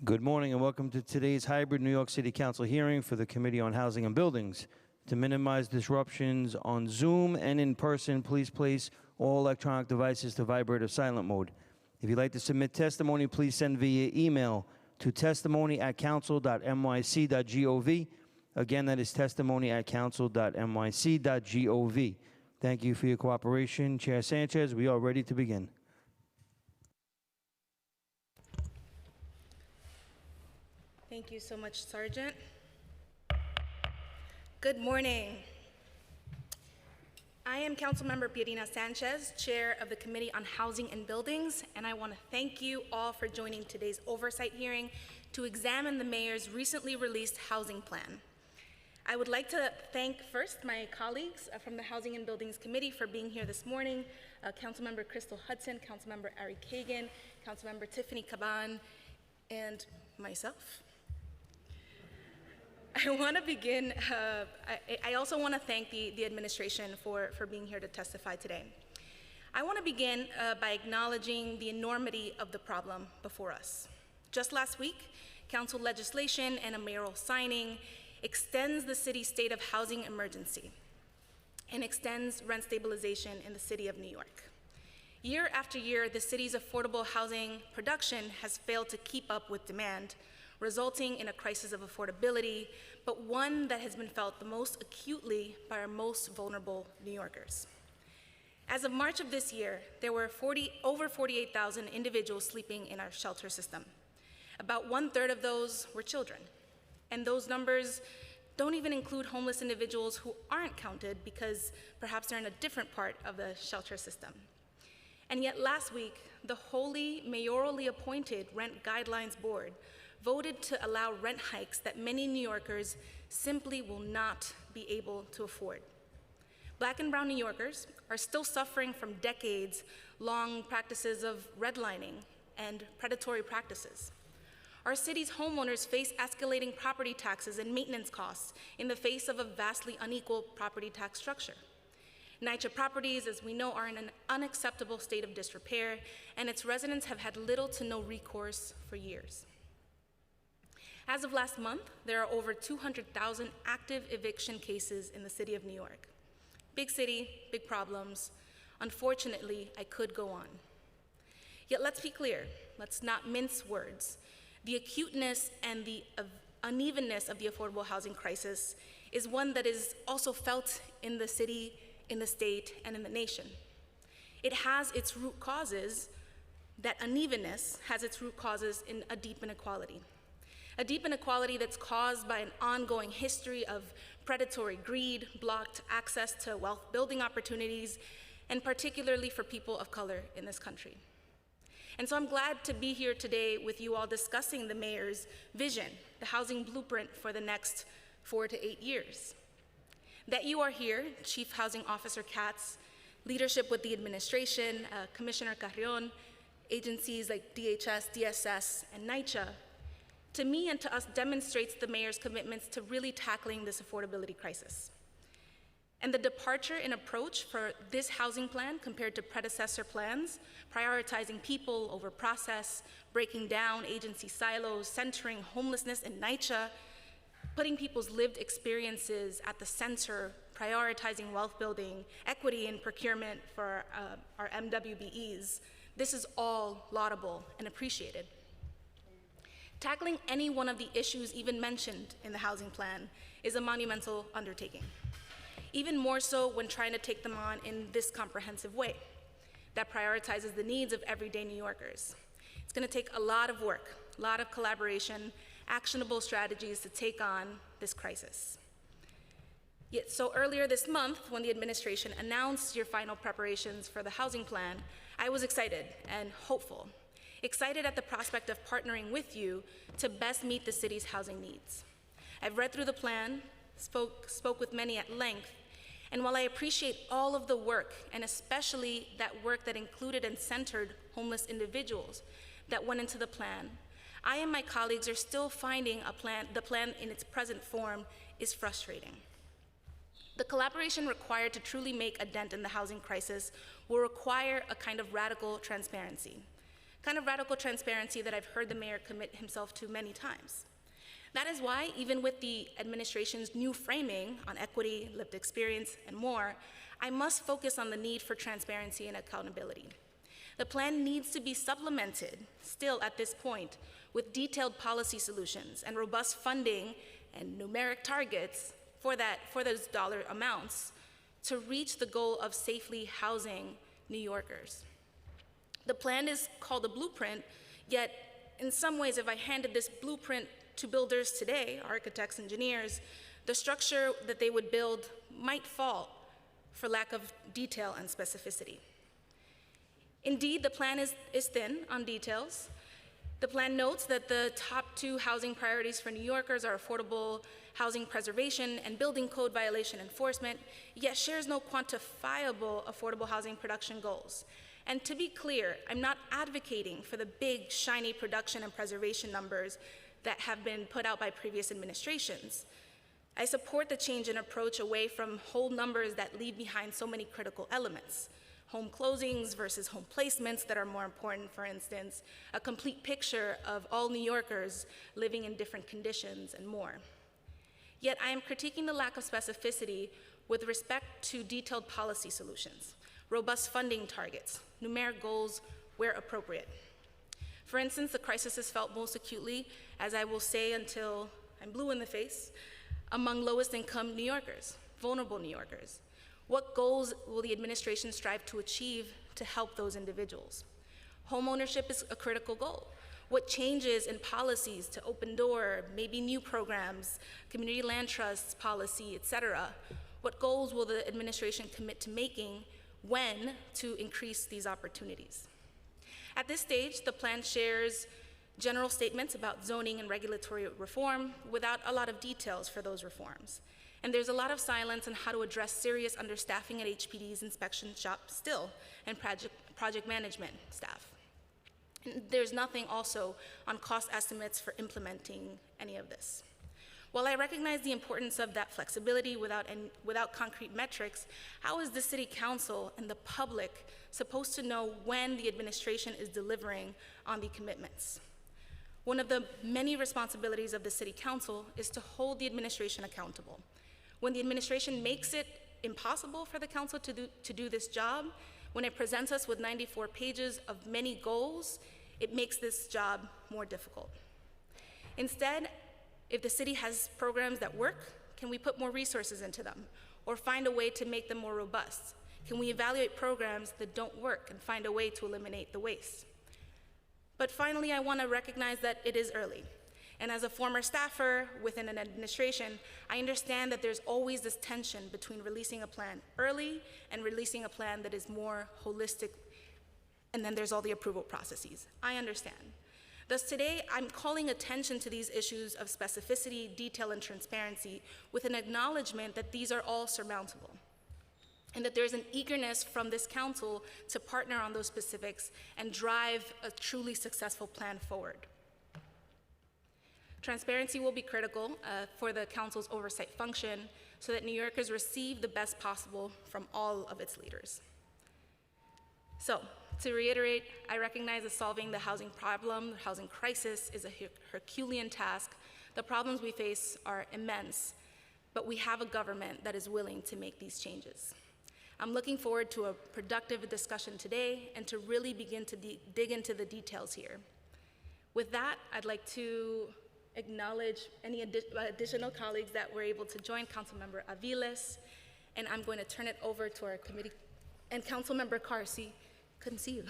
Good morning and welcome to today's hybrid New York City Council hearing for the Committee on Housing and Buildings. To minimize disruptions on Zoom and in person, please place all electronic devices to vibrate or silent mode. If you'd like to submit testimony, please send via email to testimony@council.nyc.gov. Again, that is testimony@council.nyc.gov. Thank you for your cooperation. Chair Sanchez, we are ready to begin. Thank you so much, Sergeant. Good morning. I am Councilmember Pierina Sanchez, Chair of the Committee on Housing and Buildings, and I want to thank you all for joining today's oversight hearing to examine the Mayor's recently released housing plan. I would like to thank first my colleagues from the Housing and Buildings Committee for being here this morning, Councilmember Crystal Hudson, Councilmember Ari Kagan, Councilmember Tiffany Caban, and myself. I want to begin, I also want to thank the administration for being here to testify today. I want to begin by acknowledging the enormity of the problem before us. Just last week, council legislation and a mayoral signing extends the city's state of housing emergency and extends rent stabilization in the city of New York. Year after year, the city's affordable housing production has failed to keep up with demand, resulting in a crisis of affordability, but one that has been felt the most acutely by our most vulnerable New Yorkers. As of March of this year, there were over 48,000 individuals sleeping in our shelter system. About 1/3 of those were children. And those numbers don't even include homeless individuals who aren't counted because perhaps they're in a different part of the shelter system. And yet last week, the wholly mayorally appointed Rent Guidelines Board voted to allow rent hikes that many New Yorkers simply will not be able to afford. Black and brown New Yorkers are still suffering from decades-long practices of redlining and predatory practices. Our city's homeowners face escalating property taxes and maintenance costs in the face of a vastly unequal property tax structure. Nycha properties, as we know, are in an unacceptable state of disrepair, and its residents have had little to no recourse for years. As of last month, there are over 200,000 active eviction cases in the city of New York. Big city, big problems. Unfortunately, I could go on. Yet let's be clear, let's not mince words. The acuteness and the unevenness of the affordable housing crisis is one that is also felt in the city, in the state, and in the nation. It has its root causes, that unevenness has its root causes in a deep inequality. A deep inequality that's caused by an ongoing history of predatory greed, blocked access to wealth building opportunities, and particularly for people of color in this country. And so I'm glad to be here today with you all discussing the mayor's vision, the housing blueprint for the next 4 to 8 years. That you are here, Chief Housing Officer Katz, leadership with the administration, Commissioner Carrion, agencies like DHS, DSS, and Nycha, to me and to us demonstrates the mayor's commitments to really tackling this affordability crisis. And the departure in approach for this housing plan compared to predecessor plans, prioritizing people over process, breaking down agency silos, centering homelessness in Nycha, putting people's lived experiences at the center, prioritizing wealth building, equity in procurement for our MWBEs, this is all laudable and appreciated. Tackling any one of the issues even mentioned in the housing plan is a monumental undertaking. Even more so when trying to take them on in this comprehensive way that prioritizes the needs of everyday New Yorkers. It's going to take a lot of work, a lot of collaboration, actionable strategies to take on this crisis. Yet so earlier this month, when the administration announced your final preparations for the housing plan, I was excited and hopeful. Excited at the prospect of partnering with you to best meet the city's housing needs. I've read through the plan, spoke with many at length, and while I appreciate all of the work, and especially that work that included and centered homeless individuals that went into the plan, I and my colleagues are still finding the plan in its present form is frustrating. The collaboration required to truly make a dent in the housing crisis will require a kind of radical transparency. kind of radical transparency that I've heard the mayor commit himself to many times. That is why, even with the administration's new framing on equity, lived experience, and more, I must focus on the need for transparency and accountability. The plan needs to be supplemented, still at this point, with detailed policy solutions and robust funding and numeric targets for those dollar amounts to reach the goal of safely housing New Yorkers. The plan is called a blueprint, yet in some ways, if I handed this blueprint to builders today, architects, engineers, the structure that they would build might fall for lack of detail and specificity. Indeed, the plan is thin on details. The plan notes that the top 2 housing priorities for New Yorkers are affordable housing preservation and building code violation enforcement, yet shares no quantifiable affordable housing production goals. And to be clear, I'm not advocating for the big, shiny production and preservation numbers that have been put out by previous administrations. I support the change in approach away from whole numbers that leave behind so many critical elements. Home closings versus home placements that are more important, for instance, a complete picture of all New Yorkers living in different conditions, and more. Yet I am critiquing the lack of specificity with respect to detailed policy solutions, robust funding targets, numeric goals where appropriate. For instance, the crisis is felt most acutely, as I will say until I'm blue in the face, among lowest income New Yorkers, vulnerable New Yorkers. What goals will the administration strive to achieve to help those individuals? Homeownership is a critical goal. What changes in policies to open door, maybe new programs, community land trusts policy, et cetera? What goals will the administration commit to making when to increase these opportunities? At this stage, the plan shares general statements about zoning and regulatory reform without a lot of details for those reforms. And there's a lot of silence on how to address serious understaffing at HPD's inspection shop still, and project management staff. And there's nothing also on cost estimates for implementing any of this. While I recognize the importance of that flexibility without concrete metrics, how is the City Council and the public supposed to know when the administration is delivering on the commitments? One of the many responsibilities of the City Council is to hold the administration accountable. When the administration makes it impossible for the council to do this job, when it presents us with 94 pages of many goals, it makes this job more difficult. Instead, if the city has programs that work, can we put more resources into them or find a way to make them more robust? Can we evaluate programs that don't work and find a way to eliminate the waste? But finally, I want to recognize that it is early. And as a former staffer within an administration, I understand that there's always this tension between releasing a plan early and releasing a plan that is more holistic, and then there's all the approval processes. I understand. Thus today, I'm calling attention to these issues of specificity, detail, and transparency with an acknowledgement that these are all surmountable, and that there's an eagerness from this council to partner on those specifics and drive a truly successful plan forward. Transparency will be critical for the council's oversight function so that New Yorkers receive the best possible from all of its leaders. So, to reiterate, I recognize that solving the housing problem, the housing crisis, is a Herculean task. The problems we face are immense, but we have a government that is willing to make these changes. I'm looking forward to a productive discussion today and to really begin to dig into the details here. With that, I'd like to acknowledge any additional colleagues that were able to join, Councilmember Aviles, and I'm going to turn it over to our committee, and Councilmember Carr, couldn't see you.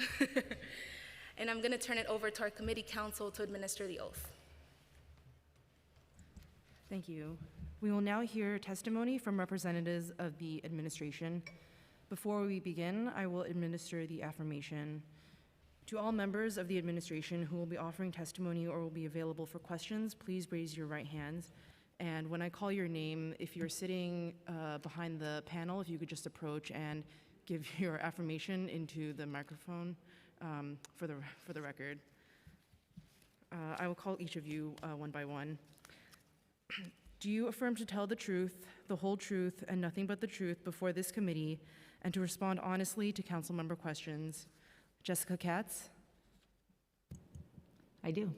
And I'm going to turn it over to our committee counsel to administer the oath. Thank you. We will now hear testimony from representatives of the administration. Before we begin, I will administer the affirmation. To all members of the administration who will be offering testimony or will be available for questions, please raise your right hands. And when I call your name, if you're sitting behind the panel, if you could just approach and give your affirmation into the microphone for the record. I will call each of you one by one. Do you affirm to tell the truth, the whole truth, and nothing but the truth before this committee, and to respond honestly to council member questions? Jessica Katz? I do.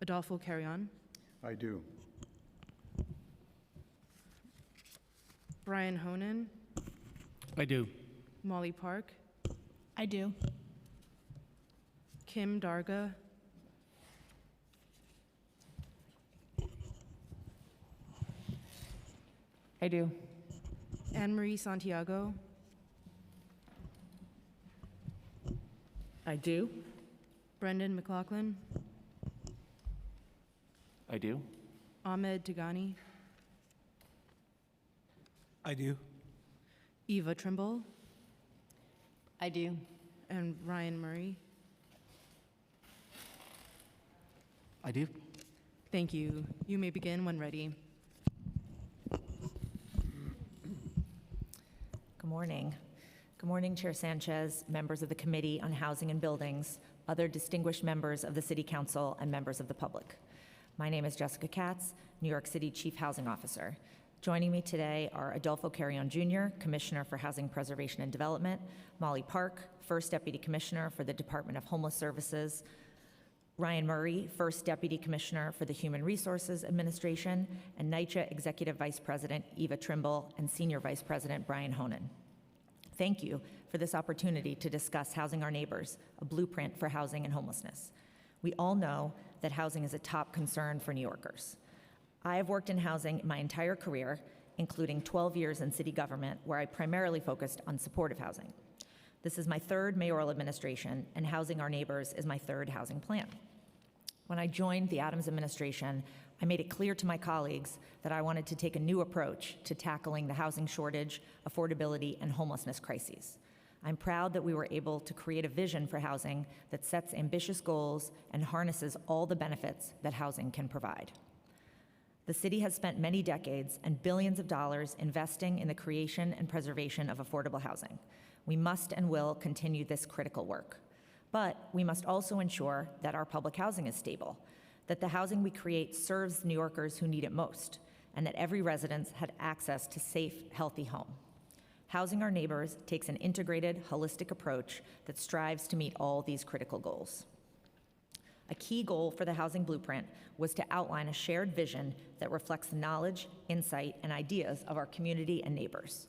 Adolfo Carrion, I do. Brian Honan, I do. Molly Park, I do. Kim Darga, I do. Anne Marie Santiago, I do. Brendan McLaughlin, I do. Ahmed Tigani, I do. Eva Trimble, I do. and Ryan Murray. I do. Thank you. You may begin when ready. Good morning. Good morning, Chair Sanchez, members of the Committee on Housing and Buildings, other distinguished members of the City Council, and members of the public. My name is Jessica Katz, New York City Chief Housing Officer. Joining me today are Adolfo Carrion Jr., Commissioner for Housing Preservation and Development, Molly Park, First Deputy Commissioner for the Department of Homeless Services, Ryan Murray, First Deputy Commissioner for the Human Resources Administration, and Nycha Executive Vice President Eva Trimble and Senior Vice President Brian Honan. Thank you for this opportunity to discuss Housing Our Neighbors, a blueprint for housing and homelessness. We all know that housing is a top concern for New Yorkers. I have worked in housing my entire career, including 12 years in city government, where I primarily focused on supportive housing. This is my third mayoral administration, and Housing Our Neighbors is my third housing plan. When I joined the Adams administration, I made it clear to my colleagues that I wanted to take a new approach to tackling the housing shortage, affordability, and homelessness crises. I'm proud that we were able to create a vision for housing that sets ambitious goals and harnesses all the benefits that housing can provide. The city has spent many decades and billions of dollars investing in the creation and preservation of affordable housing. We must and will continue this critical work. But we must also ensure that our public housing is stable, that the housing we create serves New Yorkers who need it most, and that every resident had access to safe, healthy home. Housing Our Neighbors takes an integrated, holistic approach that strives to meet all these critical goals. A key goal for the Housing Blueprint was to outline a shared vision that reflects the knowledge, insight, and ideas of our community and neighbors.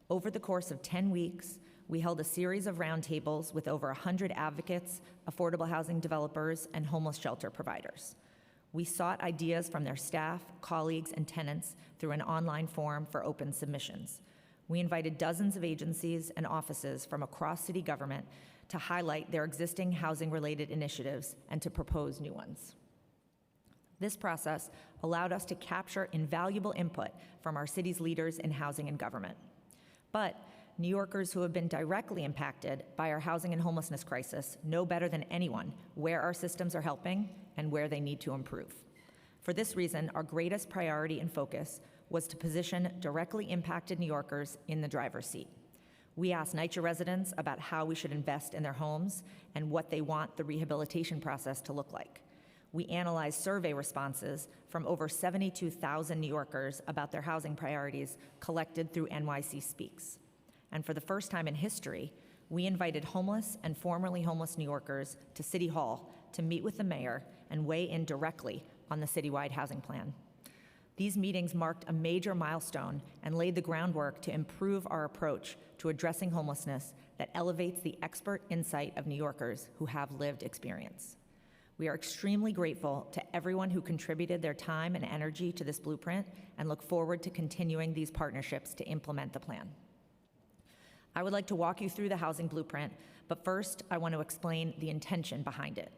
Over the course of 10 weeks, we held a series of roundtables with over 100 advocates, affordable housing developers, and homeless shelter providers. We sought ideas from their staff, colleagues, and tenants through an online forum for open submissions. We invited dozens of agencies and offices from across city government to highlight their existing housing-related initiatives and to propose new ones. This process allowed us to capture invaluable input from our city's leaders in housing and government. But New Yorkers who have been directly impacted by our housing and homelessness crisis know better than anyone where our systems are helping and where they need to improve. For this reason, our greatest priority and focus was to position directly impacted New Yorkers in the driver's seat. We asked Nycha residents about how we should invest in their homes and what they want the rehabilitation process to look like. We analyzed survey responses from over 72,000 New Yorkers about their housing priorities collected through NYCC Speaks. And for the first time in history, we invited homeless and formerly homeless New Yorkers to City Hall to meet with the mayor and weigh in directly on the citywide housing plan. These meetings marked a major milestone and laid the groundwork to improve our approach to addressing homelessness that elevates the expert insight of New Yorkers who have lived experience. We are extremely grateful to everyone who contributed their time and energy to this blueprint and look forward to continuing these partnerships to implement the plan. I would like to walk you through the housing blueprint, but first I want to explain the intention behind it.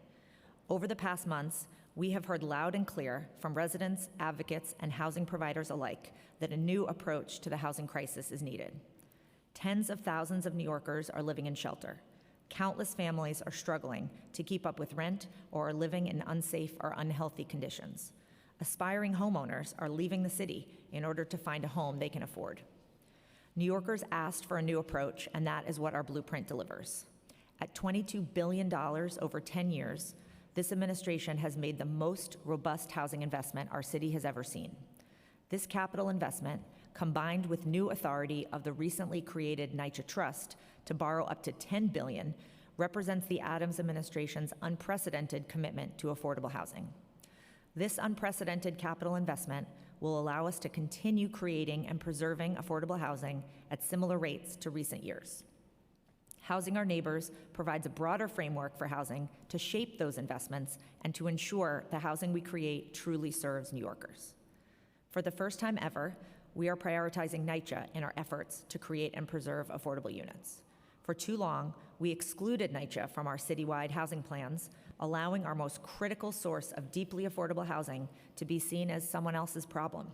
Over the past months, we have heard loud and clear from residents, advocates, and housing providers alike that a new approach to the housing crisis is needed. Tens of thousands of New Yorkers are living in shelter. Countless families are struggling to keep up with rent or are living in unsafe or unhealthy conditions. Aspiring homeowners are leaving the city in order to find a home they can afford. New Yorkers asked for a new approach, and that is what our blueprint delivers. At $22 billion over 10 years, this administration has made the most robust housing investment our city has ever seen. This capital investment, combined with new authority of the recently created Nycha Trust to borrow up to $10 billion, represents the Adams administration's unprecedented commitment to affordable housing. This unprecedented capital investment will allow us to continue creating and preserving affordable housing at similar rates to recent years. Housing Our Neighbors provides a broader framework for housing to shape those investments and to ensure the housing we create truly serves New Yorkers. For the first time ever, we are prioritizing Nycha in our efforts to create and preserve affordable units. For too long, we excluded Nycha from our citywide housing plans, allowing our most critical source of deeply affordable housing to be seen as someone else's problem.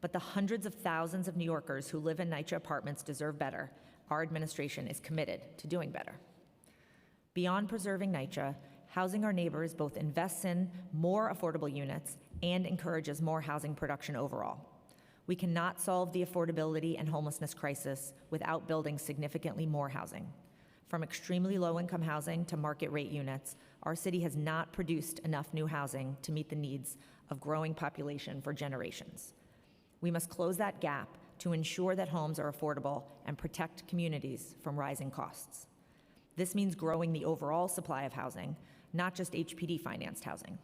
But the hundreds of thousands of New Yorkers who live in Nycha apartments deserve better. Our administration is committed to doing better. Beyond preserving Nycha, Housing Our Neighbors both invests in more affordable units and encourages more housing production overall. We cannot solve the affordability and homelessness crisis without building significantly more housing. From extremely low-income housing to market-rate units, our city has not produced enough new housing to meet the needs of growing population for generations. We must close that gap to ensure that homes are affordable and protect communities from rising costs. This means growing the overall supply of housing, not just HPD-financed housing.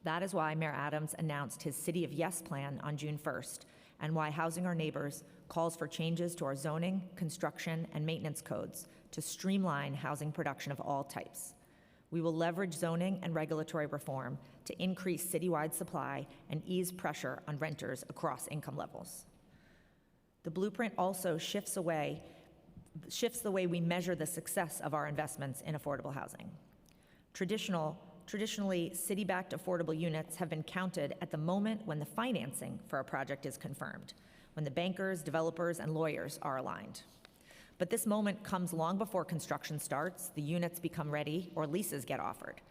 That is why Mayor Adams announced his City of Yes plan on June 1st, and why Housing Our Neighbors calls for changes to our zoning, construction, and maintenance codes to streamline housing production of all types. We will leverage zoning and regulatory reform to increase citywide supply and ease pressure on renters across income levels. The blueprint also shifts the way we measure the success of our investments in affordable housing. Traditionally, city-backed affordable units have been counted at the moment when the financing for a project is confirmed, when the bankers, developers, and lawyers are aligned. But this moment comes long before construction starts, the units become ready, or leases get offered.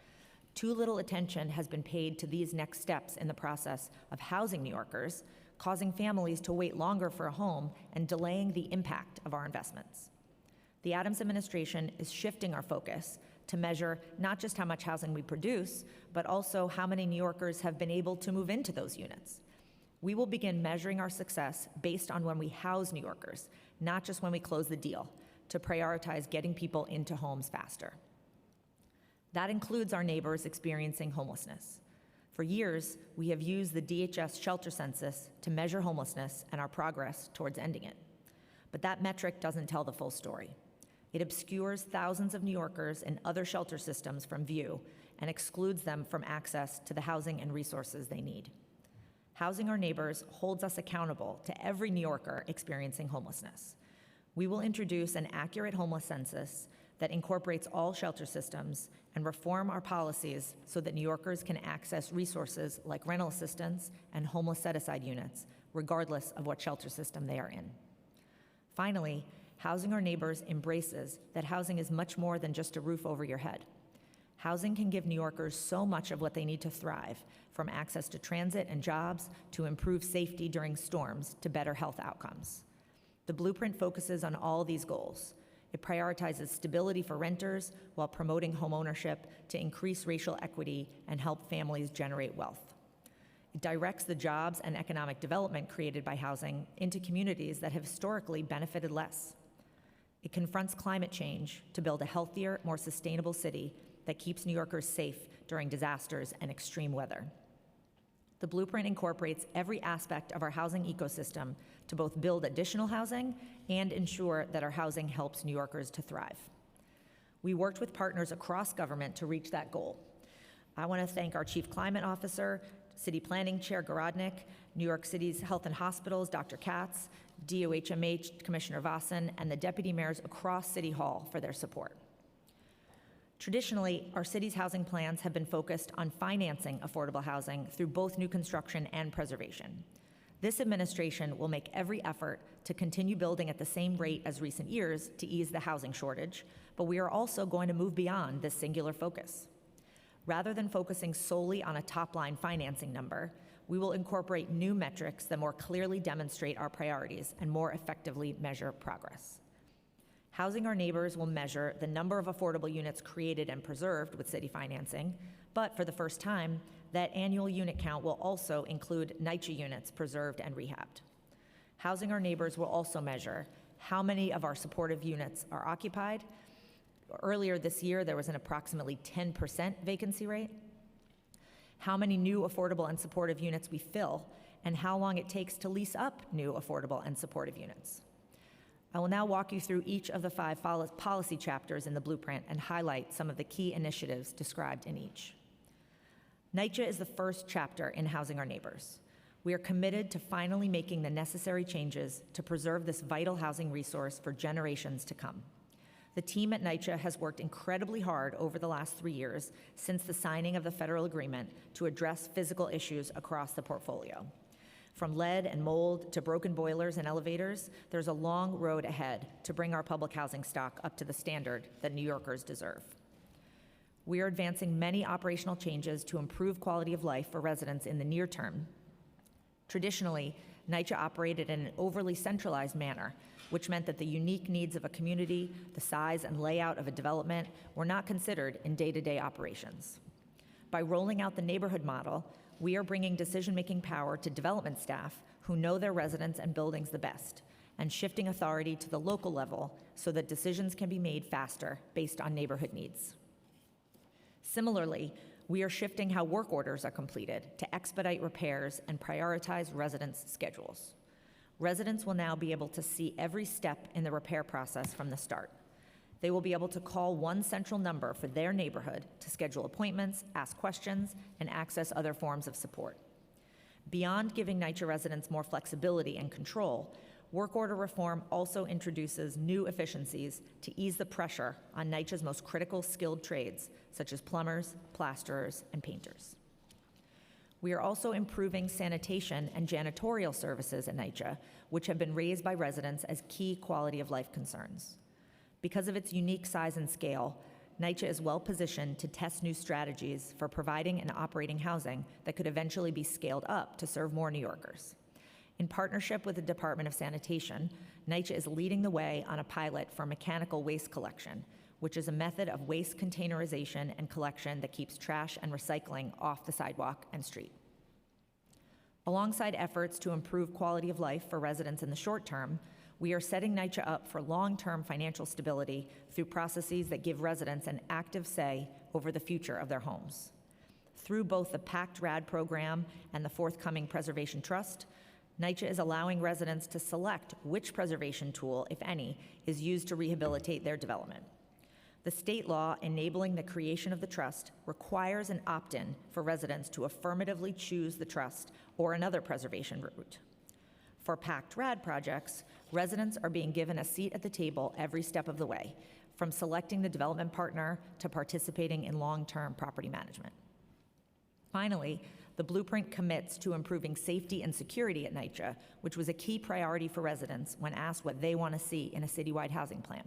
Too little attention has been paid to these next steps in the process of housing New Yorkers, causing families to wait longer for a home and delaying the impact of our investments. The Adams administration is shifting our focus to measure not just how much housing we produce, but also how many New Yorkers have been able to move into those units. We will begin measuring our success based on when we house New Yorkers, not just when we close the deal, to prioritize getting people into homes faster. That includes our neighbors experiencing homelessness. For years, we have used the DHS shelter census to measure homelessness and our progress towards ending it. But that metric doesn't tell the full story. It obscures thousands of New Yorkers in other shelter systems from view and excludes them from access to the housing and resources they need. Housing Our Neighbors holds us accountable to every New Yorker experiencing homelessness. We will introduce an accurate homeless census that incorporates all shelter systems and reform our policies so that New Yorkers can access resources like rental assistance and homeless set-aside units, regardless of what shelter system they are in. Finally, Housing Our Neighbors embraces that housing is much more than just a roof over your head. Housing can give New Yorkers so much of what they need to thrive, from access to transit and jobs, to improved safety during storms, to better health outcomes. The blueprint focuses on all these goals. It prioritizes stability for renters while promoting homeownership to increase racial equity and help families generate wealth. It directs the jobs and economic development created by housing into communities that have historically benefited less. It confronts climate change to build a healthier, more sustainable city that keeps New Yorkers safe during disasters and extreme weather. The blueprint incorporates every aspect of our housing ecosystem to both build additional housing and ensure that our housing helps New Yorkers to thrive. We worked with partners across government to reach that goal. I want to thank our Chief Climate Officer, City Planning Chair Gorodnick, New York City's Health and Hospitals, Dr. Katz, DOHMH Commissioner Vassen, and the deputy mayors across City Hall for their support. Traditionally, our city's housing plans have been focused on financing affordable housing through both new construction and preservation. This administration will make every effort to continue building at the same rate as recent years to ease the housing shortage, but we are also going to move beyond this singular focus. Rather than focusing solely on a top-line financing number, we will incorporate new metrics that more clearly demonstrate our priorities and more effectively measure progress. Housing Our Neighbors will measure the number of affordable units created and preserved with city financing, but for the first time, that annual unit count will also include Nycha units preserved and rehabbed. Housing Our Neighbors will also measure how many of our supportive units are occupied, Earlier this year, there was an approximately 10% vacancy rate. How many new affordable and supportive units we fill, and how long it takes to lease up new affordable and supportive units. I will now walk you through each of the 5 policy chapters in the blueprint and highlight some of the key initiatives described in each. Nycha is the first chapter in Housing Our Neighbors. We are committed to finally making the necessary changes to preserve this vital housing resource for generations to come. The team at Nycha has worked incredibly hard over the last 3 years since the signing of the federal agreement to address physical issues across the portfolio. From lead and mold to broken boilers and elevators, there's a long road ahead to bring our public housing stock up to the standard that New Yorkers deserve. We are advancing many operational changes to improve quality of life for residents in the near term. Traditionally, Nycha operated in an overly centralized manner, which meant that the unique needs of a community, the size and layout of a development, were not considered in day-to-day operations. By rolling out the neighborhood model, we are bringing decision-making power to development staff who know their residents and buildings the best, and shifting authority to the local level so that decisions can be made faster based on neighborhood needs. Similarly, we are shifting how work orders are completed to expedite repairs and prioritize residents' schedules. Residents will now be able to see every step in the repair process from the start. They will be able to call one central number for their neighborhood to schedule appointments, ask questions, and access other forms of support. Beyond giving Nycha residents more flexibility and control, work order reform also introduces new efficiencies to ease the pressure on Nycha's most critical skilled trades, such as plumbers, plasterers, and painters. We are also improving sanitation and janitorial services at Nycha, which have been raised by residents as key quality of life concerns. Because of its unique size and scale, Nycha is well positioned to test new strategies for providing and operating housing that could eventually be scaled up to serve more New Yorkers. In partnership with the Department of Sanitation, Nycha is leading the way on a pilot for mechanical waste collection, which is a method of waste containerization and collection that keeps trash and recycling off the sidewalk and street. Alongside efforts to improve quality of life for residents in the short term, we are setting Nycha up for long-term financial stability through processes that give residents an active say over the future of their homes. Through both the PACT RAD program and the forthcoming Preservation Trust, Nycha is allowing residents to select which preservation tool, if any, is used to rehabilitate their development. The state law enabling the creation of the trust requires an opt-in for residents to affirmatively choose the trust or another preservation route. For PACT RAD projects, residents are being given a seat at the table every step of the way, from selecting the development partner to participating in long-term property management. Finally, the blueprint commits to improving safety and security at Nycha, which was a key priority for residents when asked what they want to see in a citywide housing plan.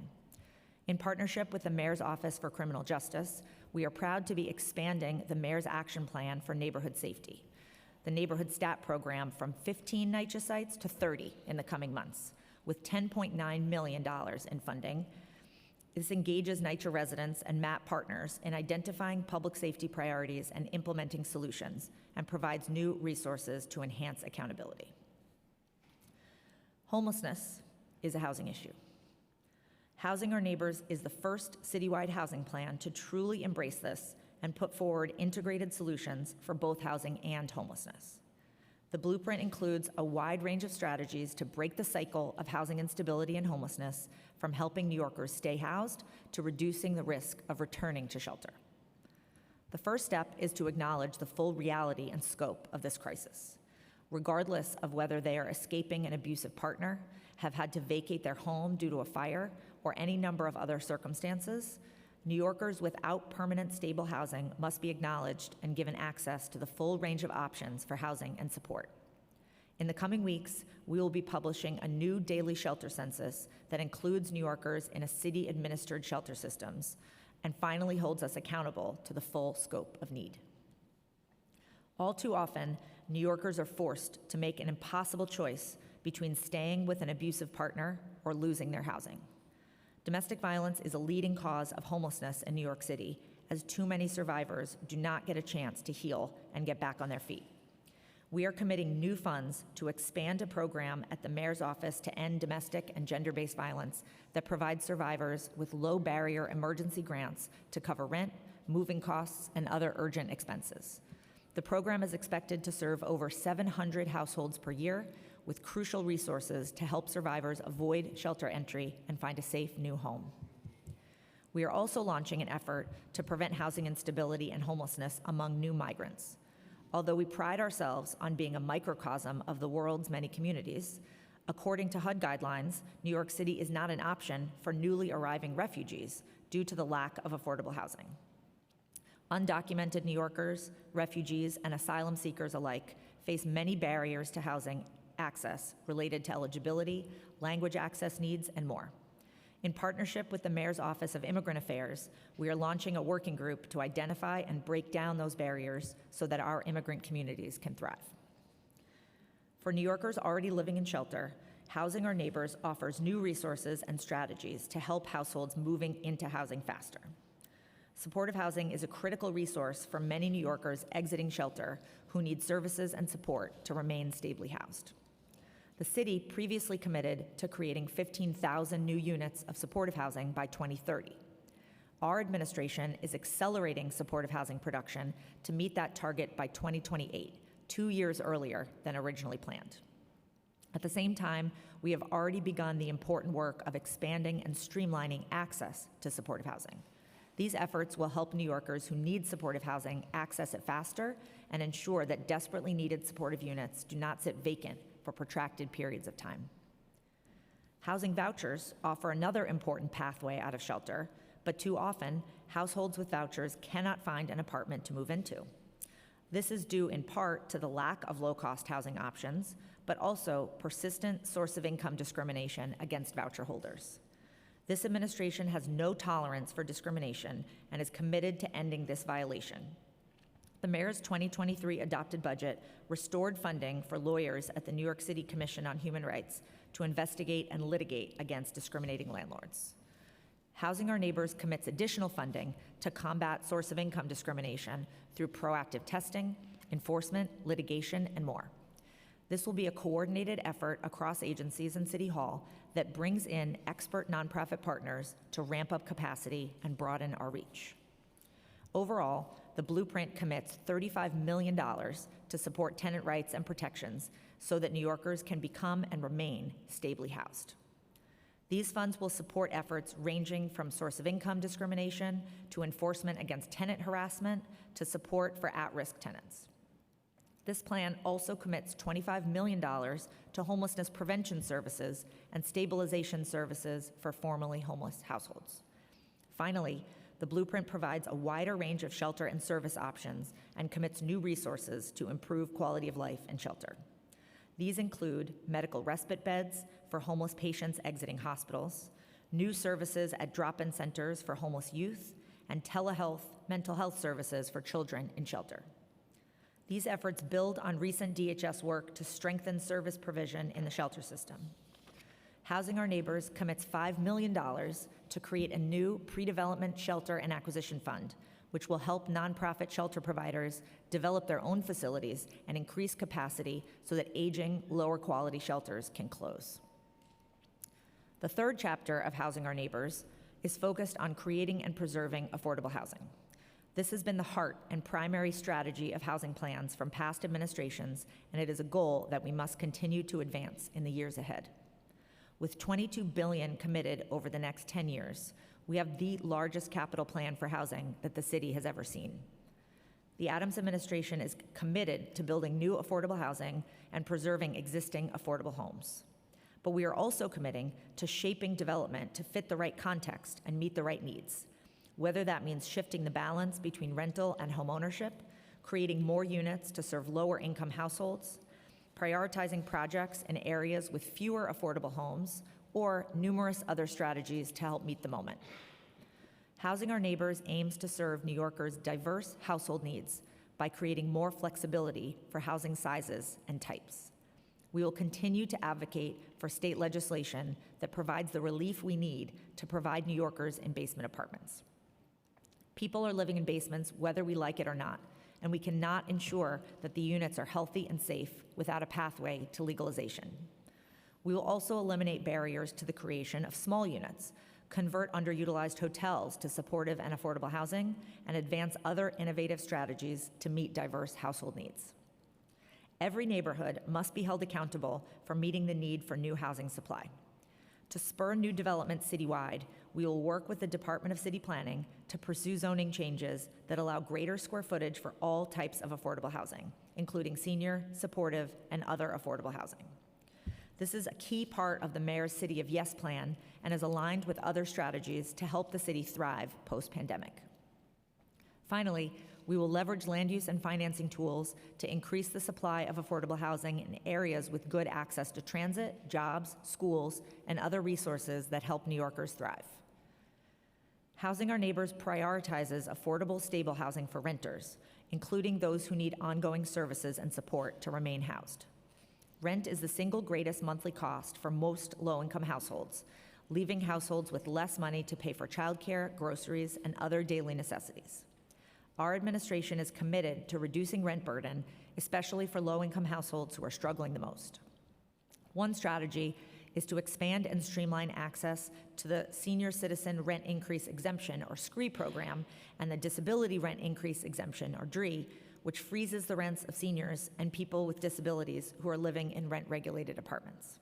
In partnership with the Mayor's Office for Criminal Justice, we are proud to be expanding the Mayor's Action Plan for Neighborhood Safety, the Neighborhood STAT program, from 15 Nycha sites to 30 in the coming months, with $10.9 million in funding. This engages Nycha residents and MAP partners in identifying public safety priorities and implementing solutions, and provides new resources to enhance accountability. Homelessness is a housing issue. Housing Our Neighbors is the first citywide housing plan to truly embrace this and put forward integrated solutions for both housing and homelessness. The blueprint includes a wide range of strategies to break the cycle of housing instability and homelessness, from helping New Yorkers stay housed to reducing the risk of returning to shelter. The first step is to acknowledge the full reality and scope of this crisis. Regardless of whether they are escaping an abusive partner, have had to vacate their home due to a fire, or any number of other circumstances, New Yorkers without permanent stable housing must be acknowledged and given access to the full range of options for housing and support. In the coming weeks, we will be publishing a new daily shelter census that includes New Yorkers in a city-administered shelter systems, and finally holds us accountable to the full scope of need. All too often, New Yorkers are forced to make an impossible choice between staying with an abusive partner or losing their housing. Domestic violence is a leading cause of homelessness in New York City, as too many survivors do not get a chance to heal and get back on their feet. We are committing new funds to expand a program at the Mayor's Office to end domestic and gender-based violence that provides survivors with low-barrier emergency grants to cover rent, moving costs, and other urgent expenses. The program is expected to serve over 700 households per year, with crucial resources to help survivors avoid shelter entry and find a safe new home. We are also launching an effort to prevent housing instability and homelessness among new migrants. Although we pride ourselves on being a microcosm of the world's many communities, according to HUD guidelines, New York City is not an option for newly arriving refugees due to the lack of affordable housing. Undocumented New Yorkers, refugees, and asylum seekers alike face many barriers to housing access related to eligibility, language access needs, and more. In partnership with the Mayor's Office of Immigrant Affairs, we are launching a working group to identify and break down those barriers so that our immigrant communities can thrive. For New Yorkers already living in shelter, Housing Our Neighbors offers new resources and strategies to help households moving into housing faster. Supportive housing is a critical resource for many New Yorkers exiting shelter who need services and support to remain stably housed. The city previously committed to creating 15,000 new units of supportive housing by 2030. Our administration is accelerating supportive housing production to meet that target by 2028, 2 years earlier than originally planned. At the same time, we have already begun the important work of expanding and streamlining access to supportive housing. These efforts will help New Yorkers who need supportive housing access it faster and ensure that desperately needed supportive units do not sit vacant for protracted periods of time. Housing vouchers offer another important pathway out of shelter, but too often, households with vouchers cannot find an apartment to move into. This is due in part to the lack of low-cost housing options, but also persistent source of income discrimination against voucher holders. This administration has no tolerance for discrimination and is committed to ending this violation. The Mayor's 2023 adopted budget restored funding for lawyers at the New York City Commission on Human Rights to investigate and litigate against discriminating landlords. Housing Our Neighbors commits additional funding to combat source of income discrimination through proactive testing, enforcement, litigation, and more. This will be a coordinated effort across agencies and City Hall that brings in expert nonprofit partners to ramp up capacity and broaden our reach. Overall, the blueprint commits $35 million to support tenant rights and protections so that New Yorkers can become and remain stably housed. These funds will support efforts ranging from source of income discrimination to enforcement against tenant harassment to support for at-risk tenants. This plan also commits $25 million to homelessness prevention services and stabilization services for formerly homeless households. Finally, the blueprint provides a wider range of shelter and service options and commits new resources to improve quality of life in shelter. These include medical respite beds for homeless patients exiting hospitals, new services at drop-in centers for homeless youth, and telehealth mental health services for children in shelter. These efforts build on recent DHS work to strengthen service provision in the shelter system. Housing Our Neighbors commits $5 million to create a new pre-development shelter and acquisition fund, which will help nonprofit shelter providers develop their own facilities and increase capacity so that aging, lower quality shelters can close. The third chapter of Housing Our Neighbors is focused on creating and preserving affordable housing. This has been the heart and primary strategy of housing plans from past administrations, and it is a goal that we must continue to advance in the years ahead. With $22 billion committed over the next 10 years, we have the largest capital plan for housing that the city has ever seen. The Adams administration is committed to building new affordable housing and preserving existing affordable homes. But we are also committing to shaping development to fit the right context and meet the right needs, whether that means shifting the balance between rental and homeownership, creating more units to serve lower income households, prioritizing projects in areas with fewer affordable homes, or numerous other strategies to help meet the moment. Housing Our Neighbors aims to serve New Yorkers' diverse household needs by creating more flexibility for housing sizes and types. We will continue to advocate for state legislation that provides the relief we need to provide New Yorkers in basement apartments. People are living in basements whether we like it or not, and we cannot ensure that the units are healthy and safe without a pathway to legalization. We will also eliminate barriers to the creation of small units, convert underutilized hotels to supportive and affordable housing, and advance other innovative strategies to meet diverse household needs. Every neighborhood must be held accountable for meeting the need for new housing supply. To spur new development citywide, we will work with the Department of City Planning to pursue zoning changes that allow greater square footage for all types of affordable housing, including senior, supportive, and other affordable housing. This is a key part of the Mayor's City of Yes plan and is aligned with other strategies to help the city thrive post-pandemic. Finally, we will leverage land use and financing tools to increase the supply of affordable housing in areas with good access to transit, jobs, schools, and other resources that help New Yorkers thrive. Housing Our Neighbors prioritizes affordable, stable housing for renters, including those who need ongoing services and support to remain housed. Rent is the single greatest monthly cost for most low-income households, leaving households with less money to pay for childcare, groceries, and other daily necessities. Our administration is committed to reducing rent burden, especially for low-income households who are struggling the most. One strategy is to expand and streamline access to the Senior Citizen Rent Increase Exemption, or SCRE program, and the Disability Rent Increase Exemption, or DRE, which freezes the rents of seniors and people with disabilities who are living in rent-regulated apartments.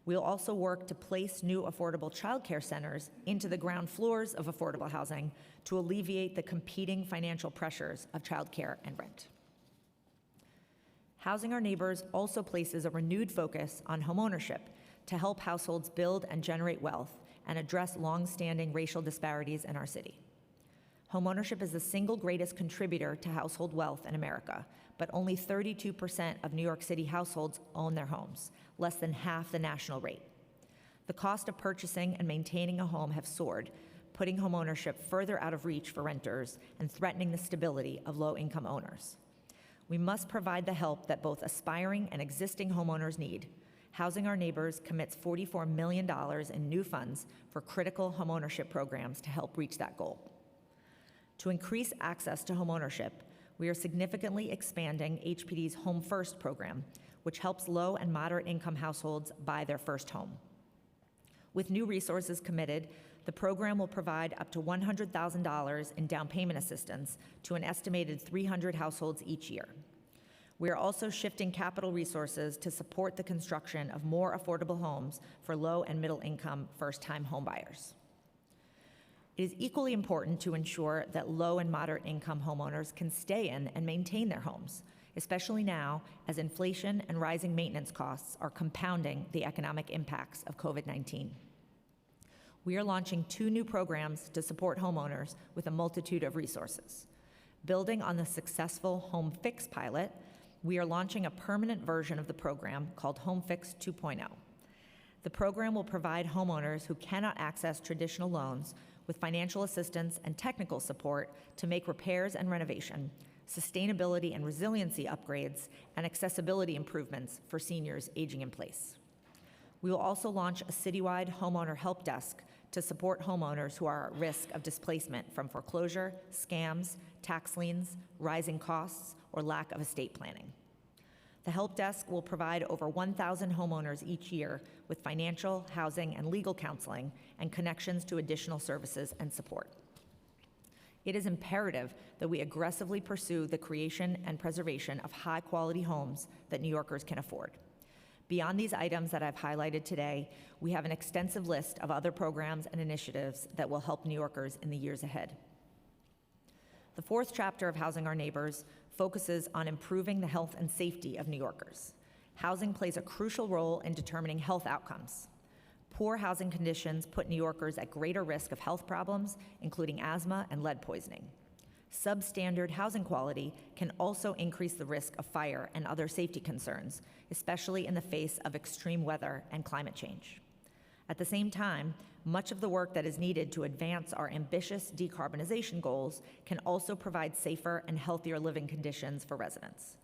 We'll also work to place new affordable childcare centers into the ground floors of affordable housing to alleviate the competing financial pressures of childcare and rent. Housing Our Neighbors also places a renewed focus on homeownership to help households build and generate wealth and address long-standing racial disparities in our city. Homeownership is the single greatest contributor to household wealth in America, but only 32% of New York City households own their homes, less than half the national rate. The cost of purchasing and maintaining a home have soared, putting homeownership further out of reach for renters and threatening the stability of low-income owners. We must provide the help that both aspiring and existing homeowners need. Housing Our Neighbors commits $44 million in new funds for critical homeownership programs to help reach that goal. To increase access to homeownership, we are significantly expanding HPD's Home First program, which helps low and moderate income households buy their first home. With new resources committed, the program will provide up to $100,000 in down payment assistance to an estimated 300 households each year. We are also shifting capital resources to support the construction of more affordable homes for low and middle income first-time homebuyers. It is equally important to ensure that low and moderate income homeowners can stay in and maintain their homes, especially now as inflation and rising maintenance costs are compounding the economic impacts of COVID-19. We are launching 2 new programs to support homeowners with a multitude of resources. Building on the successful Home Fix pilot, we are launching a permanent version of the program called Home Fix 2.0. The program will provide homeowners who cannot access traditional loans with financial assistance and technical support to make repairs and renovation, sustainability and resiliency upgrades, and accessibility improvements for seniors aging in place. We will also launch a citywide homeowner help desk to support homeowners who are at risk of displacement from foreclosure, scams, tax liens, rising costs, or lack of estate planning. The help desk will provide over 1,000 homeowners each year with financial, housing, and legal counseling and connections to additional services and support. It is imperative that we aggressively pursue the creation and preservation of high-quality homes that New Yorkers can afford. Beyond these items that I've highlighted today, we have an extensive list of other programs and initiatives that will help New Yorkers in the years ahead. The 4th chapter of Housing Our Neighbors focuses on improving the health and safety of New Yorkers. Housing plays a crucial role in determining health outcomes. Poor housing conditions put New Yorkers at greater risk of health problems, including asthma and lead poisoning. Substandard housing quality can also increase the risk of fire and other safety concerns, especially in the face of extreme weather and climate change. At the same time, much of the work that is needed to advance our ambitious decarbonization goals can also provide safer and healthier living conditions for residents.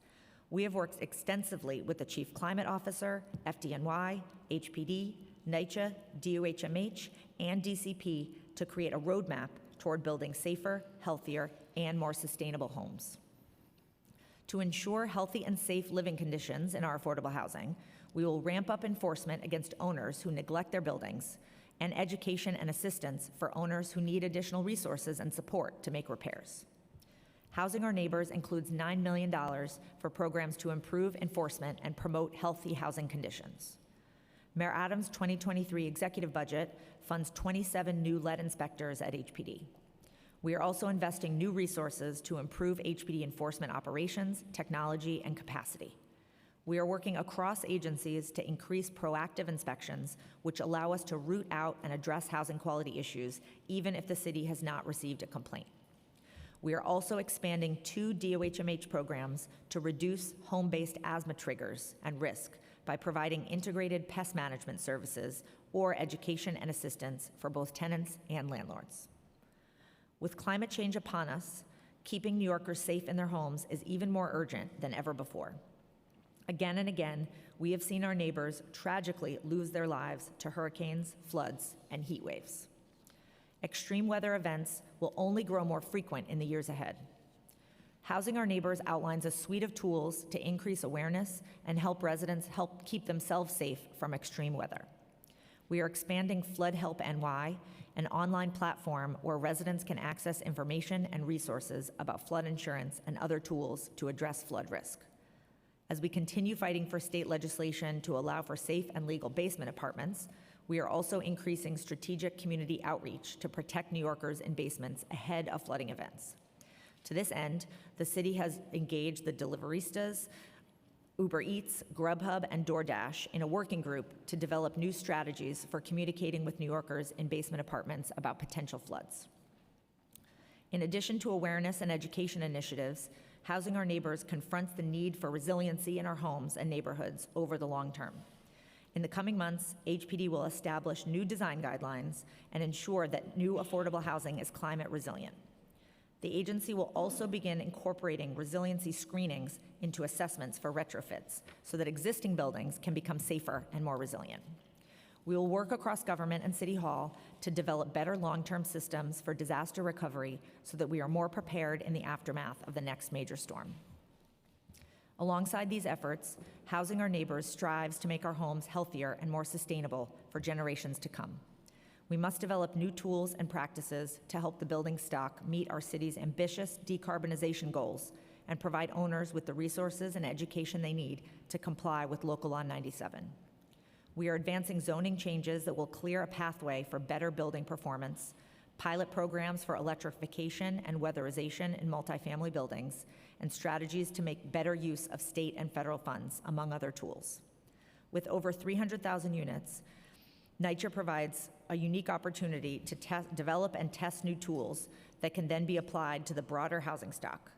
We have worked extensively with the Chief Climate Officer, FDNY, HPD, Nycha, DOHMH, and DCP to create a roadmap toward building safer, healthier, and more sustainable homes. To ensure healthy and safe living conditions in our affordable housing, we will ramp up enforcement against owners who neglect their buildings and education and assistance for owners who need additional resources and support to make repairs. Housing Our Neighbors includes $9 million for programs to improve enforcement and promote healthy housing conditions. Mayor Adams' 2023 executive budget funds 27 new lead inspectors at HPD. We are also investing new resources to improve HPD enforcement operations, technology, and capacity. We are working across agencies to increase proactive inspections, which allow us to root out and address housing quality issues, even if the city has not received a complaint. We are also expanding 2 DOHMH programs to reduce home-based asthma triggers and risk by providing integrated pest management services or education and assistance for both tenants and landlords. With climate change upon us, keeping New Yorkers safe in their homes is even more urgent than ever before. Again and again, we have seen our neighbors tragically lose their lives to hurricanes, floods, and heat waves. Extreme weather events will only grow more frequent in the years ahead. Housing Our Neighbors outlines a suite of tools to increase awareness and help residents keep themselves safe from extreme weather. We are expanding Flood Help NY, an online platform where residents can access information and resources about flood insurance and other tools to address flood risk. As we continue fighting for state legislation to allow for safe and legal basement apartments, we are also increasing strategic community outreach to protect New Yorkers in basements ahead of flooding events. To this end, the city has engaged the Deliveristas, Uber Eats, Grubhub, and DoorDash in a working group to develop new strategies for communicating with New Yorkers in basement apartments about potential floods. In addition to awareness and education initiatives, Housing Our Neighbors confronts the need for resiliency in our homes and neighborhoods over the long term. In the coming months, HPD will establish new design guidelines and ensure that new affordable housing is climate resilient. The agency will also begin incorporating resiliency screenings into assessments for retrofits so that existing buildings can become safer and more resilient. We will work across government and City Hall to develop better long-term systems for disaster recovery so that we are more prepared in the aftermath of the next major storm. Alongside these efforts, Housing Our Neighbors strives to make our homes healthier and more sustainable for generations to come. We must develop new tools and practices to help the building stock meet our city's ambitious decarbonization goals and provide owners with the resources and education they need to comply with Local Law 97. We are advancing zoning changes that will clear a pathway for better building performance, pilot programs for electrification and weatherization in multifamily buildings, and strategies to make better use of state and federal funds, among other tools. With over 300,000 units, Nycha provides a unique opportunity to develop and test new tools that can then be applied to the broader housing stock.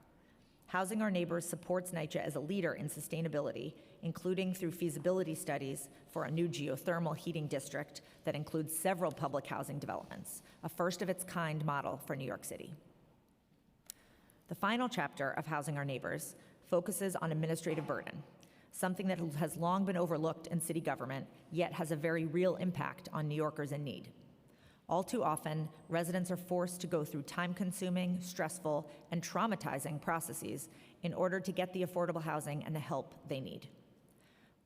Housing Our Neighbors supports Nycha as a leader in sustainability, including through feasibility studies for a new geothermal heating district that includes several public housing developments, a first-of-its-kind model for New York City. The final chapter of Housing Our Neighbors focuses on administrative burden, something that has long been overlooked in city government, yet has a very real impact on New Yorkers in need. All too often, residents are forced to go through time-consuming, stressful, and traumatizing processes in order to get the affordable housing and the help they need.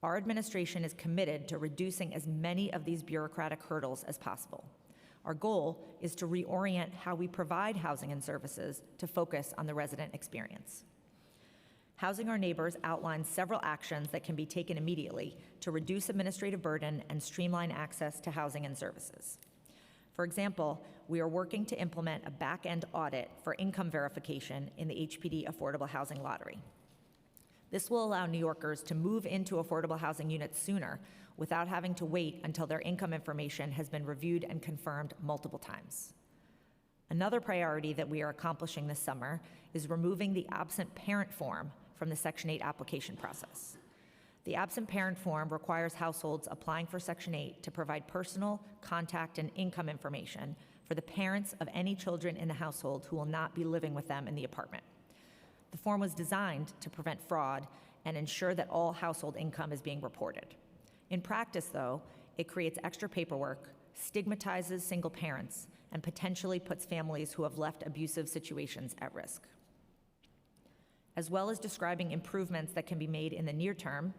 Our administration is committed to reducing as many of these bureaucratic hurdles as possible. Our goal is to reorient how we provide housing and services to focus on the resident experience. Housing Our Neighbors outlines several actions that can be taken immediately to reduce administrative burden and streamline access to housing and services. For example, we are working to implement a back-end audit for income verification in the HPD Affordable Housing Lottery. This will allow New Yorkers to move into affordable housing units sooner without having to wait until their income information has been reviewed and confirmed multiple times. Another priority that we are accomplishing this summer is removing the absent parent form from the Section 8 application process. The absent parent form requires households applying for Section 8 to provide personal, contact, and income information for the parents of any children in the household who will not be living with them in the apartment. The form was designed to prevent fraud and ensure that all household income is being reported. In practice, though, it creates extra paperwork, stigmatizes single parents, and potentially puts families who have left abusive situations at risk. As well as describing improvements that can be made in the near term,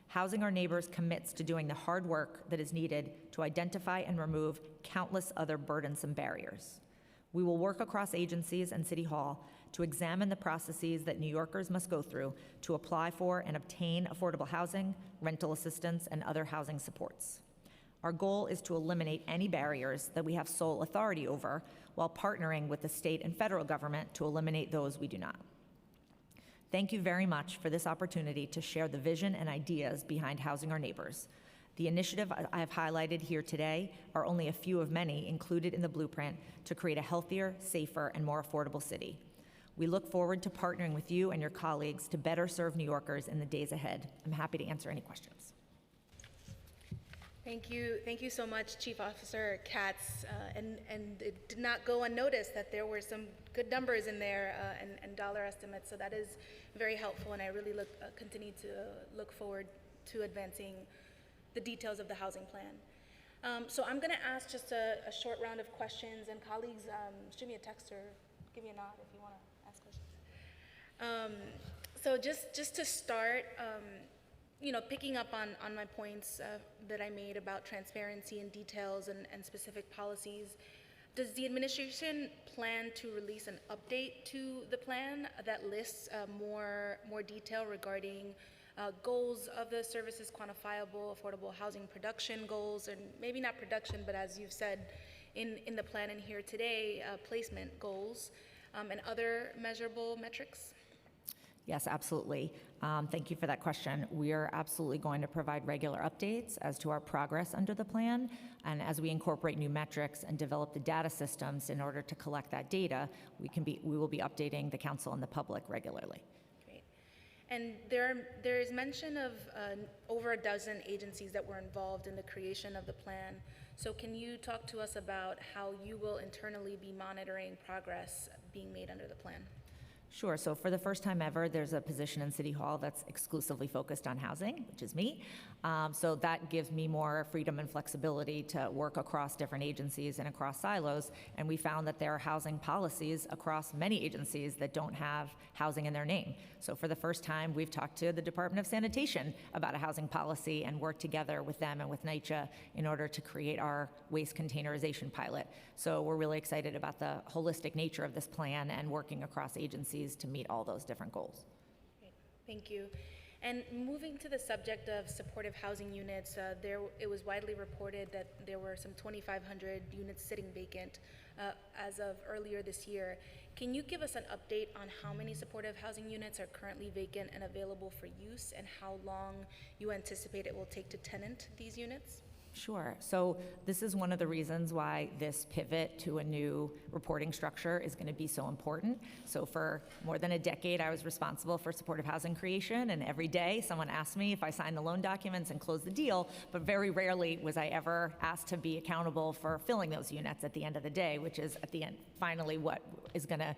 Housing Our Neighbors commits to doing the hard work that is needed to identify and remove countless other burdensome barriers. We will work across agencies and City Hall to examine the processes that New Yorkers must go through to apply for and obtain affordable housing, rental assistance, and other housing supports. Our goal is to eliminate any barriers that we have sole authority over while partnering with the state and federal government to eliminate those we do not. Thank you very much for this opportunity to share the vision and ideas behind Housing Our Neighbors. The initiative I have highlighted here today are only a few of many included in the blueprint to create a healthier, safer, and more affordable city. We look forward to partnering with you and your colleagues to better serve New Yorkers in the days ahead. I'm happy to answer any questions. Thank you so much, Chief Officer Katz. And it did not go unnoticed that there were some good numbers in there and dollar estimates, so that is very helpful, and I really continue to look forward to advancing the details of the housing plan. So I'm gonna ask just a short round of questions, and colleagues, shoot me a text or give me a nod if you wanna ask questions. So just to start, you know, picking up on my points that I made about transparency and details and specific policies, does the administration plan to release an update to the plan that lists more detail regarding goals of the services, quantifiable, affordable housing production goals, and maybe not production, but as you've said in the plan in here today, placement goals, and other measurable metrics? Yes, absolutely. Thank you for that question. We are absolutely going to provide regular updates as to our progress under the plan, and as we incorporate new metrics and develop the data systems in order to collect that data, we will be updating the council and the public regularly. Great. And there is mention of over a dozen agencies that were involved in the creation of the plan. So can you talk to us about how you will internally be monitoring progress being made under the plan? Sure. So for the first time ever, there's a position in City Hall that's exclusively focused on housing, which is me. So that gives me more freedom and flexibility to work across different agencies and across silos. And we found that there are housing policies across many agencies that don't have housing in their name. So for the first time, we've talked to the Department of Sanitation about a housing policy and worked together with them and with Nycha in order to create our waste containerization pilot. So we're really excited about the holistic nature of this plan and working across agencies to meet all those different goals. Great. Thank you. And moving to the subject of supportive housing units, it was widely reported that there were some 2,500 units sitting vacant as of earlier this year. Can you give us an update on how many supportive housing units are currently vacant and available for use, and how long you anticipate it will take to tenant these units? Sure. So this is one of the reasons why this pivot to a new reporting structure is going to be so important. So for more than a decade, I was responsible for supportive housing creation, and every day someone asked me if I signed the loan documents and closed the deal, but very rarely was I ever asked to be accountable for filling those units at the end of the day, which is at the end finally what is going to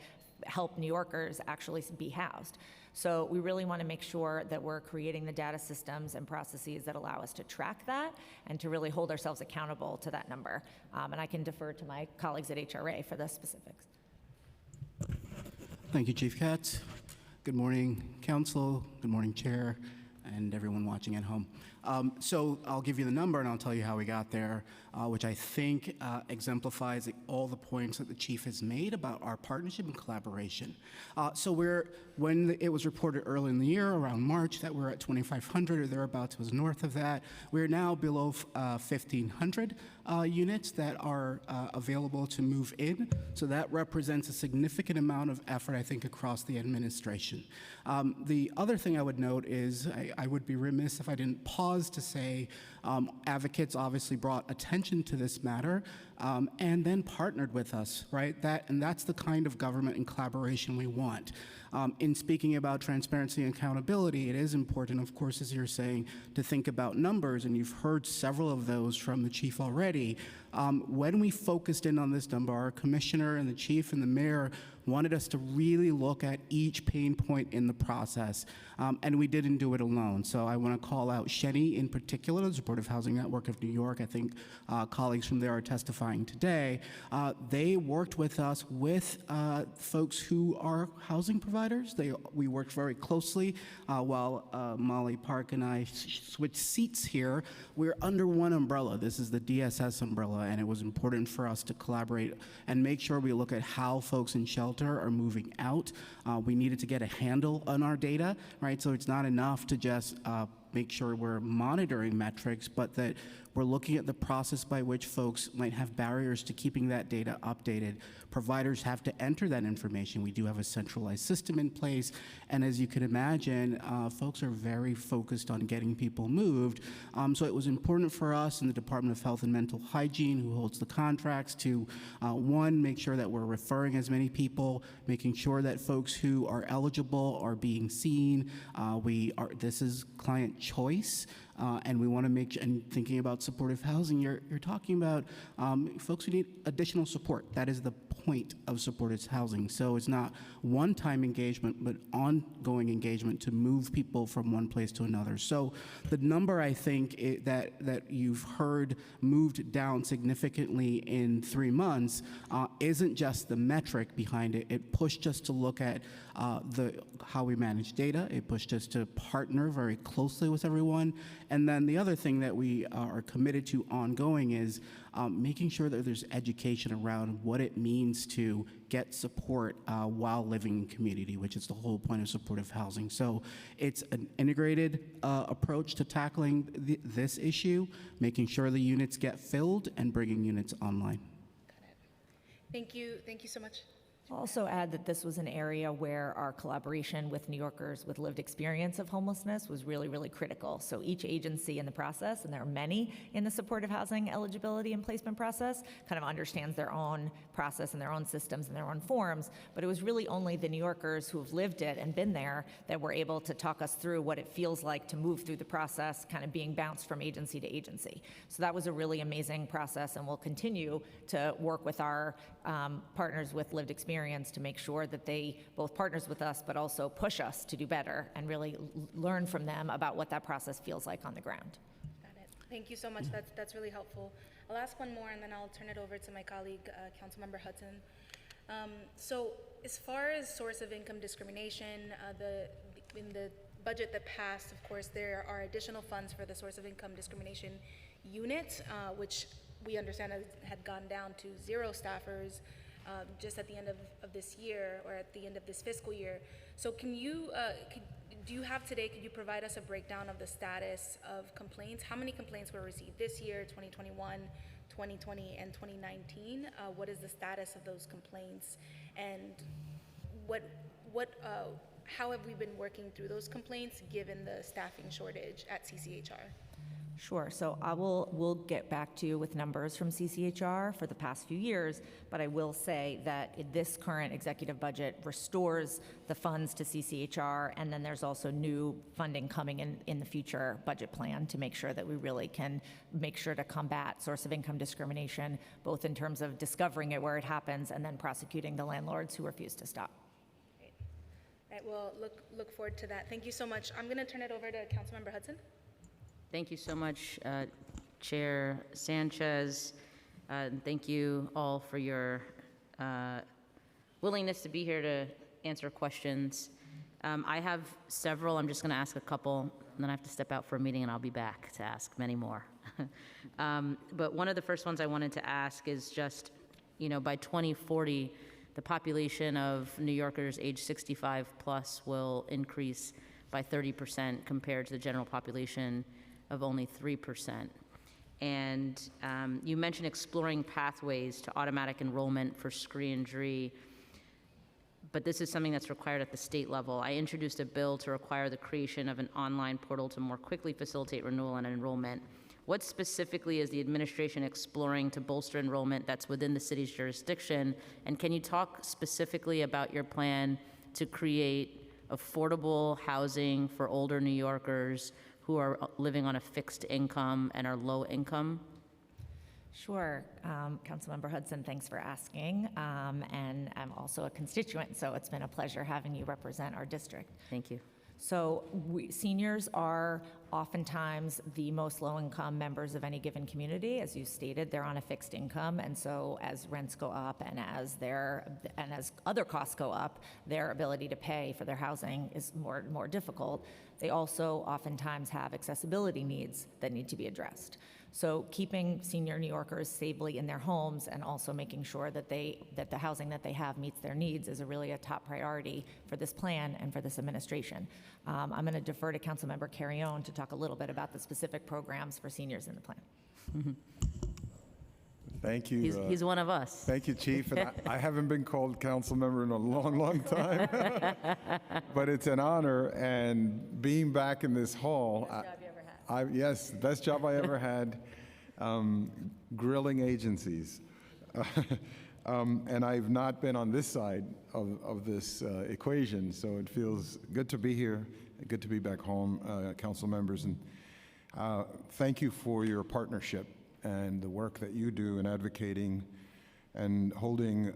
help New Yorkers actually be housed. So we really want to make sure that we're creating the data systems and processes that allow us to track that and to really hold ourselves accountable to that number. And I can defer to my colleagues at HRA for the specifics. Thank you, Chief Katz. Good morning, Council. Good morning, Chair, and everyone watching at home. So I'll give you the number and I'll tell you how we got there, which I think exemplifies all the points that the Chief has made about our partnership and collaboration. So when it was reported early in the year, around March, that we're at 2,500 or thereabouts, was north of that. We're now below 1,500 units that are available to move in. So that represents a significant amount of effort, I think, across the administration. The other thing I would note is I would be remiss if I didn't pause to say advocates obviously brought attention to this matter and then partnered with us, right? And that's the kind of government and collaboration we want. In speaking about transparency and accountability, it is important, of course, as you're saying, to think about numbers, and you've heard several of those from the Chief already. When we focused in on this number, our commissioner and the Chief and the mayor wanted us to really look at each pain point in the process, and we didn't do it alone. So I want to call out Shenny in particular, the Supportive Housing Network of New York. I think colleagues from there are testifying today. They worked with us with folks who are housing providers. We worked very closely while Molly Park and I switched seats here. We're under one umbrella. This is the DSS umbrella, and it was important for us to collaborate and make sure we look at how folks in shelter are moving out. We needed to get a handle on our data, right? So it's not enough to just make sure we're monitoring metrics, but that we're looking at the process by which folks might have barriers to keeping that data updated. Providers have to enter that information. We do have a centralized system in place, and as you can imagine, folks are very focused on getting people moved. So it was important for us in the Department of Health and Mental Hygiene, who holds the contracts, to one, make sure that we're referring as many people, making sure that folks who are eligible are being seen. This is client choice. And we want to make, and thinking about supportive housing, you're talking about folks who need additional support. That is the point of supportive housing. So it's not one-time engagement, but ongoing engagement to move people from one place to another. So the number, I think, that you've heard moved down significantly in 3 months isn't just the metric behind it. It pushed us to look at how we manage data. It pushed us to partner very closely with everyone. And then the other thing that we are committed to ongoing is making sure that there's education around what it means to get support while living in community, which is the whole point of supportive housing. So it's an integrated approach to tackling this issue, making sure the units get filled and bringing units online. Got it. Thank you so much. I'll also add that this was an area where our collaboration with New Yorkers with lived experience of homelessness was really, really critical. So each agency in the process, and there are many in the supportive housing eligibility and placement process, kind of understands their own process and their own systems and their own forms, but it was really only the New Yorkers who have lived it and been there that were able to talk us through what it feels like to move through the process, kind of being bounced from agency to agency. So that was a really amazing process, and we'll continue to work with our partners with lived experience to make sure that they both partners with us but also push us to do better and really learn from them about what that process feels like on the ground. Got it. Thank you so much. That's really helpful. I'll ask one more and then I'll turn it over to my colleague, Councilmember Hudson. So as far as source of income discrimination, in the budget that passed, of course, there are additional funds for the source of income discrimination unit, which we understand had gone down to 0 staffers just at the end of this year, or at the end of this fiscal year. So can you, do you have today, could you provide us a breakdown of the status of complaints? How many complaints were received this year, 2021, 2020, and 2019? What is the status of those complaints? And how have we been working through those complaints given the staffing shortage at CCHR? Sure. So we'll get back to you with numbers from CCHR for the past few years, but I will say that this current executive budget restores the funds to CCHR, and then there's also new funding coming in the future budget plan to make sure that we really can make sure to combat source of income discrimination, both in terms of discovering it where it happens and then prosecuting the landlords who refuse to stop. Great. All right, well, look forward to that. Thank you so much. I'm going to turn it over to Councilmember Hudson. Thank you so much, Chair Sanchez. Thank you all for your willingness to be here to answer questions. I have several. I'm just going to ask a couple, and then I have to step out for a meeting, and I'll be back to ask many more. But one of the first ones I wanted to ask is just, by 2040, the population of New Yorkers age 65 plus will increase by 30% compared to the general population of only 3%. And you mentioned exploring pathways to automatic enrollment for screen-injury, but this is something that's required at the state level. I introduced a bill to require the creation of an online portal to more quickly facilitate renewal and enrollment. What specifically is the administration exploring to bolster enrollment that's within the city's jurisdiction? And can you talk specifically about your plan to create affordable housing for older New Yorkers who are living on a fixed income and are low income? Sure. Councilmember Hudson, thanks for asking. And I'm also a constituent, so it's been a pleasure having you represent our district. Thank you. So seniors are oftentimes the most low-income members of any given community. As you stated, they're on a fixed income, and so as rents go up and as other costs go up, their ability to pay for their housing is more difficult. They also oftentimes have accessibility needs that need to be addressed. So keeping senior New Yorkers stably in their homes and also making sure that the housing that they have meets their needs is really a top priority for this plan and for this administration. I'm going to defer to Councilmember Carrion to talk a little bit about the specific programs for seniors in the plan. Thank you. He's one of us. Thank you, Chief. And I haven't been called council member in a long, long time. But it's an honor, and being back in this hall. Best job you ever had. Yes, best job I ever had. Grilling agencies. And I've not been on this side of this equation, so it feels good to be here, good to be back home, council members. And thank you for your partnership and the work that you do in advocating and holding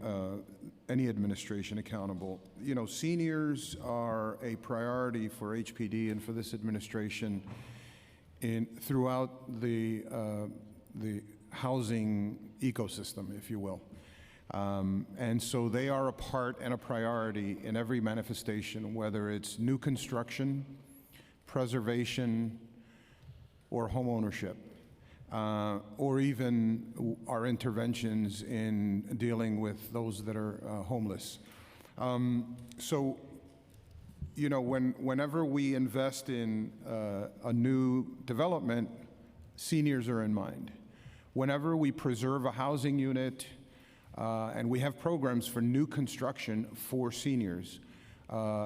any administration accountable. You know, seniors are a priority for HPD and for this administration throughout the housing ecosystem, if you will. And so they are a part and a priority in every manifestation, whether it's new construction, preservation, or home ownership. Or even our interventions in dealing with those that are homeless. So, you know, whenever we invest in a new development, seniors are in mind. Whenever we preserve a housing unit, and we have programs for new construction for seniors,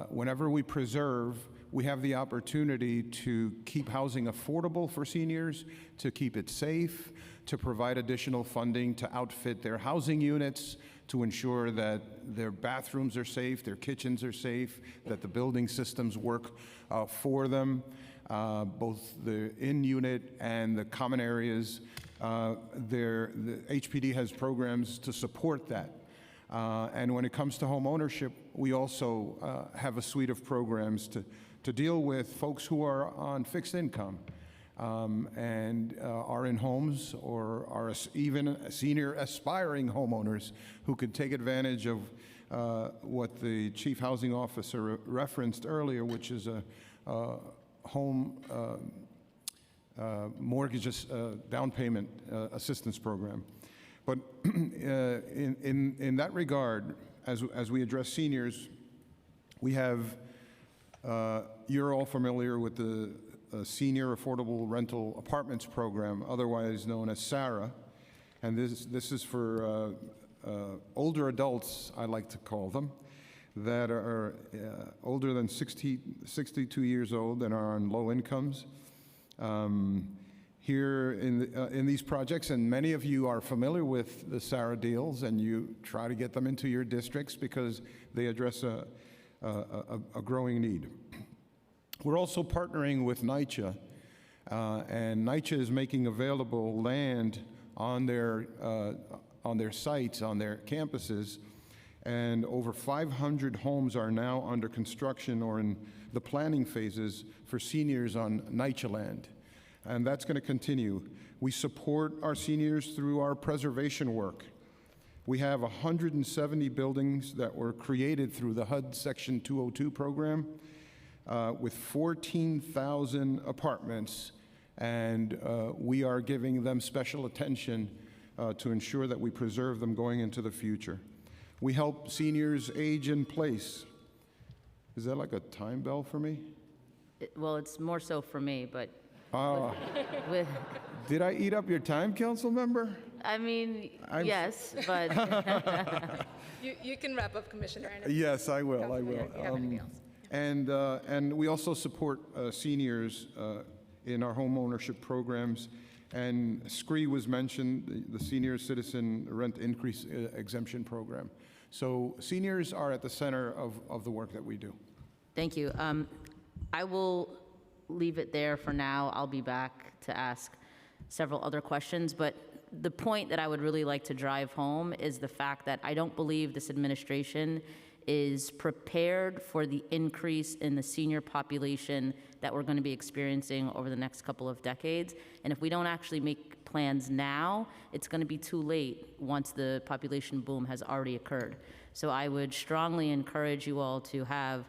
whenever we preserve, we have the opportunity to keep housing affordable for seniors, to keep it safe, to provide additional funding to outfit their housing units, to ensure that their bathrooms are safe, their kitchens are safe, that the building systems work for them, both the in-unit and the common areas. The HPD has programs to support that. And when it comes to home ownership, we also have a suite of programs to deal with folks who are on fixed income and are in homes or are even senior aspiring homeowners who could take advantage of what the Chief Housing Officer referenced earlier, which is a home mortgage down payment assistance program. But in that regard, as we address seniors, we have you're all familiar with the Senior Affordable Rental Apartments Program, otherwise known as SARA, and this is for older adults, I like to call them, that are older than 62 years old and are on low incomes. Here in these projects, and many of you are familiar with the SARA deals, and you try to get them into your districts because they address a growing need. We're also partnering with Nycha, and Nycha is making available land on their sites, on their campuses, and over 500 homes are now under construction or in the planning phases for seniors on Nycha land, and that's going to continue. We support our seniors through our preservation work. We have 170 buildings that were created through the HUD Section 202 program with 14,000 apartments, and we are giving them special attention to ensure that we preserve them going into the future. We help seniors age in place. Is that like a time bell for me? Well, it's more so for me, but did I eat up your time, council member? I mean, yes, but You can wrap up, Commissioner. Yes, I will. I will. You have anything else? And we also support seniors in our home ownership programs. And SCREE was mentioned, the Senior Citizen Rent Increase Exemption Program. So seniors are at the center of the work that we do. thank you. I will leave it there for now. I'll be back to ask several other questions, but the point that I would really like to drive home is the fact that I don't believe this administration is prepared for the increase in the senior population that we're going to be experiencing over the next couple of decades. And if we don't actually make plans now, it's going to be too late once the population boom has already occurred. So I would strongly encourage you all to have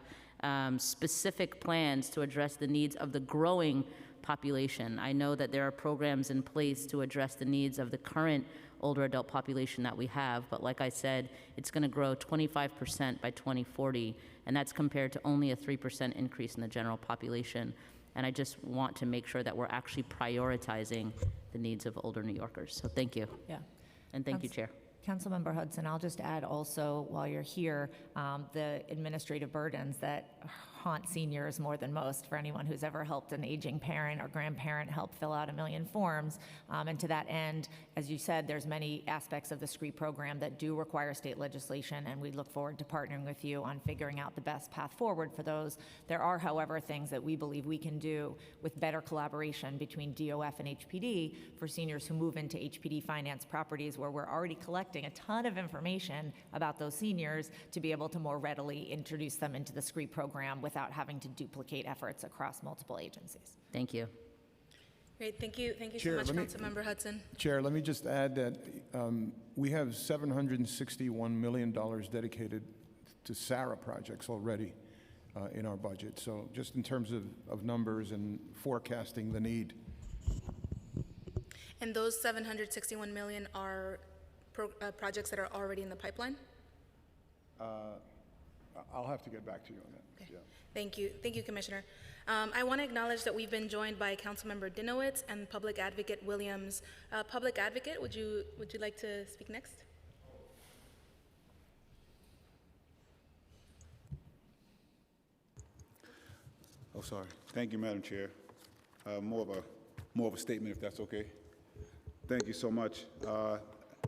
specific plans to address the needs of the growing population. I know that there are programs in place to address the needs of the current older adult population that we have, but like I said, it's going to grow 25% by 2040, and that's compared to only a 3% increase in the general population. And I just want to make sure that we're actually prioritizing the needs of older New Yorkers. So thank you. Yeah. And thank you, Chair. Councilmember Hudson, I'll just add also, while you're here, the administrative burdens that haunt seniors more than most. For anyone who's ever helped an aging parent or grandparent help fill out 1 million forms. And to that end, as you said, there's many aspects of the SCREE program that do require state legislation, and we look forward to partnering with you on figuring out the best path forward for those. There are, however, things that we believe we can do with better collaboration between DOF and HPD for seniors who move into HPD finance properties, where we're already collecting a ton of information about those seniors to be able to more readily introduce them into the SCREE program without having to duplicate efforts across multiple agencies. Thank you. Great, thank you Chair, so much, Councilmember Hudson. Chair, let me just add that we have $761 million dedicated to SARA projects already in our budget. So just in terms of numbers and forecasting the need. And those 761 million are projects that are already in the pipeline? I'll have to get back to you on that. Okay. Yeah. Thank you, Commissioner. I want to acknowledge that we've been joined by Councilmember Dinowitz and Public Advocate Williams. Public Advocate, would you like to speak next? Oh, sorry. Thank you, Madam Chair. More of a statement, if that's okay. Thank you so much.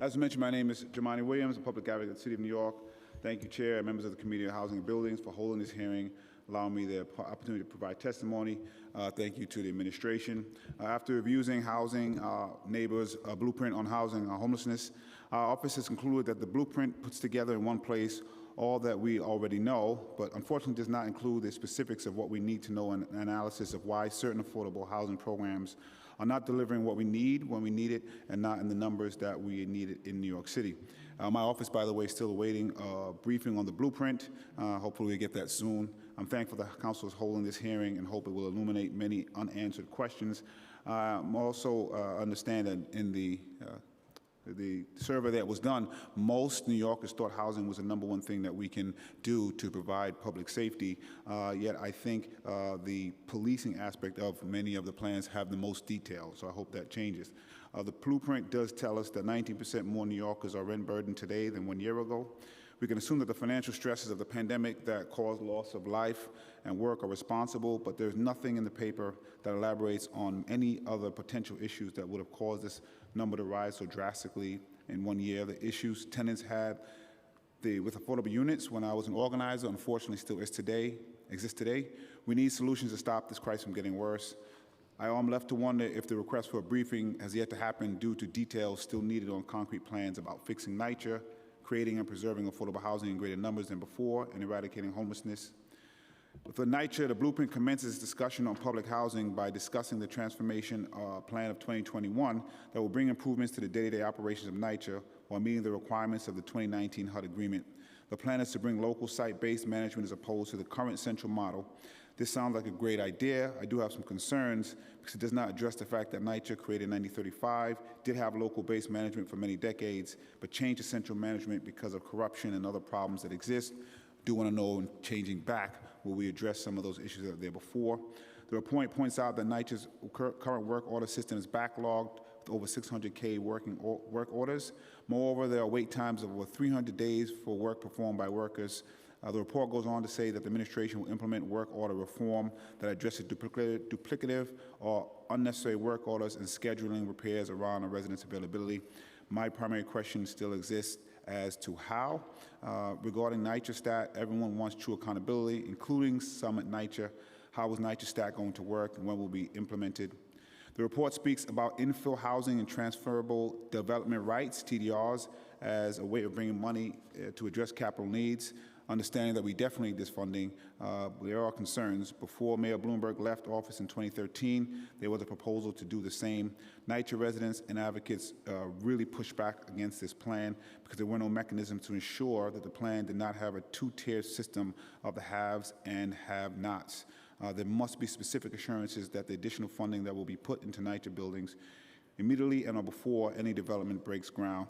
As mentioned, my name is Jamani Williams, a public advocate of the City of New York. Thank you, Chair, and members of the Committee on Housing and Buildings for holding this hearing, allowing me the opportunity to provide testimony. Thank you to the administration. After reviewing housing, neighbors' blueprint on housing and homelessness, our office has concluded that the blueprint puts together in one place all that we already know, but unfortunately does not include the specifics of what we need to know and analysis of why certain affordable housing programs are not delivering what we need when we need it and not in the numbers that we need it in New York City. My office, by the way, is still awaiting a briefing on the blueprint. Hopefully we get that soon. I'm thankful the Council is holding this hearing and hope it will illuminate many unanswered questions. I'm also understand that in the survey that was done, most New Yorkers thought housing was the #1 thing that we can do to provide public safety. Yet I think the policing aspect of many of the plans have the most detail, so I hope that changes. The blueprint does tell us that 19% more New Yorkers are rent burdened today than 1 year ago. We can assume that the financial stresses of the pandemic that caused loss of life and work are responsible, but there's nothing in the paper that elaborates on any other potential issues that would have caused this number to rise so drastically in 1 year. The issues tenants had with affordable units when I was an organizer, unfortunately still exist today. We need solutions to stop this crisis from getting worse. I am left to wonder if the request for a briefing has yet to happen due to details still needed on concrete plans about fixing Nycha, creating and preserving affordable housing in greater numbers than before, and eradicating homelessness. For Nycha, the blueprint commences discussion on public housing by discussing the transformation plan of 2021 that will bring improvements to the day-to-day operations of Nycha while meeting the requirements of the 2019 HUD agreement. The plan is to bring local site-based management as opposed to the current central model. This sounds like a great idea. I do have some concerns because it does not address the fact that Nycha, created in 1935, did have local-based management for many decades, but changed to central management because of corruption and other problems that exist. Do want to know, in changing back, will we address some of those issues that were there before? The report points out that Nycha's current work order system is backlogged with over 600K work orders. Moreover, there are wait times of over 300 days for work performed by workers. The report goes on to say that the administration will implement work order reform that addresses duplicative or unnecessary work orders and scheduling repairs around a resident's availability. My primary question still exists as to how. Regarding Nycha Stat, everyone wants true accountability, including some at Nycha. How is Nycha Stat going to work and when will it be implemented? The report speaks about infill housing and transferable development rights, TDRs, as a way of bringing money to address capital needs, understanding that we definitely need this funding. There are concerns. Before Mayor Bloomberg left office in 2013, there was a proposal to do the same. Nycha residents and advocates really pushed back against this plan because there were no mechanisms to ensure that the plan did not have a two-tiered system of the haves and have-nots. There must be specific assurances that the additional funding that will be put into Nycha buildings immediately and or before any development breaks ground.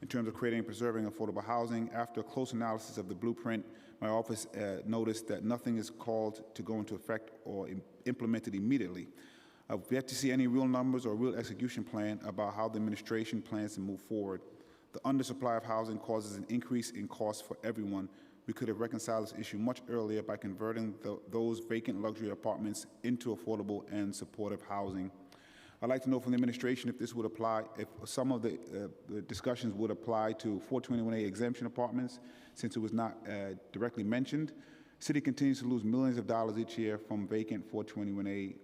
In terms of creating and preserving affordable housing, after a close analysis of the blueprint, my office noticed that nothing is called to go into effect or implemented immediately. I've yet to see any real numbers or real execution plan about how the administration plans to move forward. The undersupply of housing causes an increase in costs for everyone. We could have reconciled this issue much earlier by converting those vacant luxury apartments into affordable and supportive housing. I'd like to know from the administration if this would apply, if some of the discussions would apply to 421A exemption apartments, since it was not directly mentioned. City continues to lose millions of dollars each year from vacant 421A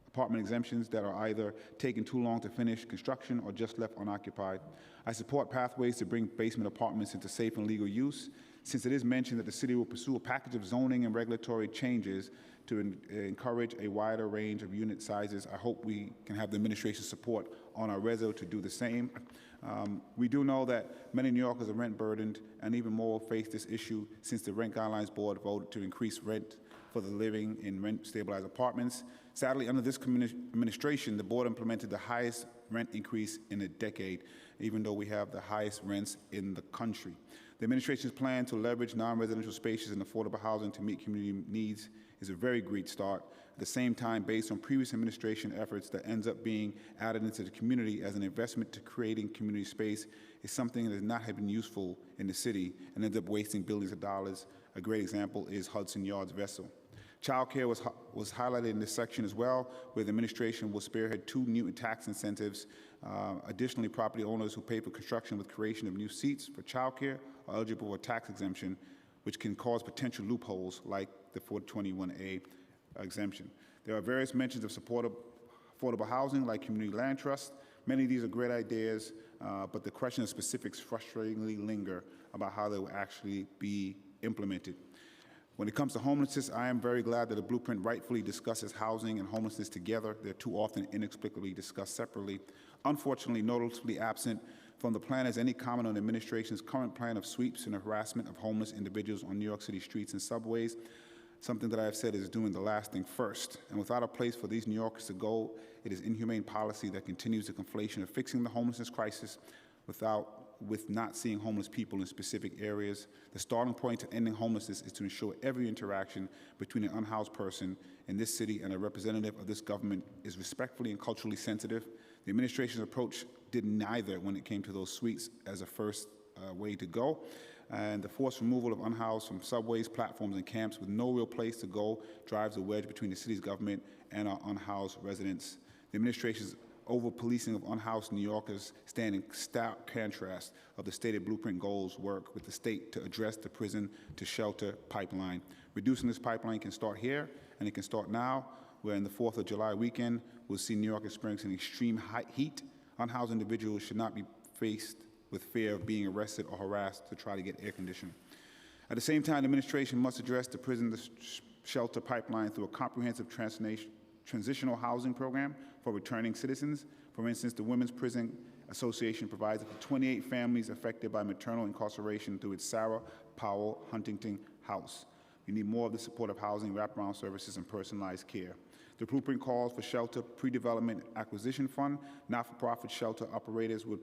apartment exemptions that are either taking too long to finish construction or just left unoccupied. I support pathways to bring basement apartments into safe and legal use. Since it is mentioned that the city will pursue a package of zoning and regulatory changes to encourage a wider range of unit sizes, I hope we can have the administration's support on our reso to do the same. We do know that many New Yorkers are rent burdened and even more face this issue since the Rent Guidelines Board voted to increase rent for the living in rent-stabilized apartments. Sadly, under this administration, the board implemented the highest rent increase in a decade, even though we have the highest rents in the country. The administration's plan to leverage non-residential spaces and affordable housing to meet community needs is a very great start. At the same time, based on previous administration efforts, that ends up being added into the community as an investment to creating community space is something that has not been useful in the city and ends up wasting billions of dollars. A great example is Hudson Yards Vessel. Child care was highlighted in this section as well, where the administration will spearhead 2 new tax incentives. Additionally, property owners who pay for construction with creation of new seats for child care are eligible for tax exemption, which can cause potential loopholes like the 421A exemption. There are various mentions of affordable housing like community land trust. Many of these are great ideas, but the question of specifics frustratingly linger about how they will actually be implemented. When it comes to homelessness, I am very glad that the blueprint rightfully discusses housing and homelessness together. They're too often inexplicably discussed separately. Unfortunately, noticeably absent from the plan is any comment on the administration's current plan of sweeps and harassment of homeless individuals on New York City streets and subways. Something that I have said is doing the last thing first. And without a place for these New Yorkers to go, it is inhumane policy that continues the conflation of fixing the homelessness crisis with not seeing homeless people in specific areas. The starting point to ending homelessness is to ensure every interaction between an unhoused person in this city and a representative of this government is respectfully and culturally sensitive. The administration's approach did neither when it came to those suites as a first way to go. And the forced removal of unhoused from subways, platforms, and camps with no real place to go drives a wedge between the city's government and our unhoused residents. The administration's over-policing of unhoused New Yorkers stand in stark contrast of the stated blueprint goals work with the state to address the prison to shelter pipeline. Reducing this pipeline can start here, and it can start now, where in the 4th of July weekend, we'll see New York experiencing extreme heat. Unhoused individuals should not be faced with fear of being arrested or harassed to try to get air conditioning. At the same time, the administration must address the prison to shelter pipeline through a comprehensive transitional housing program for returning citizens. For instance, the Women's Prison Association provides up to 28 families affected by maternal incarceration through its Sarah Powell Huntington House. We need more of the supportive housing, wraparound services, and personalized care. The blueprint calls for shelter pre-development acquisition fund. Not-for-profit shelter operators would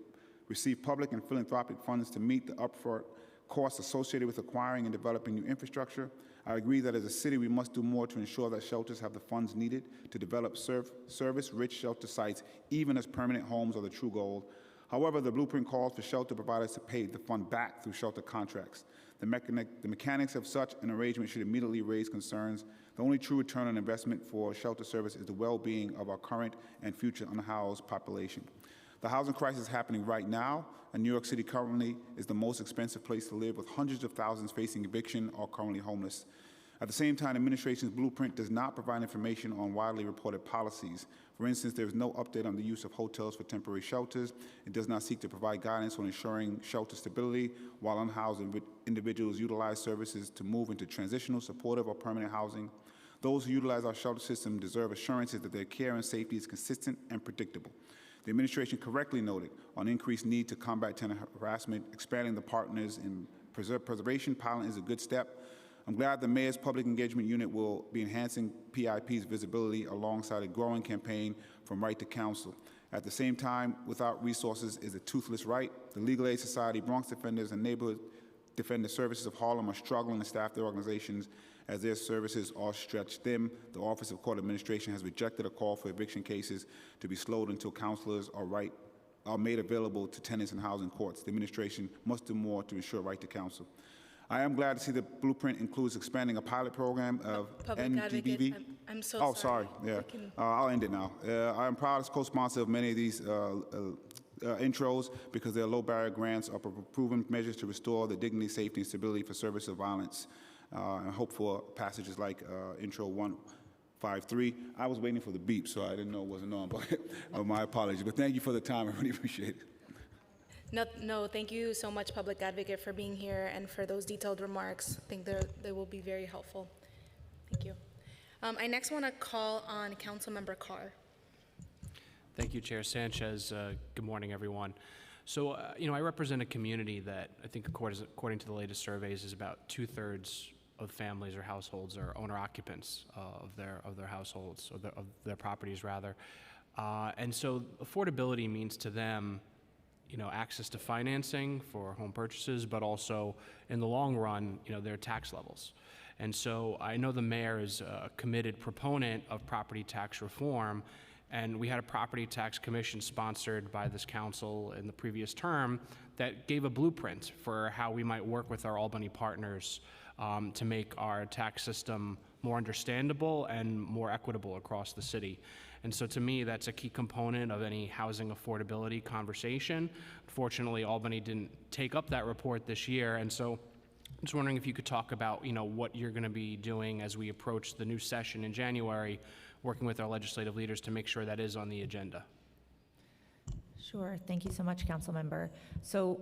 receive public and philanthropic funds to meet the upfront costs associated with acquiring and developing new infrastructure. I agree that as a city, we must do more to ensure that shelters have the funds needed to develop service-rich shelter sites, even as permanent homes are the true goal. However, the blueprint calls for shelter providers to pay the fund back through shelter contracts. The mechanics of such an arrangement should immediately raise concerns. The only true return on investment for shelter service is the well-being of our current and future unhoused population. The housing crisis is happening right now, and New York City currently is the most expensive place to live, with hundreds of thousands facing eviction or currently homeless. At the same time, the administration's blueprint does not provide information on widely reported policies. For instance, there is no update on the use of hotels for temporary shelters. It does not seek to provide guidance on ensuring shelter stability while unhoused individuals utilize services to move into transitional, supportive, or permanent housing. Those who utilize our shelter system deserve assurances that their care and safety is consistent and predictable. The administration correctly noted on increased need to combat tenant harassment. Expanding the partners in preservation pilot is a good step. I'm glad the Mayor's Public Engagement Unit will be enhancing PIP's visibility alongside a growing campaign from Right to Counsel. At the same time, without resources is a toothless right. The Legal Aid Society, Bronx Defenders, and Neighborhood Defender Services of Harlem are struggling to staff their organizations as their services are stretched thin. The Office of Court Administration has rejected a call for eviction cases to be slowed until counselors are made available to tenants in housing courts. The administration must do more to ensure right to counsel. I am glad to see the blueprint includes expanding a pilot program of Public Advocate, NDBV. I'm so Oh, sorry. sorry. Yeah. We can- I'll end it now. I am proud as co-sponsor of many of these intros because their low barrier grants are proven measures to restore the dignity, safety, and stability for service of violence. And hope for passages like intro 153. I was waiting for the beep, so I didn't know it wasn't on, but my apologies. But thank you for the time. I really appreciate it. No, thank you so much, Public Advocate, for being here and for those detailed remarks. I think they will be very helpful. Thank you. I next want to call on Councilmember Carr. Thank you, Chair Sanchez. Good morning, everyone. So, I represent a community that I think, according to the latest surveys, is about 2/3 of families or households are owner occupants of their households, or of their properties, rather. And so affordability means to them, access to financing for home purchases, but also in the long run, their tax levels. And so I know the mayor is a committed proponent of property tax reform, and we had a property tax commission sponsored by this council in the previous term that gave a blueprint for how we might work with our Albany partners to make our tax system more understandable and more equitable across the city. And so to me, that's a key component of any housing affordability conversation. Unfortunately, Albany didn't take up that report this year, and so I'm just wondering if you could talk about, what you're going to be doing as we approach the new session in January, working with our legislative leaders to make sure that is on the agenda. Sure. Thank you so much, Council Member. So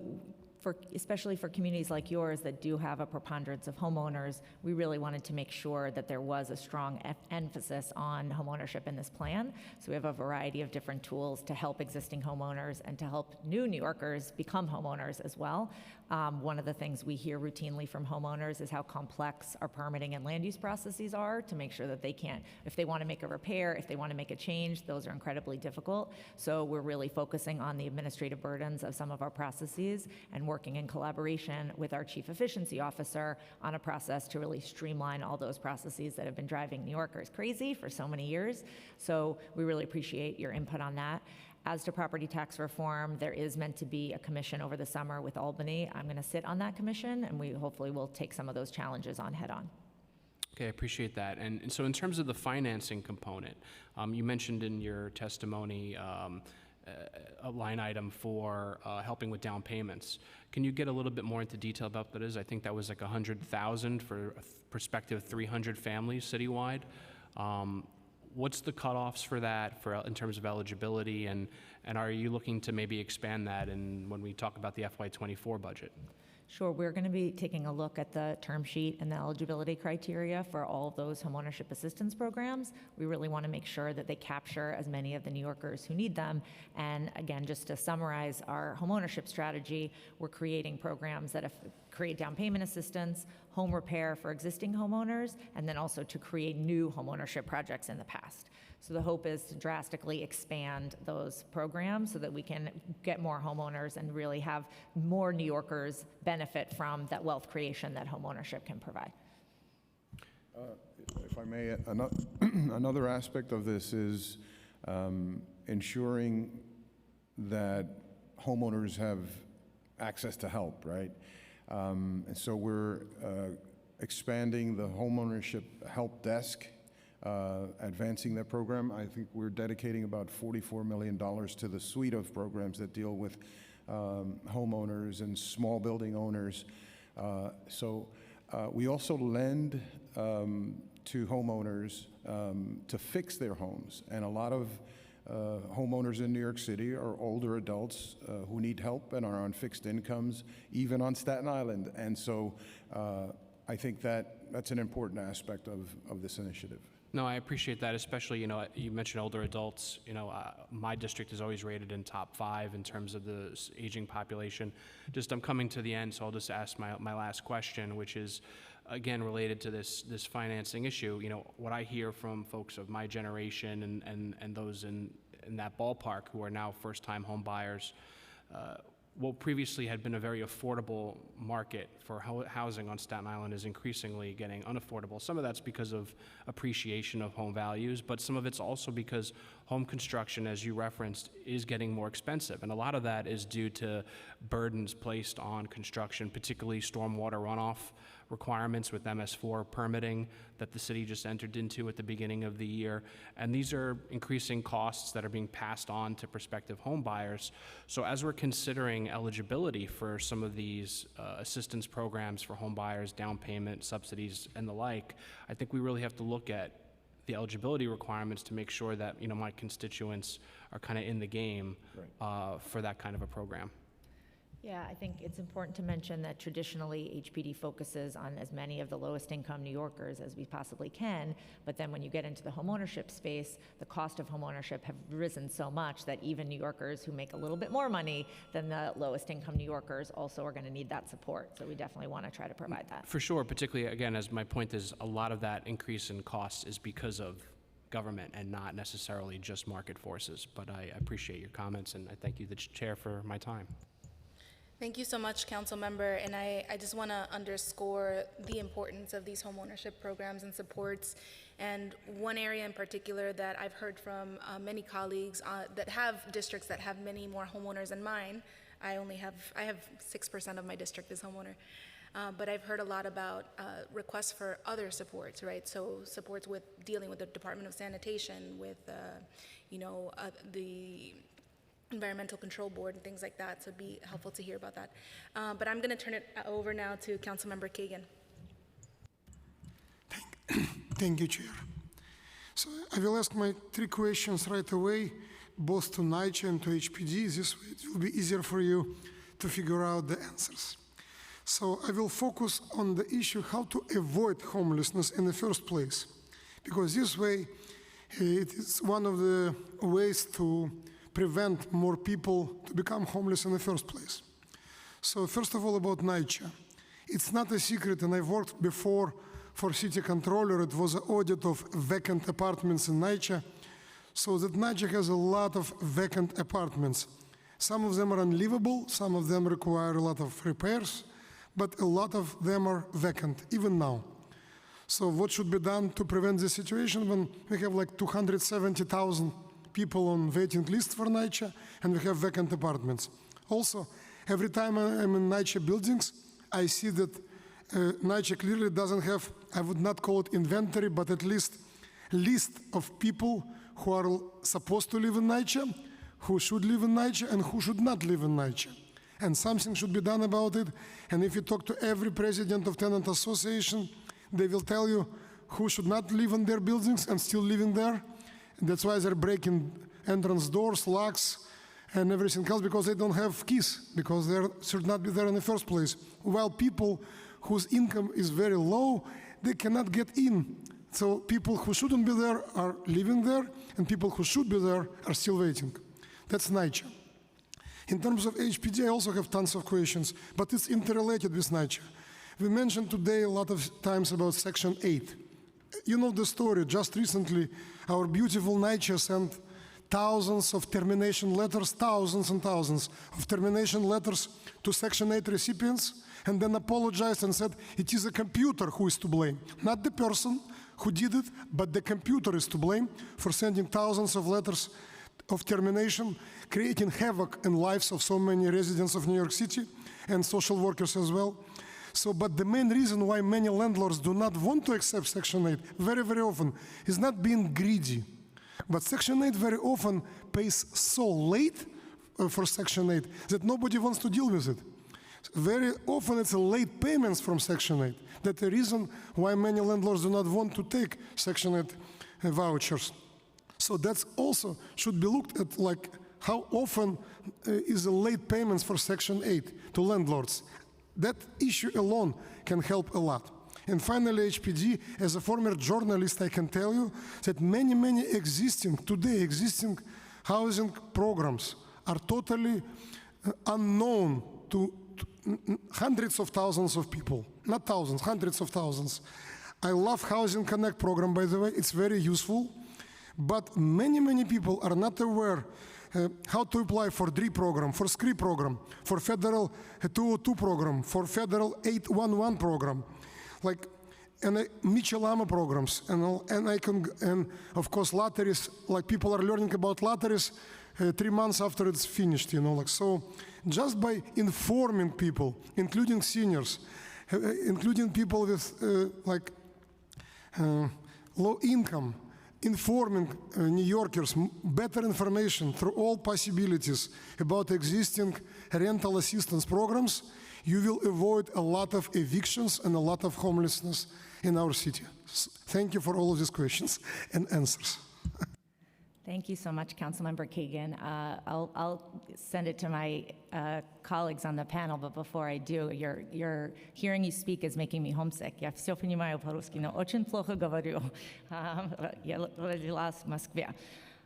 especially for communities like yours that do have a preponderance of homeowners, we really wanted to make sure that there was a strong emphasis on homeownership in this plan. So we have a variety of different tools to help existing homeowners and to help new New Yorkers become homeowners as well. One of the things we hear routinely from homeowners is how complex our permitting and land use processes are to make sure that they can't, if they want to make a repair, if they want to make a change, those are incredibly difficult. So we're really focusing on the administrative burdens of some of our processes and working in collaboration with our Chief Efficiency Officer on a process to really streamline all those processes that have been driving New Yorkers crazy for so many years. So we really appreciate your input on that. As to property tax reform, there is meant to be a commission over the summer with Albany. I'm going to sit on that commission, and we hopefully will take some of those challenges on head on. Okay, I appreciate that. And so in terms of the financing component, you mentioned in your testimony a line item for helping with down payments. Can you get a little bit more into detail about what that is? I think that was like $100,000 for a prospective 300 families citywide. What's the cutoffs for that in terms of eligibility, and are you looking to maybe expand that when we talk about the FY24 budget? Sure, we're going to be taking a look at the term sheet and the eligibility criteria for all of those homeownership assistance programs. We really want to make sure that they capture as many of the New Yorkers who need them. And again, just to summarize our homeownership strategy, we're creating programs that create down payment assistance, home repair for existing homeowners, and then also to create new homeownership projects in the past. So the hope is to drastically expand those programs so that we can get more homeowners and really have more New Yorkers benefit from that wealth creation that homeownership can provide. If I may, another aspect of this is ensuring that homeowners have access to help, right? And so we're expanding the homeownership help desk, advancing that program. I think we're dedicating about $44 million to the suite of programs that deal with homeowners and small building owners. So We also lend to homeowners to fix their homes. And a lot of homeowners in New York City are older adults who need help and are on fixed incomes, even on Staten Island. And so I think that's an important aspect of this initiative. No, I appreciate that, especially, you mentioned older adults. My district is always rated in top 5 in terms of the aging population. I'm coming to the end, so I'll just ask my last question, which is, again, related to this financing issue. What I hear from folks of my generation and those in that ballpark who are now first-time home buyers, what previously had been a very affordable market for housing on Staten Island is increasingly getting unaffordable. Some of that's because of appreciation of home values, but some of it's also because home construction, as you referenced, is getting more expensive. And a lot of that is due to burdens placed on construction, particularly stormwater runoff requirements with MS4 permitting that the city just entered into at the beginning of the year. And these are increasing costs that are being passed on to prospective home buyers. So as we're considering eligibility for some of these assistance programs for home buyers, down payment, subsidies, and the like, I think we really have to look at the eligibility requirements to make sure that my constituents are kind of in the game for that kind of a program. Yeah, I think it's important to mention that traditionally HPD focuses on as many of the lowest income New Yorkers as we possibly can, but then when you get into the homeownership space, the cost of homeownership have risen so much that even New Yorkers who make a little bit more money than the lowest income New Yorkers also are going to need that support. So we definitely want to try to provide that. For sure, particularly, again, as my point is, a lot of that increase in costs is because of government and not necessarily just market forces. But I appreciate your comments, and I thank you, the chair, for my time. Thank you so much, Council Member, and I just want to underscore the importance of these homeownership programs and supports. And one area in particular that I've heard from many colleagues that have districts that have many more homeowners than mine. I have 6% of my district is homeowner. But I've heard a lot about requests for other supports, right? So supports with dealing with the Department of Sanitation, with the Environmental Control Board and things like that, so it'd be helpful to hear about that. But I'm going to turn it over now to Councilmember Kagan. Thank you, Chair. So I will ask my 3 questions right away, both to Nycha and to HPD. This way it will be easier for you to figure out the answers. So I will focus on the issue how to avoid homelessness in the first place, because this way it is one of the ways to prevent more people to become homeless in the first place. So first of all, about Nycha. It's not a secret, and I've worked before for city controller. It was an audit of vacant apartments in Nycha. So that Nycha has a lot of vacant apartments. Some of them are unlivable, some of them require a lot of repairs, but a lot of them are vacant, even now. So what should be done to prevent this situation when we have like 270,000 people on waiting list for Nycha, and we have vacant apartments? Also, every time I'm in Nycha buildings, I see that Nycha clearly doesn't have, I would not call it inventory, but at least list of people who are supposed to live in Nycha, who should live in Nycha, and who should not live in Nycha. And something should be done about it. And if you talk to every president of tenant association, they will tell you who should not live in their buildings and still living there. That's why they're breaking entrance doors, locks, and everything else, because they don't have keys, because they should not be there in the first place. While people whose income is very low, they cannot get in. So people who shouldn't be there are living there, and people who should be there are still waiting. That's Nycha. In terms of HPD, I also have tons of questions, but it's interrelated with Nycha. We mentioned today a lot of times about Section 8. You know the story. Just recently, our beautiful Nycha sent thousands of termination letters, thousands and thousands of termination letters to Section 8 recipients, and then apologized and said it is a computer who is to blame. Not the person who did it, but the computer is to blame for sending thousands of letters of termination, creating havoc in lives of so many residents of New York City and social workers as well. So, but the main reason why many landlords do not want to accept Section 8 very, very often is not being greedy. But Section 8 very often pays so late for Section 8 that nobody wants to deal with it. Very often it's a late payments from Section 8. That's the reason why many landlords do not want to take Section 8 vouchers. So that's also should be looked at, like how often is the late payments for Section 8 to landlords. That issue alone can help a lot. And finally, HPD, as a former journalist, I can tell you that many existing housing programs are totally unknown to hundreds of thousands of people. Not thousands, hundreds of thousands. I love Housing Connect program, by the way. It's very useful. But many people are not aware how to apply for DRI program, for SCRI program, for federal 202 program, for federal 811 program, like and Michelama programs, and of course lotteries. Like people are learning about lotteries 3 months after it's finished, like so. Just by informing people, including seniors, including people with low income, informing New Yorkers better information through all possibilities about existing rental assistance programs, you will avoid a lot of evictions and a lot of homelessness in our city. Thank you for all of these questions and answers. Thank you so much, Councilmember Kagan. I'll send it to my colleagues on the panel, but before I do, your hearing you speak is making me homesick. Я все понимаю по-русски, но очень плохо говорю. Я родилась в Москве.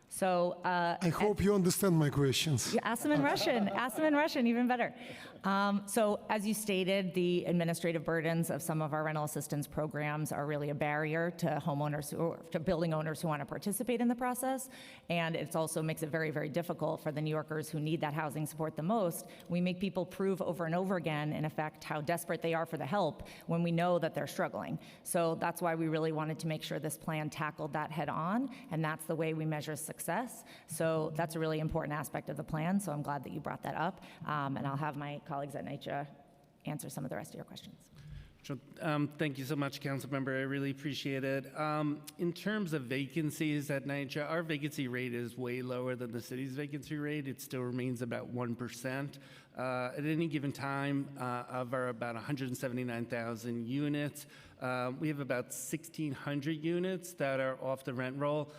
So I hope you understand my questions. You ask them in Russian. Ask them in Russian, even better. So as you stated, the administrative burdens of some of our rental assistance programs are really a barrier to homeowners or to building owners who want to participate in the process. And it also makes it very difficult for the New Yorkers who need that housing support the most. We make people prove over and over again, in effect, how desperate they are for the help when we know that they're struggling. So that's why we really wanted to make sure this plan tackled that head on, and that's the way we measure success. So that's a really important aspect of the plan, so I'm glad that you brought that up. And I'll have my colleagues at Nycha answer some of the rest of your questions. Sure. Thank you so much, Councilmember. I really appreciate it. In terms of vacancies at Nycha, our vacancy rate is way lower than the city's vacancy rate. It still remains about 1%. At any given time, of our about 179,000 units, we have about 1,600 units that are off the rent roll.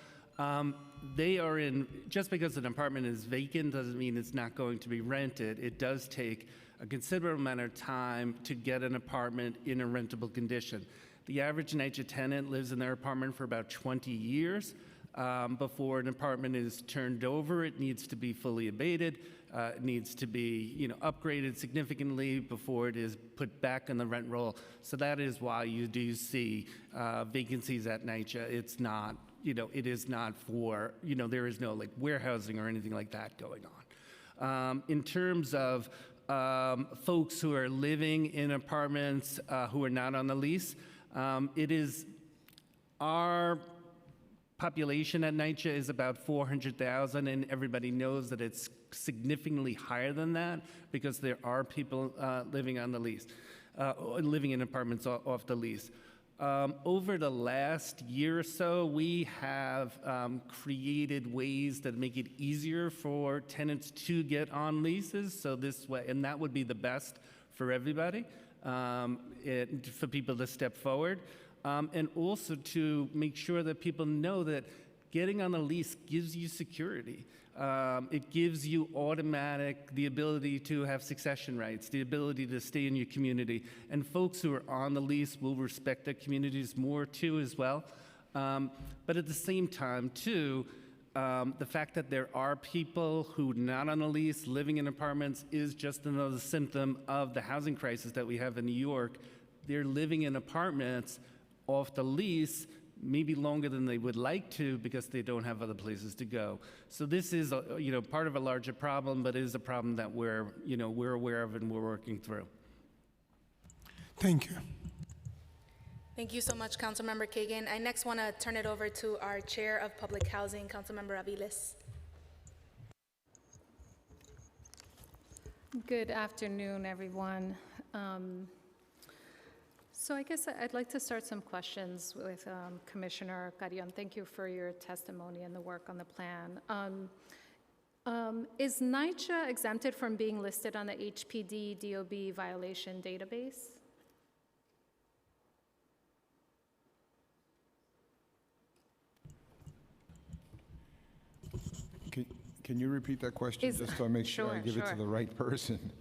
They are in, just because an apartment is vacant doesn't mean it's not going to be rented. It does take a considerable amount of time to get an apartment in a rentable condition. The average Nycha tenant lives in their apartment for about 20 years. Before an apartment is turned over, it needs to be fully abated. It needs to be, upgraded significantly before it is put back on the rent roll. So that is why you do see vacancies at Nycha. It's not, it is not for, there is no like warehousing or anything like that going on. In terms of folks who are living in apartments who are not on the lease, it is our population at Nycha is about 400,000, and everybody knows that it's significantly higher than that because there are people living on the lease, living in apartments off the lease. Over the last year or so, we have created ways that make it easier for tenants to get on leases. So this way, and that would be the best for everybody, for people to step forward. And also to make sure that people know that getting on a lease gives you security. It gives you the ability to have succession rights, the ability to stay in your community. And folks who are on the lease will respect their communities more too as well. But at the same time too, the fact that there are people who are not on a lease living in apartments is just another symptom of the housing crisis that we have in New York. They're living in apartments off the lease, maybe longer than they would like to because they don't have other places to go. So this is, part of a larger problem, but it is a problem that we're aware of and we're working through. Thank you. Thank you so much, Councilmember Kagan. I next want to turn it over to our Chair of Public Housing, Councilmember Aviles. Good afternoon, everyone. So I guess I'd like to start some questions with Commissioner Carrion. Thank you for your testimony and the work on the plan. Is Nycha exempted from being listed on the HPD DOB violation database? Can you repeat that question, just so I make sure I give it to the right person?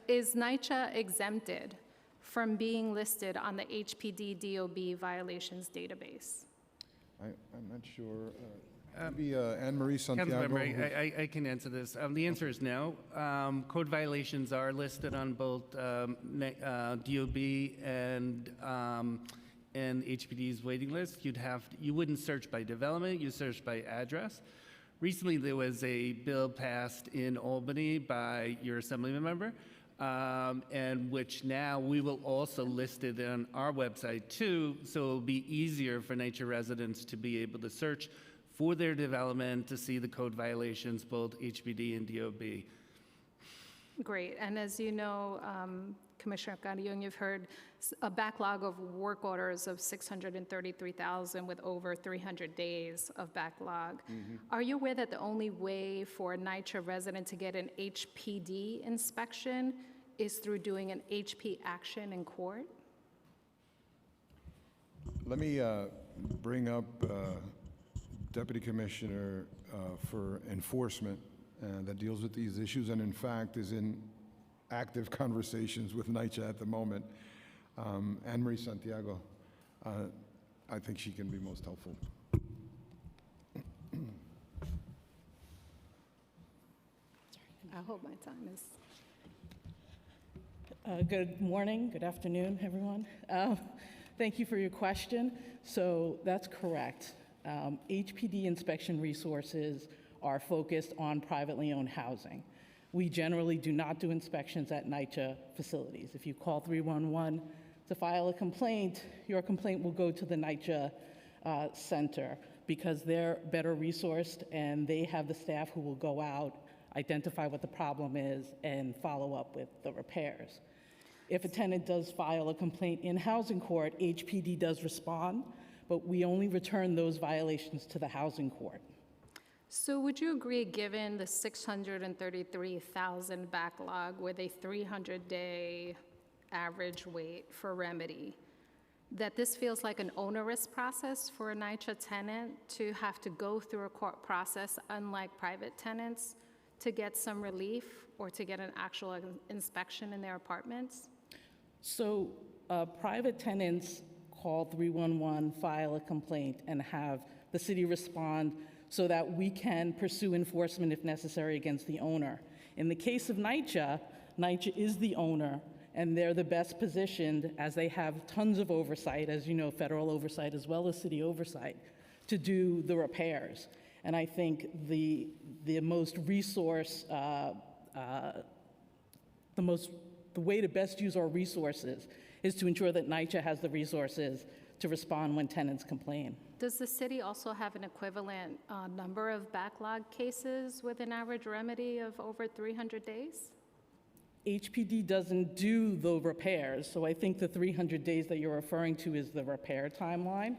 Is Nycha exempted from being listed on the HPD DOB violations database? I'm not sure. Maybe Anne Marie Santiago. Councilmember, I can answer this. The answer is no. Code violations are listed on both DOB and HPD's waiting list. You wouldn't search by development, you search by address. Recently, there was a bill passed in Albany by your assemblyman member, and which now we will also list it on our website too, so it'll be easier for Nycha residents to be able to search for their development to see the code violations, both HPD and DOB. Great, and as you know, Commissioner Carrion, you've heard a backlog of work orders of 633,000 with over 300 days of backlog. Are you aware that the only way for a Nycha resident to get an HPD inspection is through doing an HP action in court? Let me bring up Deputy Commissioner for Enforcement that deals with these issues, and in fact is in active conversations with Nycha at the moment. Anne Marie Santiago, I think she can be most helpful. I hope my time is. Good morning, good afternoon, everyone. Thank you for your question. So that's correct. HPD inspection resources are focused on privately owned housing. We generally do not do inspections at Nycha facilities. If you call 311 to file a complaint, your complaint will go to the Nycha Center because they're better resourced and they have the staff who will go out, identify what the problem is, and follow up with the repairs. If a tenant does file a complaint in housing court, HPD does respond, but we only return those violations to the housing court. So would you agree, given the 633,000 backlog with a 300-day average wait for remedy, that this feels like an onerous process for a Nycha tenant to have to go through a court process, unlike private tenants, to get some relief or to get an actual inspection in their apartments? So private tenants call 311, file a complaint, and have the city respond so that we can pursue enforcement if necessary against the owner. In the case of Nycha, Nycha is the owner, and they're the best positioned, as they have tons of oversight, as you know, federal oversight as well as city oversight, to do the repairs. And I think the most resource, the way to best use our resources is to ensure that Nycha has the resources to respond when tenants complain. Does the city also have an equivalent number of backlog cases with an average remedy of over 300 days? HPD doesn't do the repairs, so I think the 300 days that you're referring to is the repair timeline.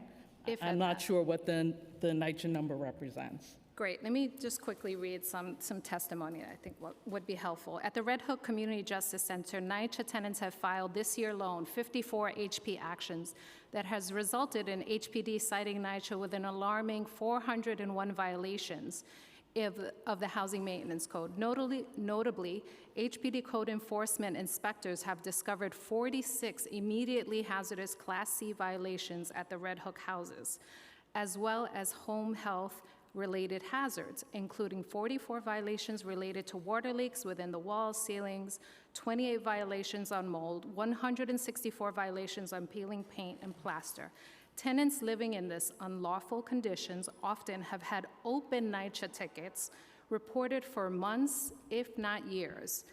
I'm not sure what the Nycha number represents. Great. Let me just quickly read some testimony that I think would be helpful. At the Red Hook Community Justice Center, Nycha tenants have filed this year alone 54 HP actions that has resulted in HPD citing Nycha with an alarming 401 violations of the Housing Maintenance Code. Notably, HPD code enforcement inspectors have discovered 46 immediately hazardous Class C violations at the Red Hook houses, as well as home health related hazards, including 44 violations related to water leaks within the walls, ceilings, 28 violations on mold, 164 violations on peeling paint and plaster. Tenants living in this unlawful conditions often have had open Nycha tickets reported for months, if not years.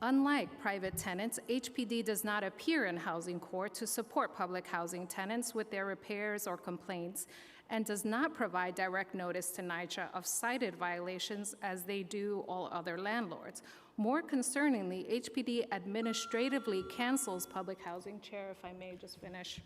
Unlike private tenants, HPD does not appear in housing court to support public housing tenants with their repairs or complaints, and does not provide direct notice to Nycha of cited violations as they do all other landlords. More concerningly, HPD administratively cancels public housing. Chair, if I may just finish.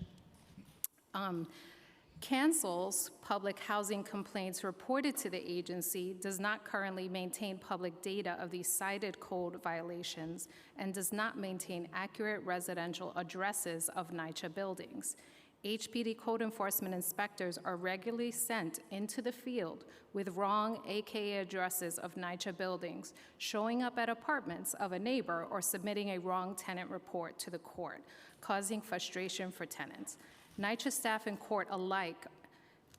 cancels public housing complaints reported to the agency, does not currently maintain public data of these cited code violations, and does not maintain accurate residential addresses of NYCHA buildings. HPD code enforcement inspectors are regularly sent into the field with wrong AKA addresses of NYCHA buildings, showing up at apartments of a neighbor or submitting a wrong tenant report to the court, causing frustration for tenants. NYCHA staff and court alike,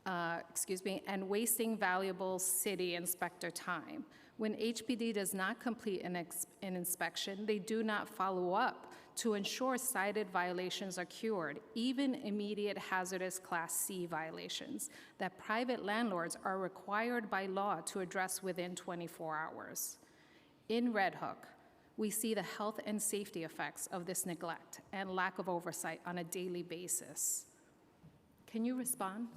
and wasting valuable city inspector time. When HPD does not complete an inspection, they do not follow up to ensure cited violations are cured, even immediate hazardous Class C violations that private landlords are required by law to address within 24 hours. In Red Hook, we see the health and safety effects of this neglect and lack of oversight on a daily basis. Can you respond?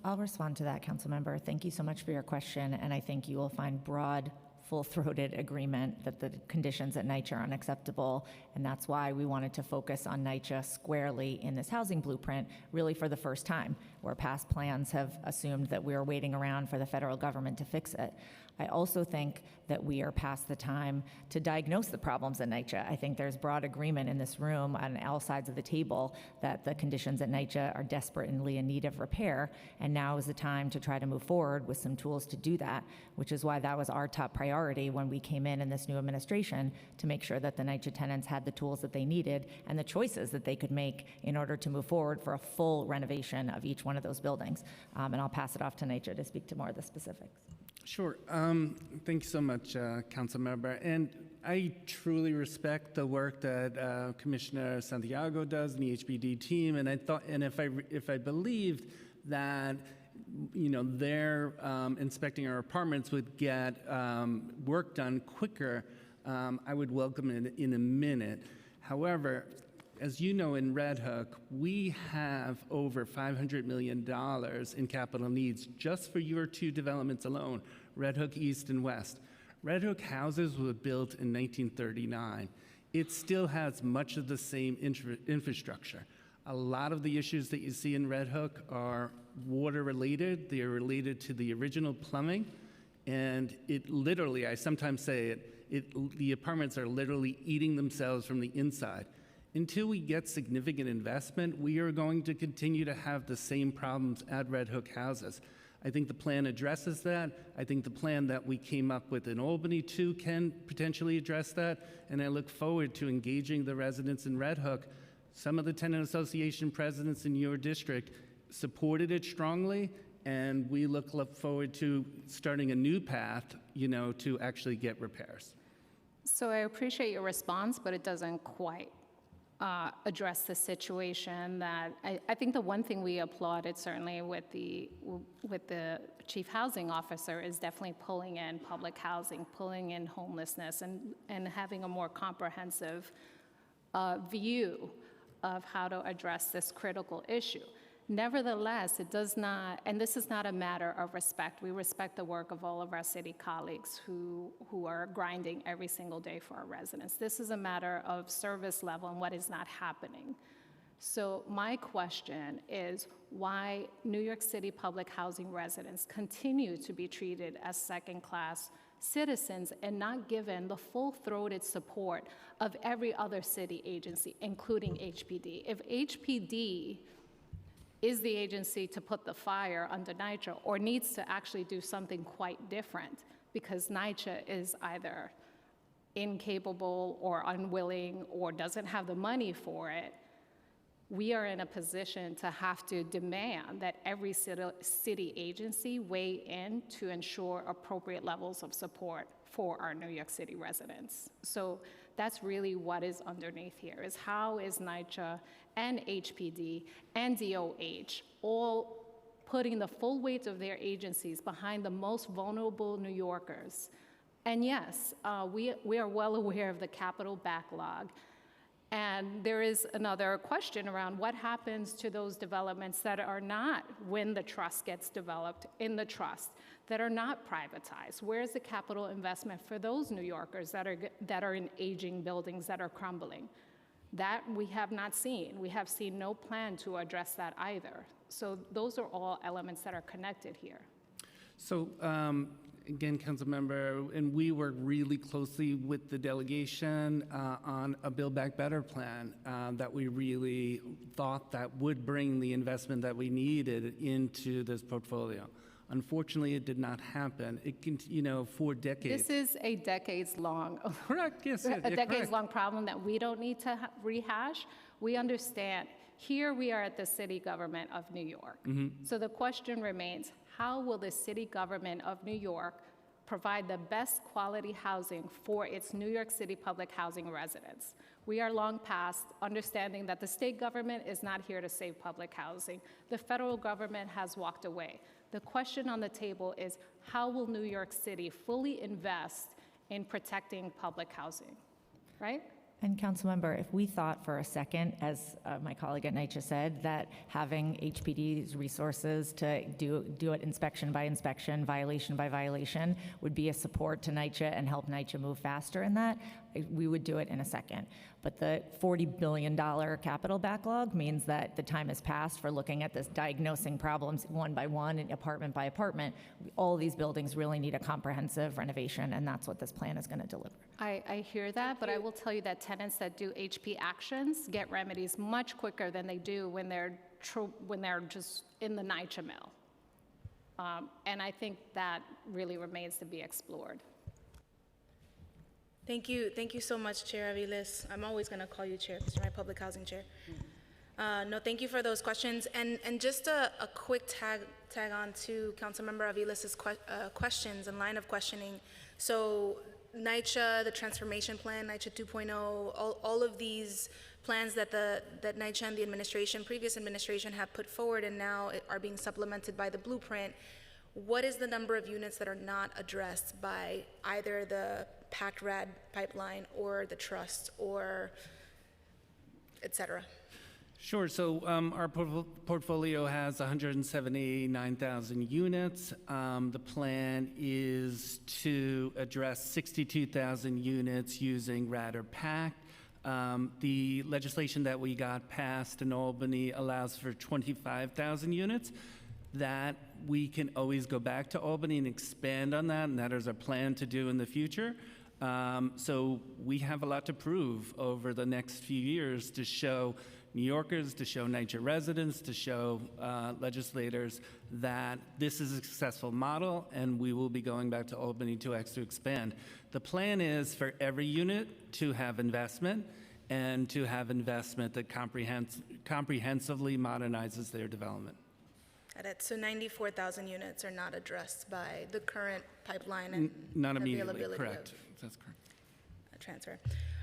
I'll respond to that, Councilmember. Thank you so much for your question, and I think you will find broad, full-throated agreement that the conditions at NYCHA are unacceptable, and that's why we wanted to focus on NYCHA squarely in this housing blueprint, really for the first time, where past plans have assumed that we are waiting around for the federal government to fix it. I also think that we are past the time to diagnose the problems at NYCHA. I think there's broad agreement in this room on all sides of the table that the conditions at NYCHA are desperately in need of repair, and now is the time to try to move forward with some tools to do that, which is why that was our top priority when we came in this new administration, to make sure that the NYCHA tenants had the tools that they needed and the choices that they could make in order to move forward for a full renovation of each one of those buildings. And I'll pass it off to NYCHA to speak to more of the specifics. Sure. Thank you so much, Councilmember. And I truly respect the work that Commissioner Santiago does and the HPD team. And I thought, and if I believed that, you know, their inspecting our apartments would get work done quicker, I would welcome it in a minute. However, as you know, in Red Hook, we have over $500 million in capital needs just for your two developments alone, Red Hook East and West. Red Hook houses were built in 1939. It still has much of the same infrastructure. A lot of the issues that you see in Red Hook are water related. They are related to the original plumbing. And it literally, I sometimes say the apartments are literally eating themselves from the inside. Until we get significant investment, we are going to continue to have the same problems at Red Hook houses. I think the plan addresses that. I think the plan that we came up with in Albany, too, can potentially address that. And I look forward to engaging the residents in Red Hook. Some of the tenant association presidents in your district supported it strongly, and we look forward to starting a new path, you know, to actually get repairs. So I appreciate your response, but it doesn't quite address the situation that I think the one thing we applauded certainly with the chief housing officer is definitely pulling in public housing, pulling in homelessness, and having a more comprehensive view of how to address this critical issue. Nevertheless, it does not, and this is not a matter of respect. We respect the work of all of our city colleagues who are grinding every single day for our residents. This is a matter of service level and what is not happening. So my question is why New York City public housing residents continue to be treated as second-class citizens and not given the full-throated support of every other city agency, including HPD. If HPD is the agency to put the fire under NYCHA or needs to actually do something quite different because NYCHA is either incapable or unwilling or doesn't have the money for it, we are in a position to have to demand that every city agency weigh in to ensure appropriate levels of support for our New York City residents. So that's really what is underneath here, is how is NYCHA and HPD and DOH all putting the full weight of their agencies behind the most vulnerable New Yorkers. And yes, we are well aware of the capital backlog. And there is another question around what happens to those developments that are not, when the trust gets developed in the trust, that are not privatized. Where's the capital investment for those New Yorkers that are in aging buildings that are crumbling? That we have not seen. We have seen no plan to address that either. So those are all elements that are connected here. So, again, Councilmember, and we worked really closely with the delegation on a Build Back Better plan that we really thought that would bring the investment that we needed into this portfolio. Unfortunately, it did not happen. It can, for decades. This is a decades-long, Correct, yes. a decades-long problem that we don't need to rehash. We understand. Here we are at the city government of New York. So the question remains, how will the city government of New York provide the best quality housing for its New York City public housing residents? We are long past understanding that the state government is not here to save public housing. The federal government has walked away. The question on the table is, how will New York City fully invest in protecting public housing, right? And Councilmember, if we thought for a second, as my colleague at Nycha said, that having HPD's resources to do it inspection by inspection, violation by violation, would be a support to Nycha and help Nycha move faster in that, we would do it in a second. But the $40 billion capital backlog means that the time has passed for looking at this, diagnosing problems one by one and apartment by apartment. All these buildings really need a comprehensive renovation, and that's what this plan is going to deliver. I hear that, but I will tell you that tenants that do HP actions get remedies much quicker than they do when they're just in the Nycha mill. And I think that really remains to be explored. Thank you so much, Chair Aviles. I'm always going to call you Chair because you're my public housing chair. No, thank you for those questions. And just a quick tag on to Councilmember Aviles' questions and line of questioning. So Nycha, the transformation plan, Nycha 2.0, all of these plans that Nycha and the previous administration have put forward and now are being supplemented by the blueprint. What is the number of units that are not addressed by either the PACT RAD pipeline or the trust or et cetera? Sure. So our portfolio has 179,000 units. The plan is to address 62,000 units using RAD or PACT. The legislation that we got passed in Albany allows for 25,000 units. That we can always go back to Albany and expand on that, and that is our plan to do in the future. So we have a lot to prove over the next few years to show New Yorkers, to show Nycha residents, to show legislators that this is a successful model, and we will be going back to Albany to actually expand. The plan is for every unit to have investment and to have investment that comprehensively modernizes their development. So 94,000 units are not addressed by the current pipeline and not immediately, availability correct. of That's correct. Transfer.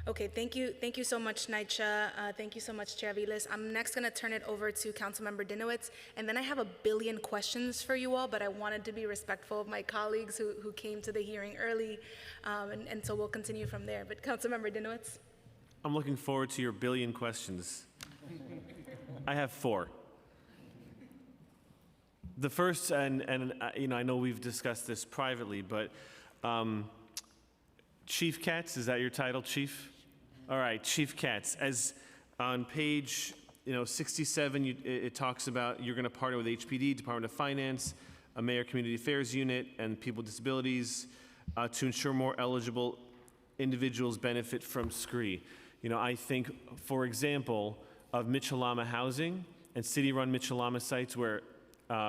Okay, thank you so much, Nycha. Thank you so much, Chair Aviles. I'm next going to turn it over to Councilmember Dinowitz, and then I have a billion questions for you all, but I wanted to be respectful of my colleagues who came to the hearing early, and so we'll continue from there. But Councilmember Dinowitz. I'm looking forward to your billion questions. I have 4. The first, and I know we've discussed this privately, but Chief Katz, is that your title, Chief? All right, Chief Katz. As on page 67, it talks about you're going to partner with HPD, Department of Finance, a Mayor Community Affairs Unit, and people with disabilities to ensure more eligible individuals benefit from SCREE. I think, for example, of Mitchell-Lama housing and city-run Mitchell-Lama sites where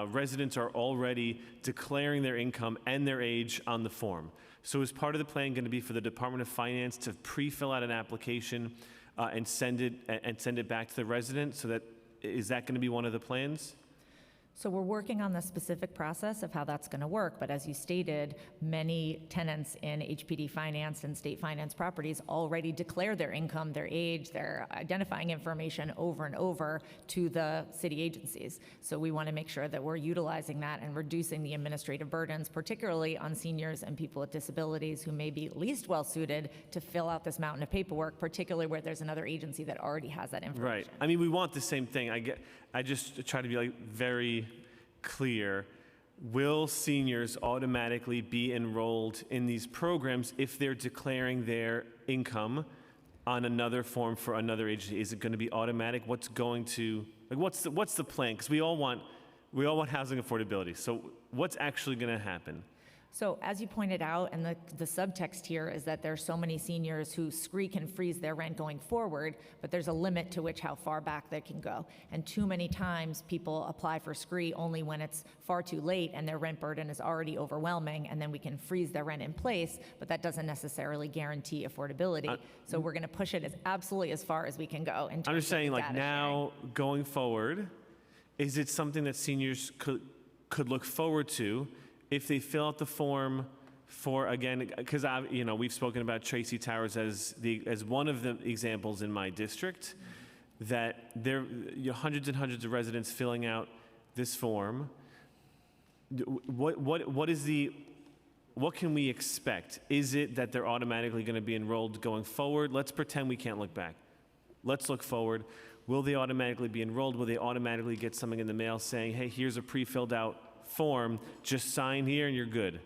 residents are already declaring their income and their age on the form. So is part of the plan going to be for the Department of Finance to pre-fill out an application and send it back to the resident? So is that going to be one of the plans? So we're working on the specific process of how that's going to work, but as you stated, many tenants in HPD finance and state finance properties already declare their income, their age, their identifying information over and over to the city agencies. So we want to make sure that we're utilizing that and reducing the administrative burdens, particularly on seniors and people with disabilities who may be least well suited to fill out this mountain of paperwork, particularly where there's another agency that already has that information. Right. I mean, we want the same thing. I just try to be very clear. Will seniors automatically be enrolled in these programs if they're declaring their income on another form for another agency? Is it going to be automatic? What's going to, like, what's the plan? Because we all want housing affordability. So what's actually going to happen? So as you pointed out, and the subtext here is that there's so many seniors who SCREE can freeze their rent going forward, but there's a limit to which how far back they can go. And too many times people apply for SCREE only when it's far too late and their rent burden is already overwhelming, and then we can freeze their rent in place, but that doesn't necessarily guarantee affordability. So we're going to push it as absolutely as far as we can go. In terms I'm just saying, of like, data now going forward, is it something that seniors could look forward to if they fill out the form for, again, because we've spoken about Tracy Towers as one of the examples in my district, that there are hundreds and hundreds of residents filling out this form. What can we expect? Is it that they're automatically going to be enrolled going forward? Let's pretend we can't look back. Let's look forward. Will they automatically be enrolled? Will they automatically get something in the mail saying, hey, here's a pre-filled out form, just sign here and you're good?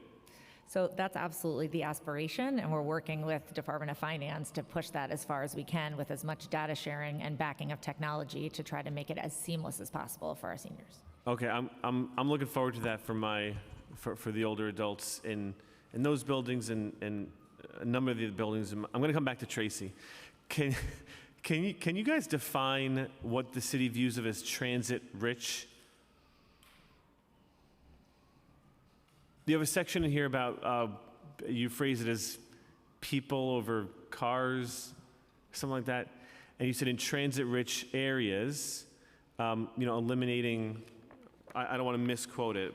So that's absolutely the aspiration, and we're working with Department of Finance to push that as far as we can with as much data sharing and backing of technology to try to make it as seamless as possible for our seniors. Okay, I'm looking forward to that for the older adults in those buildings and a number of the buildings. I'm going to come back to Tracy. Can you guys define what the city views of as transit rich? You have a section in here about, you phrase it as people over cars, something like that. And you said in transit-rich areas, eliminating, I don't want to misquote it,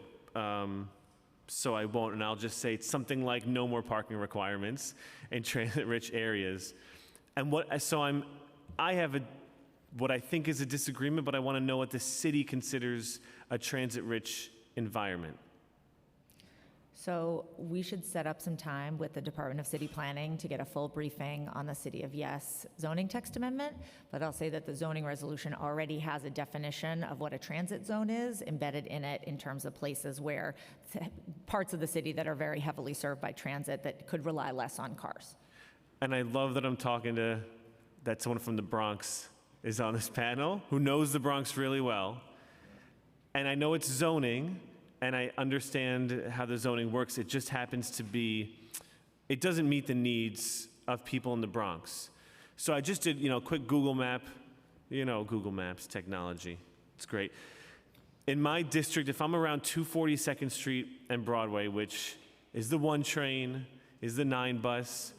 so I won't, and I'll just say it's something like no more parking requirements in transit-rich areas. And I have what I think is a disagreement, but I want to know what the city considers a transit-rich environment. So we should set up some time with the Department of City Planning to get a full briefing on the City of Yes zoning text amendment, but I'll say that the zoning resolution already has a definition of what a transit zone is embedded in it in terms of places where parts of the city that are very heavily served by transit that could rely less on cars. And I love that I'm talking to, that someone from the Bronx is on this panel who knows the Bronx really well. And I know it's zoning, and I understand how the zoning works. It just happens to be, it doesn't meet the needs of people in the Bronx. So I just did, quick Google map, Google Maps technology. It's great. In my district, if I'm around 242nd Street and Broadway, which is the 1 train, is the 9 bus,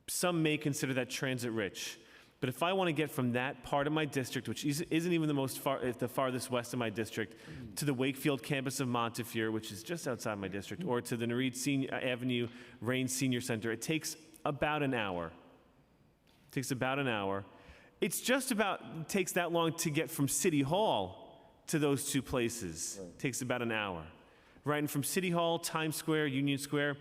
some may consider that transit rich. But if I want to get from that part of my district, which isn't even the farthest west of my district, to the Wakefield campus of Montefiore, which is just outside my district, or to the Nereid Avenue Rain Senior Center, it takes about an hour. It takes that long to get from City Hall to those two places. Right. It takes about an hour. Right, and from City Hall, Times Square, Union Square,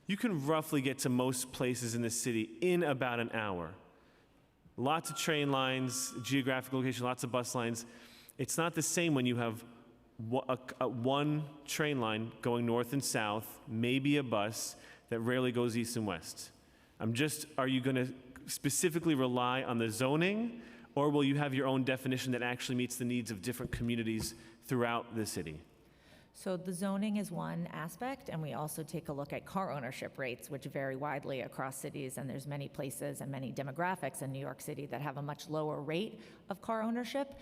you can roughly get to most places in the city in about an hour. Lots of train lines, geographic location, lots of bus lines. It's not the same when you have one train line going north and south, maybe a bus that rarely goes east and west. Are you going to specifically rely on the zoning, or will you have your own definition that actually meets the needs of different communities throughout the city? So the zoning is one aspect, and we also take a look at car ownership rates, which vary widely across cities, and there's many places and many demographics in New York City that have a much lower rate of car ownership,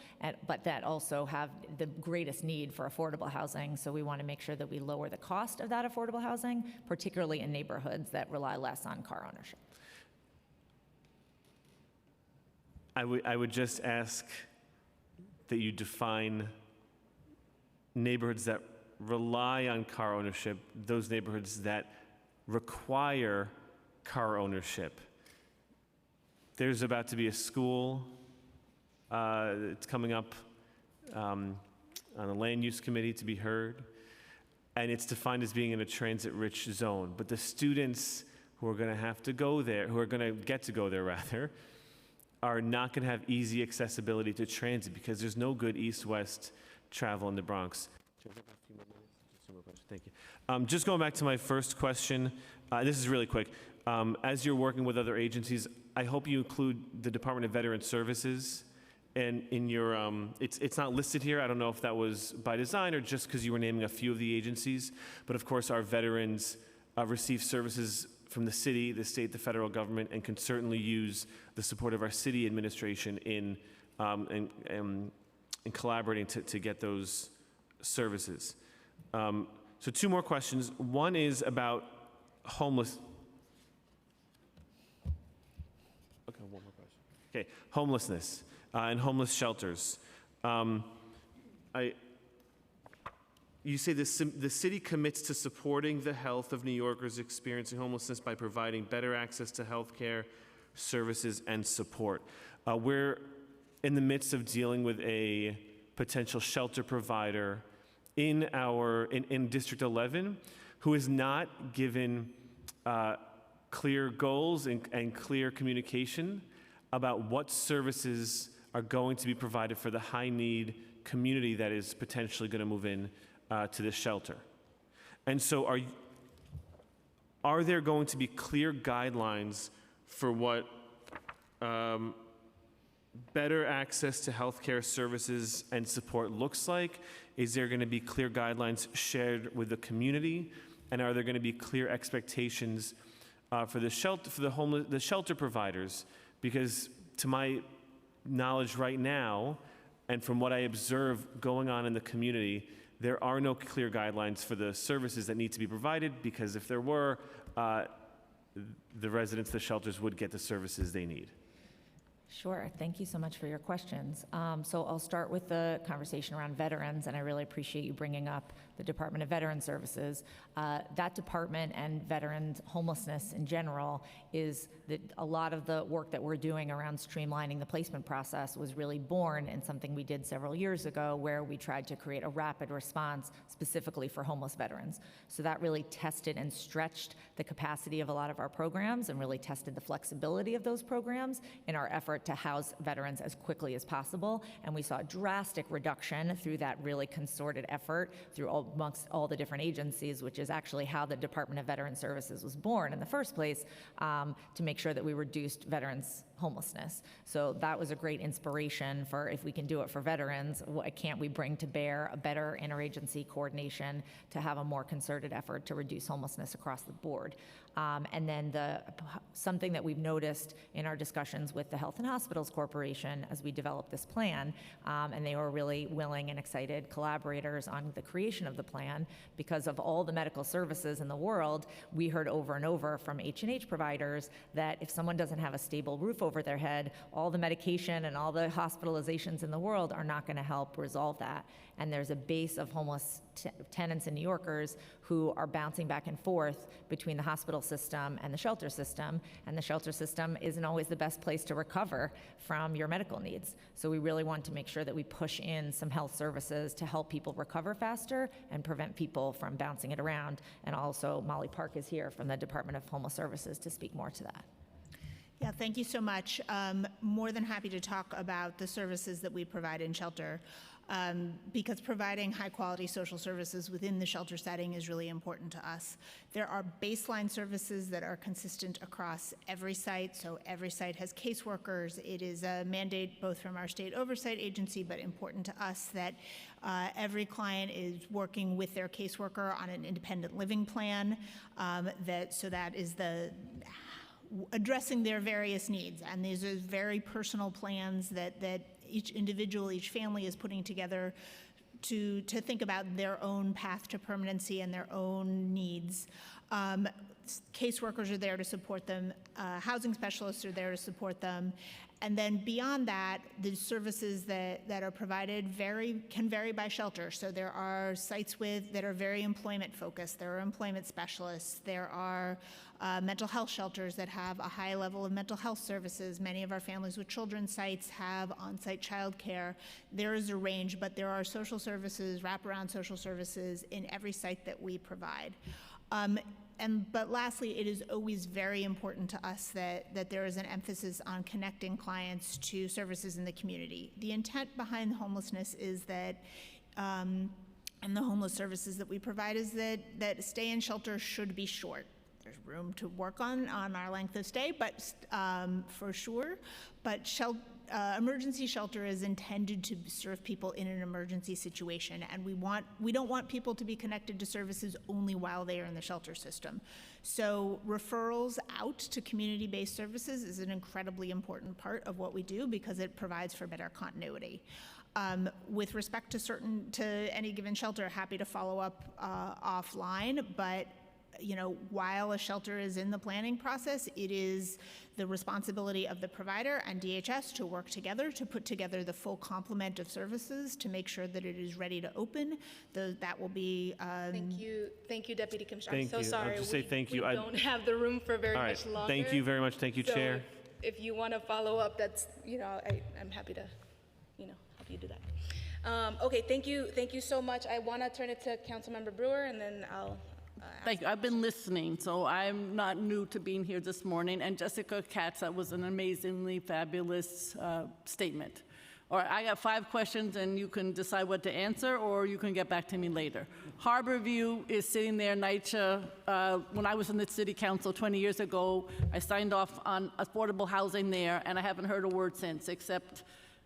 but that also have the greatest need for affordable housing. So we want to make sure that we lower the cost of that affordable housing, particularly in neighborhoods that rely less on car ownership. I would just ask that you define neighborhoods that rely on car ownership, those neighborhoods that require car ownership. There's about to be a school. It's coming up on the land use committee to be heard, and it's defined as being in a transit-rich zone. But the students who are going to have to go there, who are going to get to go there rather, are not going to have easy accessibility to transit because there's no good east-west travel in the Bronx. Thank you. Just going back to my first question, this is really quick. As you're working with other agencies, I hope you include the Department of Veteran Services. And in your, it's not listed here. I don't know if that was by design or just because you were naming a few of the agencies. But of course, our veterans receive services from the city, the state, the federal government, and can certainly use the support of our city administration in collaborating to get those services. So 2 more questions. One is about homeless. Okay, 1 more question. Okay, homelessness and homeless shelters. You say the city commits to supporting the health of New Yorkers experiencing homelessness by providing better access to health care, services, and support. We're in the midst of dealing with a potential shelter provider in District 11 who is not given clear goals and clear communication about what services are going to be provided for the high-need community that is potentially going to move in to this shelter. And so are there going to be clear guidelines for what better access to healthcare services and support looks like? Is there going to be clear guidelines shared with the community? And are there going to be clear expectations for the shelter providers? Because to my knowledge right now, and from what I observe going on in the community, there are no clear guidelines for the services that need to be provided, because if there were, the residents of the shelters would get the services they need. Sure. Thank you so much for your questions. So I'll start with the conversation around veterans, and I really appreciate you bringing up the Department of Veteran Services. That department and veterans homelessness in general is that a lot of the work that we're doing around streamlining the placement process was really born in something we did several years ago, where we tried to create a rapid response specifically for homeless veterans. So that really tested and stretched the capacity of a lot of our programs and really tested the flexibility of those programs in our effort to house veterans as quickly as possible. And we saw a drastic reduction through that really concerted effort amongst all the different agencies, which is actually how the Department of Veteran Services was born in the first place, to make sure that we reduced veterans' homelessness. So that was a great inspiration for, if we can do it for veterans, what can't we bring to bear a better interagency coordination to have a more concerted effort to reduce homelessness across the board. And then something that we've noticed in our discussions with the Health and Hospitals Corporation as we developed this plan, and they were really willing and excited collaborators on the creation of the plan, because of all the medical services in the world, we heard over and over from H&H providers that if someone doesn't have a stable roof over their head, all the medication and all the hospitalizations in the world are not going to help resolve that. And there's a base of homeless tenants and New Yorkers who are bouncing back and forth between the hospital system and the shelter system isn't always the best place to recover from your medical needs. So we really want to make sure that we push in some health services to help people recover faster and prevent people from bouncing it around. And also, Molly Park is here from the Department of Homeless Services to speak more to that. Yeah, thank you so much. More than happy to talk about the services that we provide in shelter, because providing high-quality social services within the shelter setting is really important to us. There are baseline services that are consistent across every site, so every site has caseworkers. It is a mandate both from our state oversight agency, but important to us that every client is working with their caseworker on an independent living plan, that is addressing their various needs. And these are very personal plans that each individual, each family is putting together to think about their own path to permanency and their own needs. Caseworkers are there to support them. Housing specialists are there to support them. And then beyond that, the services that are provided can vary by shelter. So there are sites that are very employment focused. There are employment specialists. There are mental health shelters that have a high level of mental health services. Many of our families with children sites have on-site childcare. There is a range, but there are social services, wraparound social services in every site that we provide. But lastly, it is always very important to us that there is an emphasis on connecting clients to services in the community. The intent behind homelessness is that, and the homeless services that we provide, is that stay in shelter should be short. there's room to work on our length of stay, but for sure. But emergency shelter is intended to serve people in an emergency situation, and we don't want people to be connected to services only while they are in the shelter system. So referrals out to community-based services is an incredibly important part of what we do because it provides for better continuity. With respect to any given shelter, happy to follow up offline, but while a shelter is in the planning process, it is the responsibility of the provider and DHS to work together to put together the full complement of services to make sure that it is ready to open. That will be. Thank you, Deputy Commissioner. Thank I'm you. so sorry. I'll just say thank you. We don't have the room for very All right. much longer. Thank you very much. Thank you, So Chair. If you want to follow up, that's I'm happy to help you do that. Okay, thank you so much. I want to turn it to Councilmember Brewer, and then I'll. Thank you. I've been listening, so I'm not new to being here this morning. And Jessica Katz, that was an amazingly fabulous statement. All right, I got 5 questions, and you can decide what to answer, or you can get back to me later. Harborview is sitting there, Nycha. When I was in the city council 20 years ago, I signed off on affordable housing there, and I haven't heard a word since, except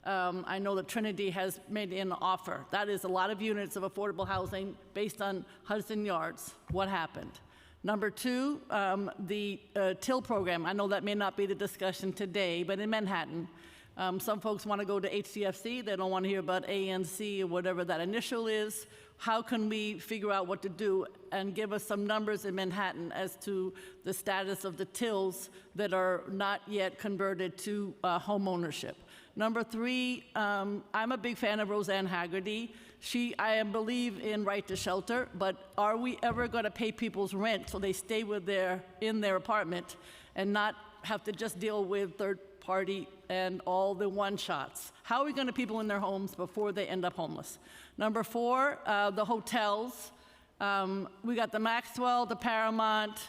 I know that Trinity has made an offer. That is a lot of units of affordable housing based on Hudson Yards. What happened? Number 2, the TIL program. I know that may not be the discussion today, but in Manhattan, some folks want to go to HCFC. They don't want to hear about ANC or whatever that initial is. How can we figure out what to do and give us some numbers in Manhattan as to the status of the TILs that are not yet converted to home ownership? Number 3, I'm a big fan of Roseanne Haggerty. I believe in right to shelter, but are we ever going to pay people's rent so they stay in their apartment and not have to just deal with third party and all the one-shots? How are we going to people in their homes before they end up homeless? Number 4, the hotels. We got the Maxwell, the Paramount.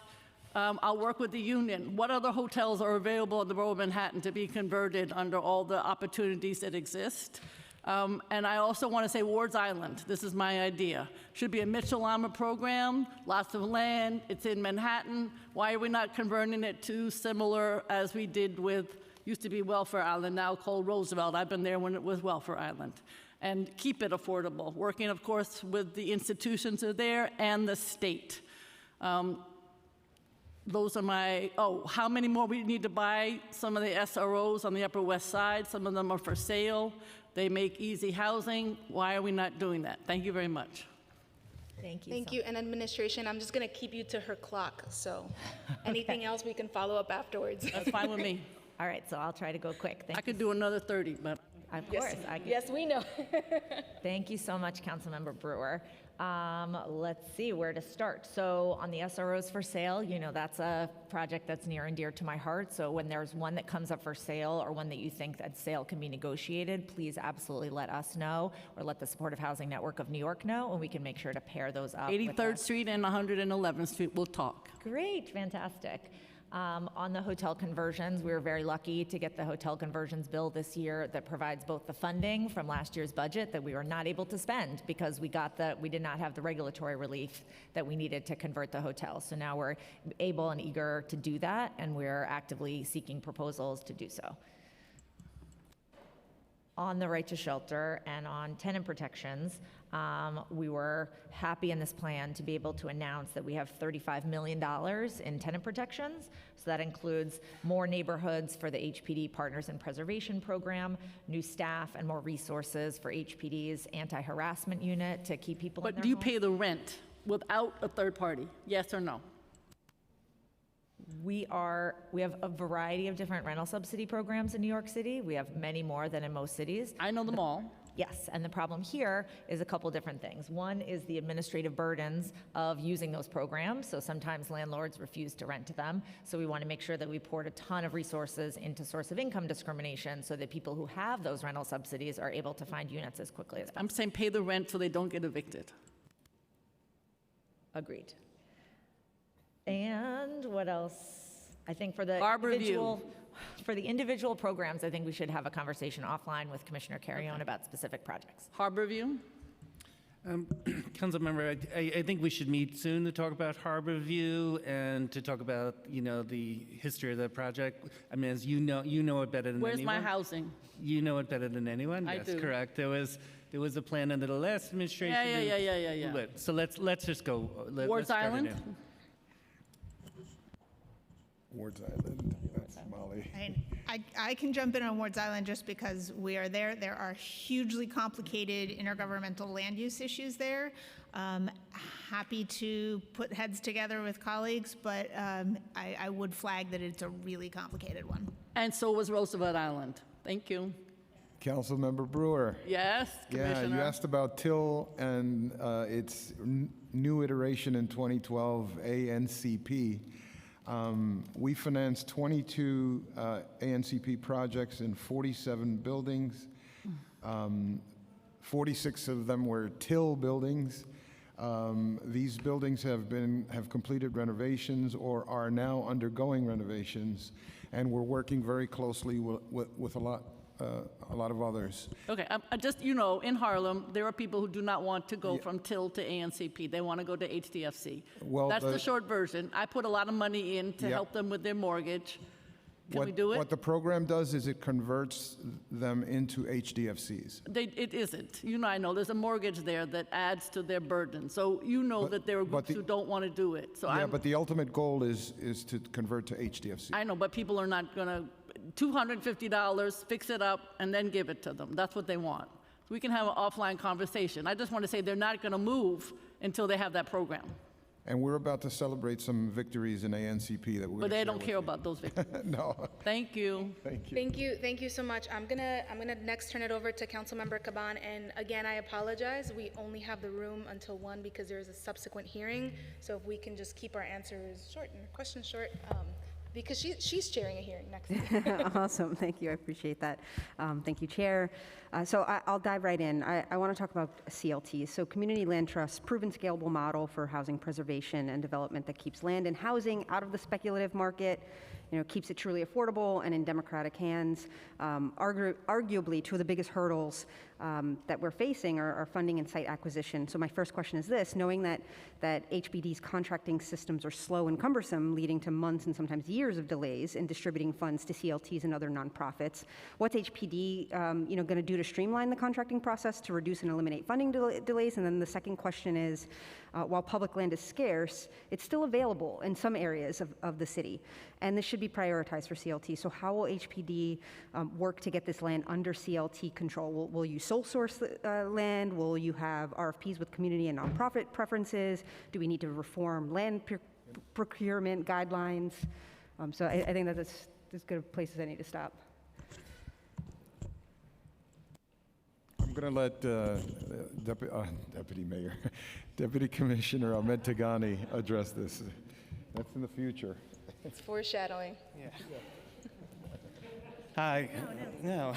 I'll work with the union. What other hotels are available in the borough of Manhattan to be converted under all the opportunities that exist? And I also want to say Ward's Island. This is my idea. Should be a Mitchell-Lama program, lots of land. It's in Manhattan. Why are we not converting it to similar as we did with, used to be Welfare Island, now called Roosevelt. I've been there when it was Welfare Island. And keep it affordable, working, of course, with the institutions that are there and the state. Those are how many more we need to buy? Some of the SROs on the Upper West Side, some of them are for sale. They make easy housing. Why are we not doing that? Thank you very much. Thank you. Thank you. And administration, I'm just going to keep you to her clock. So anything else, we can follow up afterwards. That's fine with me. All right, so I'll try to go quick. I could do another 30, but. Of course. Yes, we know. Thank you so much, Councilmember Brewer. Let's see where to start. So on the SROs for sale, that's a project that's near and dear to my heart. So when there's one that comes up for sale or one that you think that sale can be negotiated, please absolutely let us know or let the Supportive Housing Network of New York know, and we can make sure to pair those up. 83rd Street and 111th Street, we'll talk. Great, fantastic. On the hotel conversions, we were very lucky to get the hotel conversions bill this year that provides both the funding from last year's budget that we were not able to spend because we did not have the regulatory relief that we needed to convert the hotels. So now we're able and eager to do that, and we're actively seeking proposals to do so. On the right to shelter and on tenant protections, we were happy in this plan to be able to announce that we have $35 million in tenant protections. So that includes more neighborhoods for the HPD Partners in Preservation Program, new staff and more resources for HPD's anti-harassment unit to keep people in their But do you homes. pay the rent without a third party? Yes or no? We have a variety of different rental subsidy programs in New York City. We have many more than in most cities. I know them all. Yes, and the problem here is a couple different things. One is the administrative burdens of using those programs. So sometimes landlords refuse to rent to them. So we want to make sure that we poured a ton of resources into source of income discrimination so that people who have those rental subsidies are able to find units as quickly as possible. I'm saying pay the rent so they don't get evicted. Agreed. And what else? I think for the individual programs, I think we should have a conversation offline with Commissioner Carrion about specific projects. Harborview? Councilmember, I think we should meet soon to talk about Harbor View and to talk about, the history of the project. I mean, as you know it better than Where's anyone. my housing? You know it better than anyone. I Yes, do. correct. There was a plan under the last administration. Yeah. So let's just go. Ward's Island? Ward's Island, that's Molly. I can jump in on Ward's Island just because we are there. There are hugely complicated intergovernmental land use issues there. Happy to put heads together with colleagues, but I would flag that it's a really complicated one. And so was Roosevelt Island. Thank you. Councilmember Brewer. Yes, Commissioner. Yeah, you asked about Till and its new iteration in 2012, ANCP. We financed 22 ANCP projects in 47 buildings. 46 of them were Till buildings. These buildings have completed renovations or are now undergoing renovations, and we're working very closely with a lot of others. Okay, just, in Harlem, there are people who do not want to go from Till to ANCP. They want to go to HDFC. Well, that's the short version. I put a lot of money in to help them with their mortgage. Can we do it? What the program does is it converts them into HDFCs. It isn't. I know there's a mortgage there that adds to their burden. So that there are groups who don't want to do it. So but the ultimate goal is to convert to HDFC. I know, but people are not going to, $250, fix it up, and then give it to them. That's what they want. We can have an offline conversation. I just want to say they're not going to move until they have that program. And we're about to celebrate some victories in ANCP that we're. But they don't care about those victories. No. Thank you. Thank you. Thank you so much. I'm gonna next turn it over to Councilmember Caban, and again, I apologize. We only have the room until 1 because there is a subsequent hearing. So if we can just keep our answers short and questions short, because she's chairing a hearing next. Awesome, thank you, I appreciate that. Thank you, Chair. So I'll dive right in. I want to talk about CLTs. So Community Land Trust, proven scalable model for housing preservation and development that keeps land and housing out of the speculative market, keeps it truly affordable and in democratic hands. Arguably, two of the biggest hurdles that we're facing are funding and site acquisition. So my first question is this: knowing that HBD's contracting systems are slow and cumbersome, leading to months and sometimes years of delays in distributing funds to CLTs and other nonprofits, what's HPD going to do to streamline the contracting process to reduce and eliminate funding delays? And then the second question is, while public land is scarce, it's still available in some areas of the city, and this should be prioritized for CLT. So how will HPD work to get this land under CLT control? Will you sole source land? Will you have RFPs with community and nonprofit preferences? Do we need to reform land procurement guidelines? So I think that that's as good a place as any to stop. I'm going to let Deputy Mayor, Deputy Commissioner Ahmed Tagani address this. That's in the future. It's foreshadowing. Yeah. Hi. No.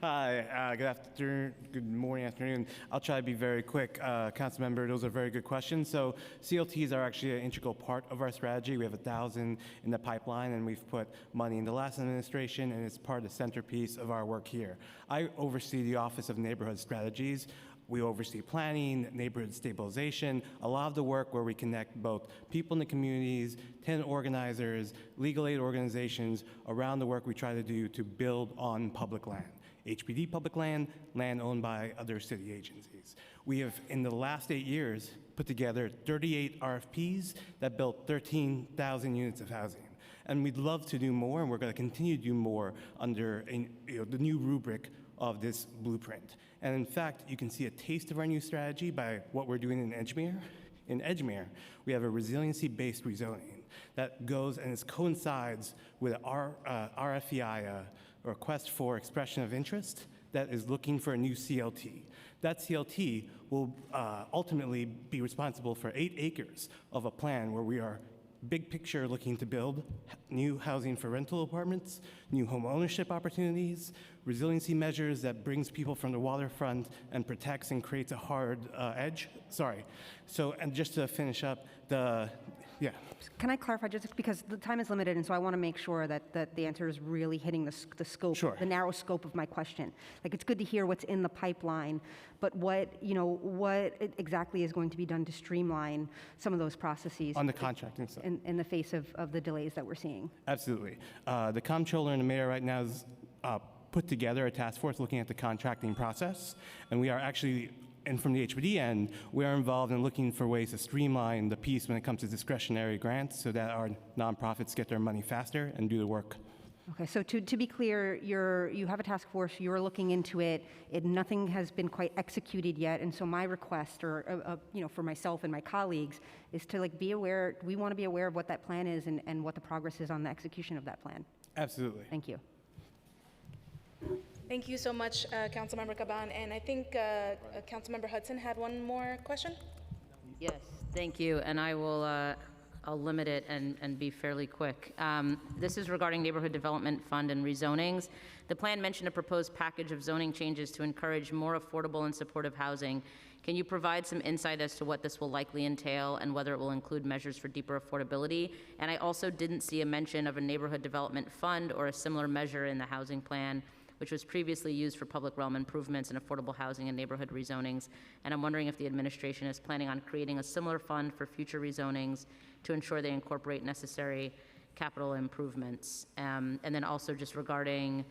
Hi. Good afternoon. Good morning, afternoon. I'll try to be very quick. Councilmember, those are very good questions. So CLTs are actually an integral part of our strategy. We have 1,000 in the pipeline, and we've put money in the last administration, and it's part of the centerpiece of our work here. I oversee the Office of Neighborhood Strategies. We oversee planning, neighborhood stabilization, a lot of the work where we connect both people in the communities, tenant organizers, legal aid organizations around the work we try to do to build on public land. HPD public land, land owned by other city agencies. We have, in the last 8 years, put together 38 RFPs that built 13,000 units of housing. And we'd love to do more, and we're going to continue to do more under the new rubric of this blueprint. And in fact, you can see a taste of our new strategy by what we're doing in Edgemere. In Edgemere, we have a resiliency-based rezoning that goes and it coincides with our RFEI, a request for expression of interest, that is looking for a new CLT. That CLT will ultimately be responsible for 8 acres of a plan where we are big picture looking to build new housing for rental apartments, new home ownership opportunities, resiliency measures that brings people from the waterfront and protects and creates a hard edge. Sorry. So, and just to finish up, the Yeah. Can I clarify, just because the time is limited, and so I want to make sure that the answer is really hitting the scope, Sure. the narrow scope of my question. Like, it's good to hear what's in the pipeline, but what exactly is going to be done to streamline some of those processes On the contracting side. in the face of the delays that we're seeing? Absolutely. The comptroller and the mayor right now is put together a task force looking at the contracting process, and we are actually, and from the HPD end, we are involved in looking for ways to streamline the piece when it comes to discretionary grants so that our nonprofits get their money faster and do the work. Okay, so to be clear, you have a task force, you're looking into it, nothing has been quite executed yet, and so my request, for myself and my colleagues, is to be aware, we want to be aware of what that plan is and what the progress is on the execution of that plan. Absolutely. Thank you. Thank you so much, Councilmember Caban. And I think Councilmember Hudson had one more question. Yes, thank you, and I'll limit it and be fairly quick. This is regarding Neighborhood Development Fund and rezonings. The plan mentioned a proposed package of zoning changes to encourage more affordable and supportive housing. Can you provide some insight as to what this will likely entail and whether it will include measures for deeper affordability? And I also didn't see a mention of a Neighborhood Development Fund or a similar measure in the housing plan, which was previously used for public realm improvements and affordable housing and neighborhood rezonings. And I'm wondering if the administration is planning on creating a similar fund for future rezonings to ensure they incorporate necessary capital improvements. And then also just regarding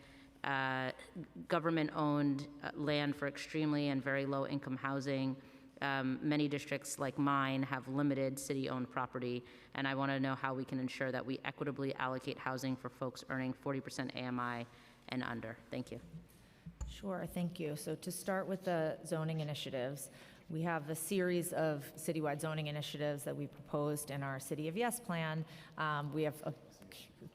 government-owned land for extremely and very low-income housing. Many districts like mine have limited city-owned property, and I want to know how we can ensure that we equitably allocate housing for folks earning 40% AMI and under. Thank you. Sure, thank you. So to start with the zoning initiatives, we have a series of citywide zoning initiatives that we proposed in our City of Yes plan. We have a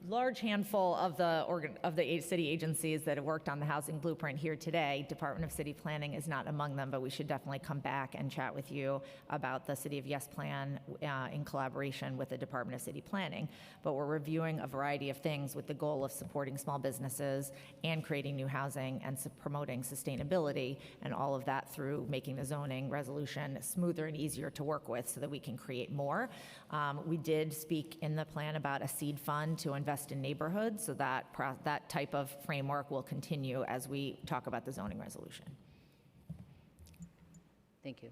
large handful of the city agencies that have worked on the housing blueprint here today. Department of City Planning is not among them, but we should definitely come back and chat with you about the City of Yes plan in collaboration with the Department of City Planning. But we're reviewing a variety of things with the goal of supporting small businesses and creating new housing and promoting sustainability, and all of that through making the zoning resolution smoother and easier to work with so that we can create more. We did speak in the plan about a seed fund to invest in neighborhoods, so that type of framework will continue as we talk about the zoning resolution. Thank you.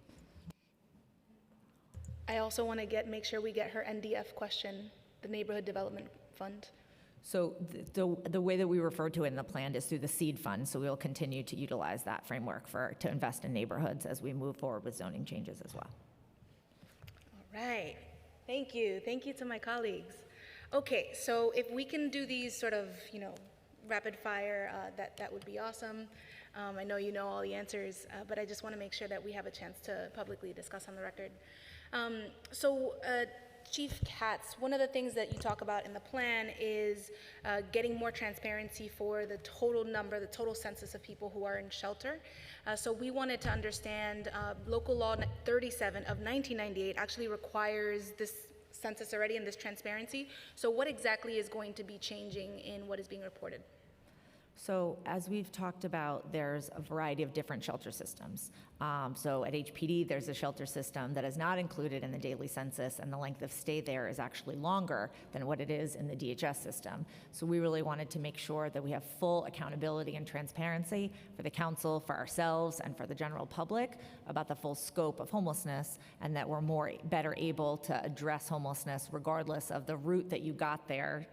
I also want to make sure we get her NDF question, the Neighborhood Development Fund. So the way that we refer to it in the plan is through the seed fund, so we'll continue to utilize that framework to invest in neighborhoods as we move forward with zoning changes as well. All right. Thank you. Thank you to my colleagues. Okay, so if we can do these sort of, rapid fire, that would be awesome. I know you know all the answers, but I just want to make sure that we have a chance to publicly discuss on the record. Chief Katz, one of the things that you talk about in the plan is getting more transparency for the total census of people who are in shelter. So we wanted to understand, local law 37 of 1998 actually requires this census already and this transparency. So what exactly is going to be changing in what is being reported? So as we've talked about, there's a variety of different shelter systems. So at HPD, there's a shelter system that is not included in the daily census, and the length of stay there is actually longer than what it is in the DHS system. So we really wanted to make sure that we have full accountability and transparency for the council, for ourselves, and for the general public about the full scope of homelessness, and that we're better able to address homelessness regardless of the route that you got there,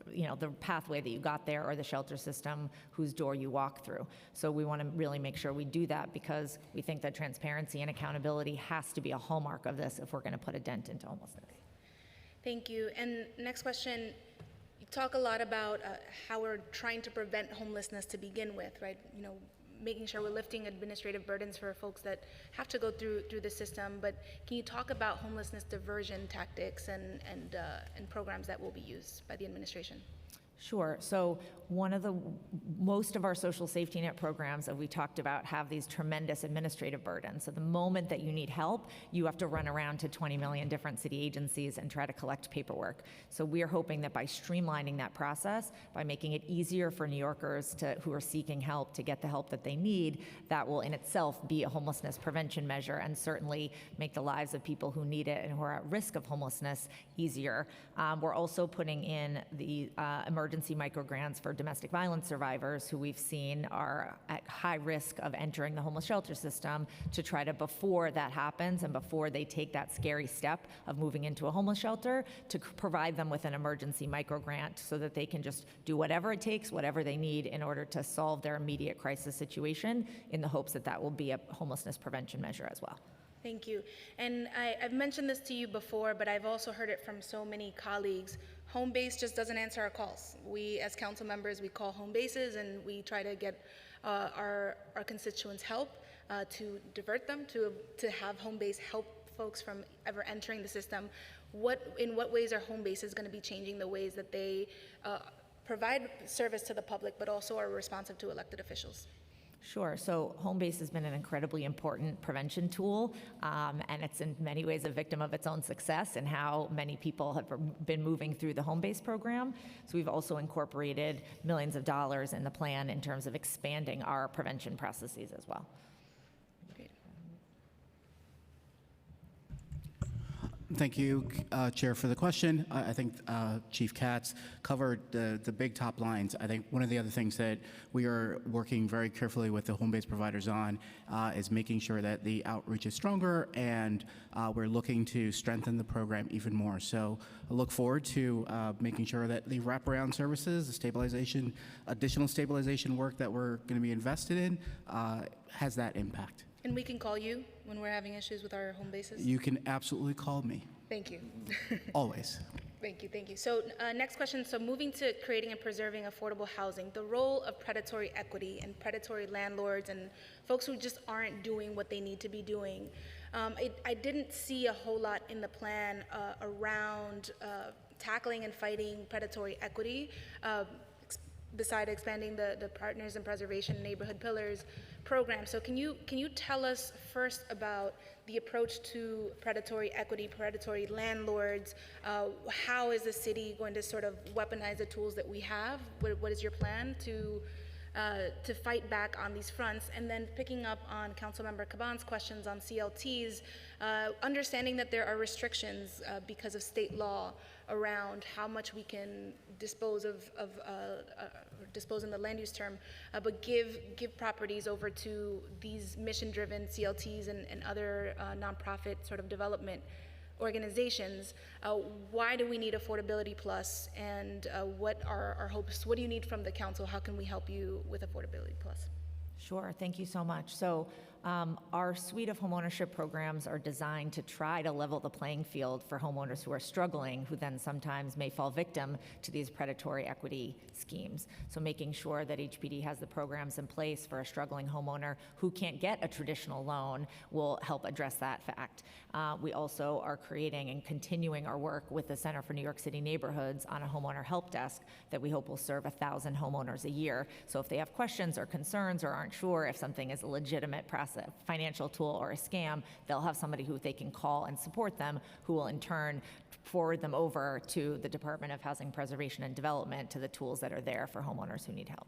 the pathway that you got there, or the shelter system whose door you walk through. So we want to really make sure we do that, because we think that transparency and accountability has to be a hallmark of this if we're going to put a dent into homelessness. Thank you. And next question, you talk a lot about how we're trying to prevent homelessness to begin with, right? Making sure we're lifting administrative burdens for folks that have to go through the system. But can you talk about homelessness diversion tactics and programs that will be used by the administration? Sure. So most of our social safety net programs that we talked about have these tremendous administrative burdens. So the moment that you need help, you have to run around to 20 million different city agencies and try to collect paperwork. So we are hoping that by streamlining that process, by making it easier for New Yorkers who are seeking help to get the help that they need, that will in itself be a homelessness prevention measure and certainly make the lives of people who need it and who are at risk of homelessness easier. We're also putting in the emergency microgrants for domestic violence survivors who we've seen are at high risk of entering the homeless shelter system, to try to, before that happens and before they take that scary step of moving into a homeless shelter, to provide them with an emergency microgrant so that they can just do whatever it takes, whatever they need in order to solve their immediate crisis situation, in the hopes that that will be a homelessness prevention measure as well. Thank you. And I've mentioned this to you before, but I've also heard it from so many colleagues. Home base just doesn't answer our calls. We, as council members, we call home bases and we try to get our constituents help to divert them, to have home base help folks from ever entering the system. In what ways are home bases going to be changing the ways that they provide service to the public, but also are responsive to elected officials? Sure. So home base has been an incredibly important prevention tool, and it's in many ways a victim of its own success and how many people have been moving through the home base program. So we've also incorporated millions of dollars in the plan in terms of expanding our prevention processes as well. Thank you, Chair, for the question. I think Chief Katz covered the big top lines. I think one of the other things that we are working very carefully with the home-based providers on is making sure that the outreach is stronger, and we're looking to strengthen the program even more. So I look forward to making sure that the wraparound services, the stabilization, additional stabilization work that we're going to be invested in has that impact. And we can call you when we're having issues with our home bases? You can absolutely call me. Thank you. Always. Thank you, thank you. So next question, so moving to creating and preserving affordable housing, the role of predatory equity and predatory landlords and folks who just aren't doing what they need to be doing. I didn't see a whole lot in the plan around tackling and fighting predatory equity, beside expanding the Partners in Preservation Neighborhood Pillars program. So can you tell us first about the approach to predatory equity, predatory landlords? How is the city going to sort of weaponize the tools that we have? What is your plan to fight back on these fronts? And then picking up on Councilmember Caban's questions on CLTs, understanding that there are restrictions because of state law around how much we can dispose in the land use term, but give properties over to these mission-driven CLTs and other nonprofit sort of development organizations. Why do we need Affordability Plus, and what are our hopes? What do you need from the council? How can we help you with Affordability Plus? Sure, thank you so much. So our suite of homeownership programs are designed to try to level the playing field for homeowners who are struggling, who then sometimes may fall victim to these predatory equity schemes. So making sure that HPD has the programs in place for a struggling homeowner who can't get a traditional loan will help address that fact. We also are creating and continuing our work with the Center for New York City Neighborhoods on a homeowner help desk that we hope will serve 1,000 homeowners a year. So if they have questions or concerns or aren't sure if something is a legitimate financial tool or a scam, they'll have somebody who they can call and support them, who will in turn forward them over to the Department of Housing Preservation and Development, to the tools that are there for homeowners who need help.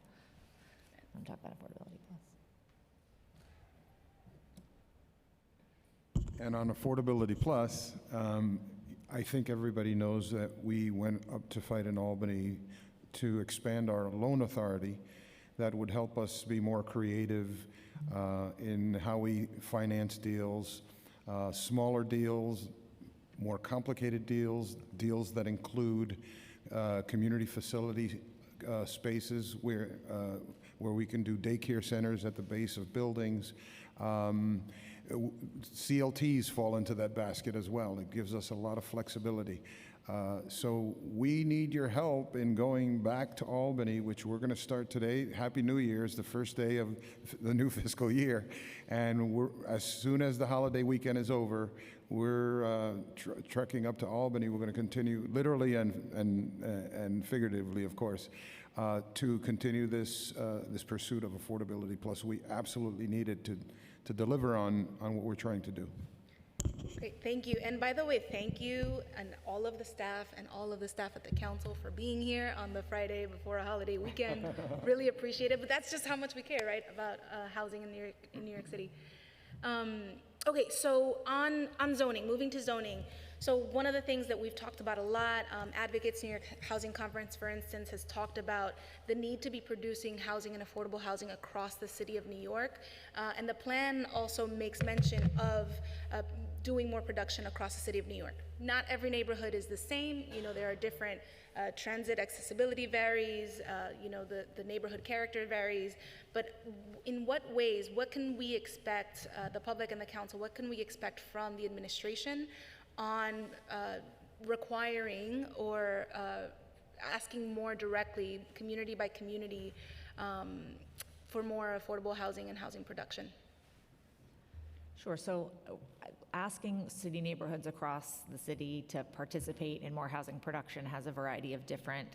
I'm talking about Affordability Plus. And on Affordability Plus, I think everybody knows that we went up to fight in Albany to expand our loan authority. That would help us be more creative in how we finance deals, smaller deals, more complicated deals, deals that include community facility spaces where we can do daycare centers at the base of buildings. CLTs fall into that basket as well. It gives us a lot of flexibility. So we need your help in going back to Albany, which we're going to start today. Happy New Year is the first day of the new fiscal year. And as soon as the holiday weekend is over, we're trekking up to Albany. We're going to continue, literally and figuratively, of course, to continue this pursuit of affordability. Plus, we absolutely needed to deliver on what we're trying to do. Great, thank you. And by the way, thank you and all of the staff at the council for being here on the Friday before a holiday weekend. Really appreciate it, but that's just how much we care, right, about housing in New York City. Okay, so on zoning, moving to zoning. So one of the things that we've talked about a lot, Advocates New York Housing Conference, for instance, has talked about the need to be producing housing and affordable housing across the city of New York. And the plan also makes mention of doing more production across the city of New York. Not every neighborhood is the same. You know, there are different transit accessibility varies, you know, the neighborhood character varies, but in what ways, what can we expect, the public and the council, what can we expect from the administration on requiring or asking more directly, community by community, for more affordable housing and housing production? Sure. So asking city neighborhoods across the city to participate in more housing production has a variety of different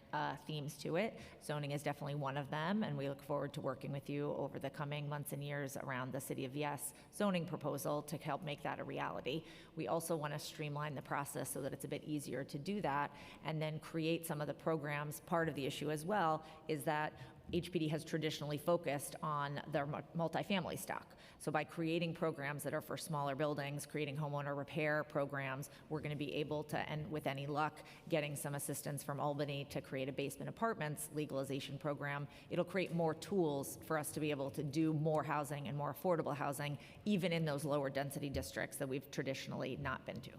themes to it. Zoning is definitely one of them, and we look forward to working with you over the coming months and years around the City of Yes zoning proposal to help make that a reality. We also want to streamline the process so that it's a bit easier to do that, and then create some of the programs. Part of the issue as well is that HPD has traditionally focused on their multifamily stock. So by creating programs that are for smaller buildings, creating homeowner repair programs, we're going to be able to, and with any luck, getting some assistance from Albany to create a basement apartments legalization program. It'll create more tools for us to be able to do more housing and more affordable housing, even in those lower density districts that we've traditionally not been to.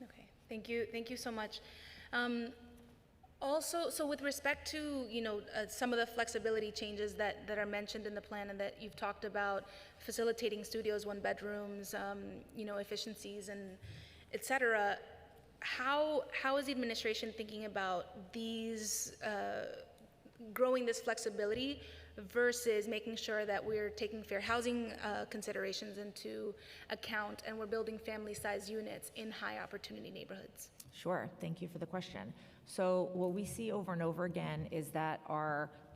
Okay, thank you so much. Also, so with respect to, you know, some of the flexibility changes that are mentioned in the plan and that you've talked about, facilitating studios, one bedrooms, you know, efficiencies and et cetera, how is the administration thinking about these, growing this flexibility versus making sure that we're taking fair housing considerations into account and we're building family-sized units in high opportunity neighborhoods? Sure, thank you for the question. So what we see over and over again is that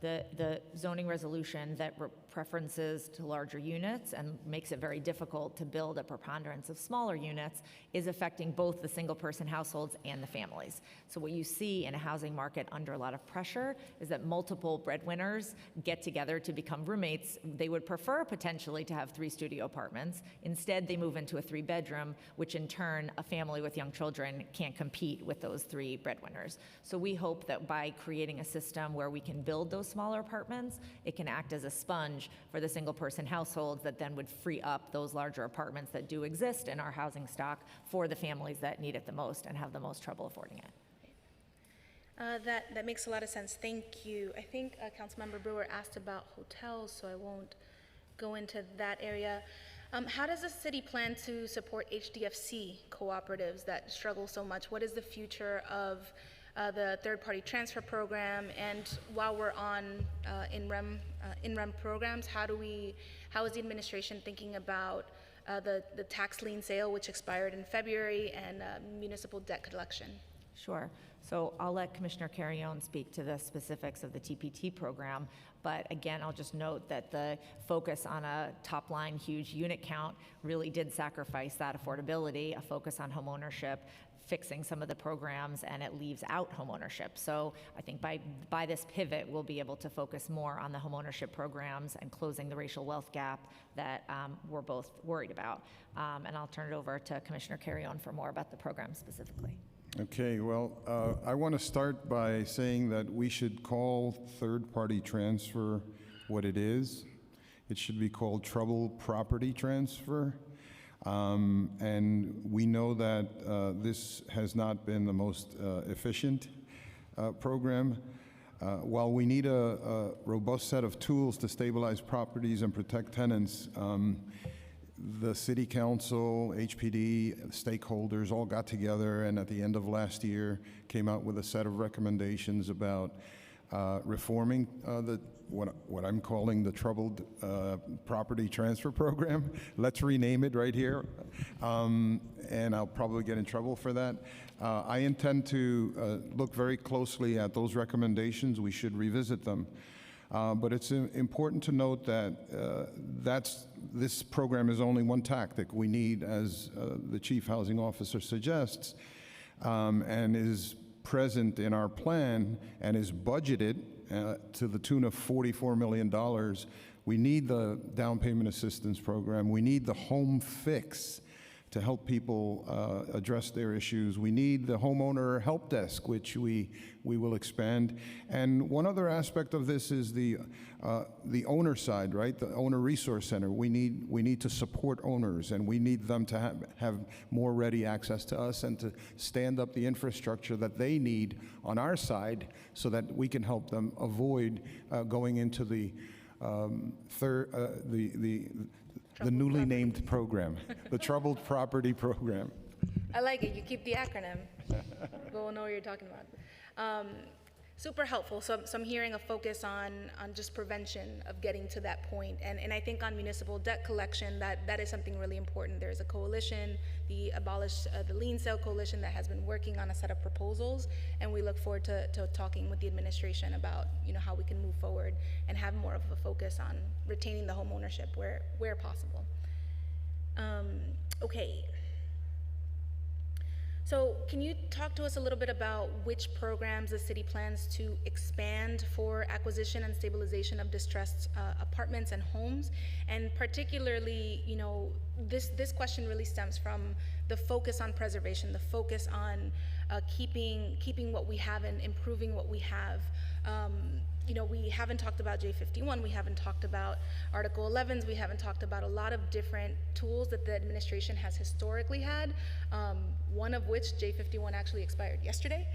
the zoning resolution that preferences to larger units and makes it very difficult to build a preponderance of smaller units is affecting both the single-person households and the families. So what you see in a housing market under a lot of pressure is that multiple breadwinners get together to become roommates. They would prefer potentially to have 3 studio apartments. Instead, they move into a 3-bedroom, which in turn, a family with young children can't compete with those 3 breadwinners. So we hope that by creating a system where we can build those smaller apartments, it can act as a sponge for the single-person households that then would free up those larger apartments that do exist in our housing stock for the families that need it the most and have the most trouble affording it. That makes a lot of sense. Thank you. I think Councilmember Brewer asked about hotels, so I won't go into that area. How does the city plan to support HDFC cooperatives that struggle so much? What is the future of the third-party transfer program? And while we're on in-rem programs, how is the administration thinking about the tax lien sale, which expired in February, and municipal debt collection? Sure. So I'll let Commissioner Carrion speak to the specifics of the TPT program, but again, I'll just note that the focus on a top-line huge unit count really did sacrifice that affordability, a focus on homeownership, fixing some of the programs, and it leaves out homeownership. So I think by this pivot, we'll be able to focus more on the homeownership programs and closing the racial wealth gap that we're both worried about. And I'll turn it over to Commissioner Carrion for more about the program specifically. Okay, well, I want to start by saying that we should call third-party transfer what it is. It should be called troubled property transfer. And we know that this has not been the most efficient program. While we need a robust set of tools to stabilize properties and protect tenants, the city council, HPD, stakeholders all got together and at the end of last year came out with a set of recommendations about reforming what I'm calling the troubled property transfer program. Let's rename it right here. And I'll probably get in trouble for that. I intend to look very closely at those recommendations. We should revisit them. But it's important to note that this program is only one tactic. We need, as the Chief Housing Officer suggests, and is present in our plan and is budgeted to the tune of $44 million. We need the down payment assistance program. We need the home fix to help people address their issues. We need the homeowner help desk, which we will expand. And one other aspect of this is the owner side, right? The owner resource center. We need to support owners, and we need them to have more ready access to us and to stand up the infrastructure that they need on our side so that we can help them avoid going into the newly named program, the Troubled Property Program. I like it. You keep the acronym. We'll know what you're talking about. Super helpful. So I'm hearing a focus on just prevention of getting to that point. And I think on municipal debt collection, that is something really important. There's a coalition, the Abolish the Lien Sale Coalition, that has been working on a set of proposals. And we look forward to talking with the administration about how we can move forward and have more of a focus on retaining the home ownership where possible. Okay. So can you talk to us a little bit about which programs the city plans to expand for acquisition and stabilization of distressed apartments and homes? And particularly, this question really stems from the focus on preservation, the focus on keeping what we have and improving what we have. We haven't talked about J51, we haven't talked about Article 11s, we haven't talked about a lot of different tools that the administration has historically had, one of which, J51, actually expired yesterday.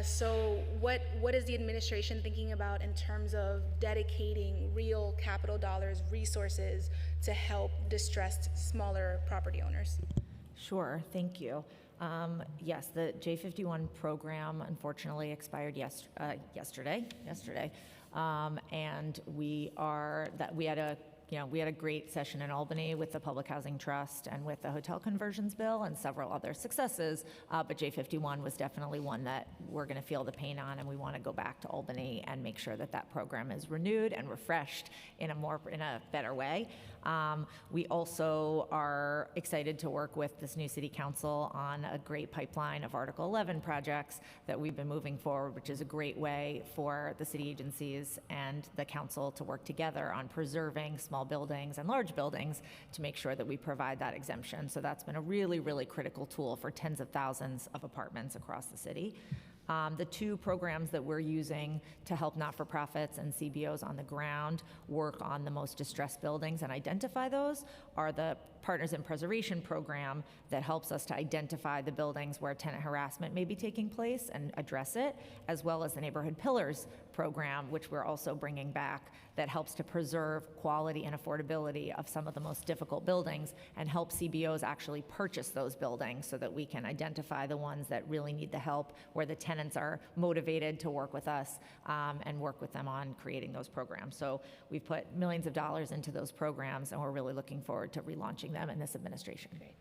So what is the administration thinking about in terms of dedicating real capital dollars, resources to help distressed, smaller property owners? Sure, thank you. Yes, the J51 program unfortunately expired yesterday, and we had a great session in Albany with the Public Housing Trust and with the hotel conversions bill and several other successes, but J51 was definitely one that we're going to feel the pain on, and we want to go back to Albany and make sure that program is renewed and refreshed in a better way. We also are excited to work with this new city council on a great pipeline of Article 11 projects that we've been moving forward, which is a great way for the city agencies and the council to work together on preserving small buildings and large buildings to make sure that we provide that exemption. So that's been a really, really critical tool for tens of thousands of apartments across the city. The two programs that we're using to help not-for-profits and CBOs on the ground work on the most distressed buildings and identify those are the Partners in Preservation program that helps us to identify the buildings where tenant harassment may be taking place and address it, as well as the Neighborhood Pillars program, which we're also bringing back, that helps to preserve quality and affordability of some of the most difficult buildings and help CBOs actually purchase those buildings so that we can identify the ones that really need the help, where the tenants are motivated to work with us and work with them on creating those programs. So we've put millions of dollars into those programs, and we're really looking forward to relaunching them in this administration. Great.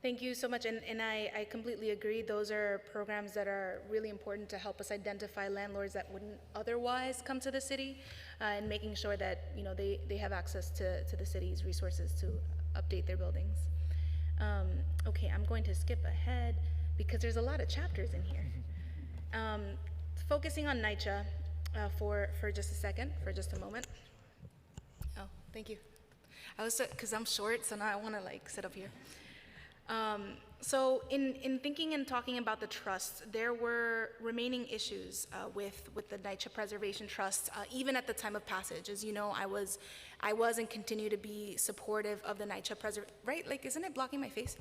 Thank you so much, and I completely agree. Those are programs that are really important to help us identify landlords that wouldn't otherwise come to the city, and making sure that they have access to the city's resources to update their buildings. Okay, I'm going to skip ahead because there's a lot of chapters in here. Focusing on Nycha for just a second, for just a moment. Oh, thank you. Because I'm short, so now I want to sit up here. So in thinking and talking about the trust, there were remaining issues with the Nycha Preservation Trust, even at the time of passage. As you know, I was and continue to be supportive of the Nycha Preservation, right? Isn't it blocking my face?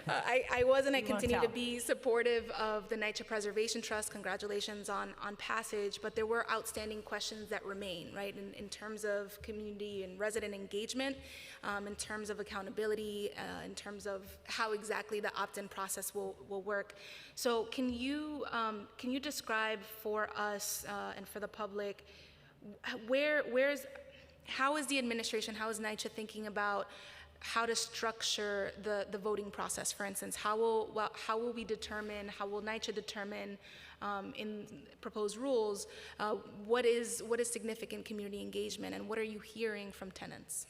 I was and I You won't continue to tell. be supportive of the Nycha Preservation Trust. Congratulations on passage, but there were outstanding questions that remain, right, in terms of community and resident engagement, in terms of accountability, in terms of how exactly the opt-in process will work. So can you describe for us and for the public how is the administration, how is Nycha thinking about how to structure the voting process? For instance, how will we determine, how will Nycha determine in proposed rules what is significant community engagement, and what are you hearing from tenants?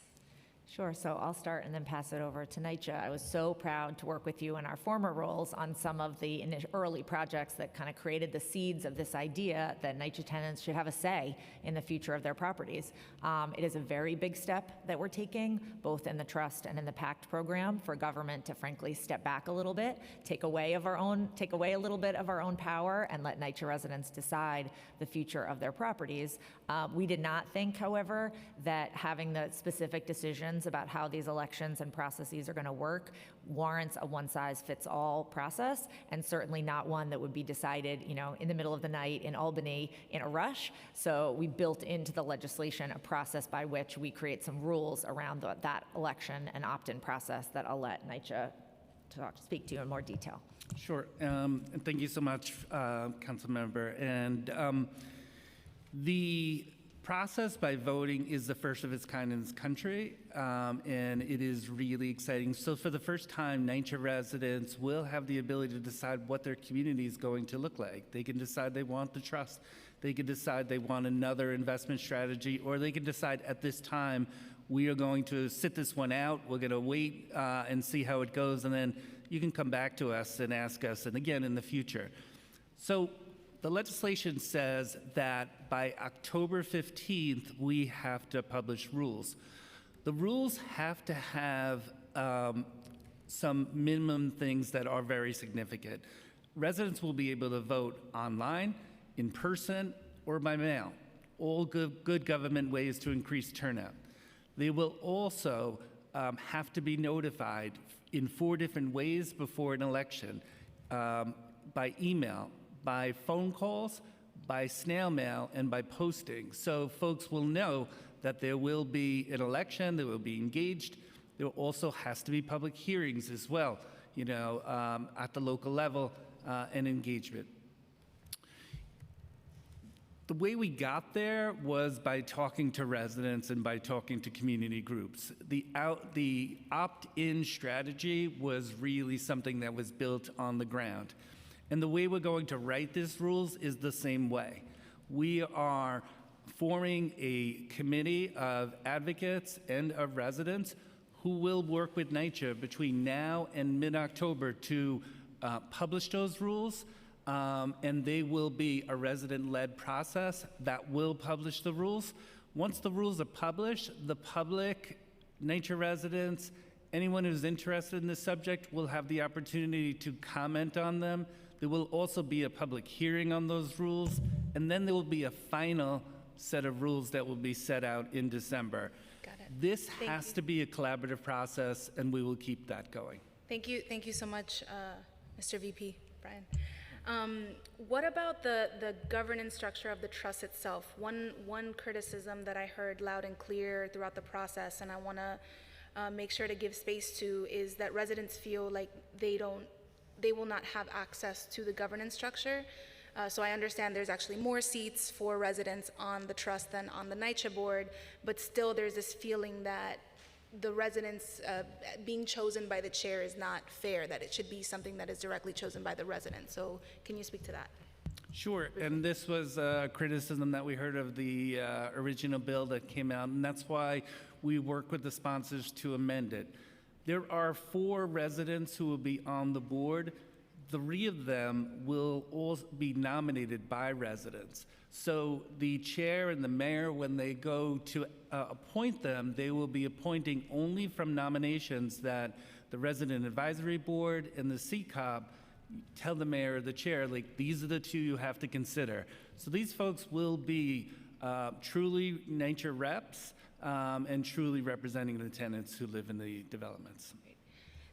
Sure, so I'll start and then pass it over to Nycha. I was so proud to work with you in our former roles on some of the early projects that kind of created the seeds of this idea that Nycha tenants should have a say in the future of their properties. It is a very big step that we're taking, both in the trust and in the PACT program, for government to frankly step back a little bit, take away a little bit of our own power, and let Nycha residents decide the future of their properties. We did not think, however, that having the specific decisions about how these elections and processes are going to work warrants a one-size-fits-all process, and certainly not one that would be decided, in the middle of the night in Albany in a rush. So we built into the legislation a process by which we create some rules around that election and opt-in process that I'll let Nycha speak to in more detail. Sure. And thank you so much, Council Member. And the process by voting is the first of its kind in this country, and it is really exciting. So for the first time, Nycha residents will have the ability to decide what their community is going to look like. They can decide they want the trust. They can decide they want another investment strategy, or they can decide at this time, we are going to sit this one out. We're going to wait and see how it goes, and then you can come back to us and ask us, and again, in the future. So the legislation says that by October 15th, we have to publish rules. The rules have to have some minimum things that are very significant. Residents will be able to vote online, in person, or by mail, all good government ways to increase turnout. They will also have to be notified in 4 different ways before an election, by email, by phone calls, by snail mail, and by posting. So folks will know that there will be an election, they will be engaged. There also has to be public hearings as well, at the local level, and engagement. The way we got there was by talking to residents and by talking to community groups. The opt-in strategy was really something that was built on the ground. And the way we're going to write these rules is the same way. We are forming a committee of advocates and of residents who will work with Nycha between now and mid-October to publish those rules. And they will be a resident-led process that will publish the rules. Once the rules are published, the public, Nycha residents, anyone who's interested in this subject will have the opportunity to comment on them. There will also be a public hearing on those rules, and then there will be a final set of rules that will be set out in December. Got it. This has to be a collaborative process, and we will keep that going. Thank you so much, Mr. VP Brian. What about the governance structure of the trust itself? One criticism that I heard loud and clear throughout the process, and I want to make sure to give space to, is that residents feel like they will not have access to the governance structure. So I understand there's actually more seats for residents on the trust than on the Nycha board, but still there's this feeling that the residents being chosen by the chair is not fair, that it should be something that is directly chosen by the residents. So can you speak to that? Sure, and this was a criticism that we heard of the original bill that came out, and that's why we work with the sponsors to amend it. There are 4 residents who will be on the board. 3 of them will all be nominated by residents. So the chair and the mayor, when they go to appoint them, they will be appointing only from nominations that the Resident Advisory Board and the CCOB tell the mayor or the chair, like, these are the 2 you have to consider. So these folks will be truly Nycha reps and truly representing the tenants who live in the developments.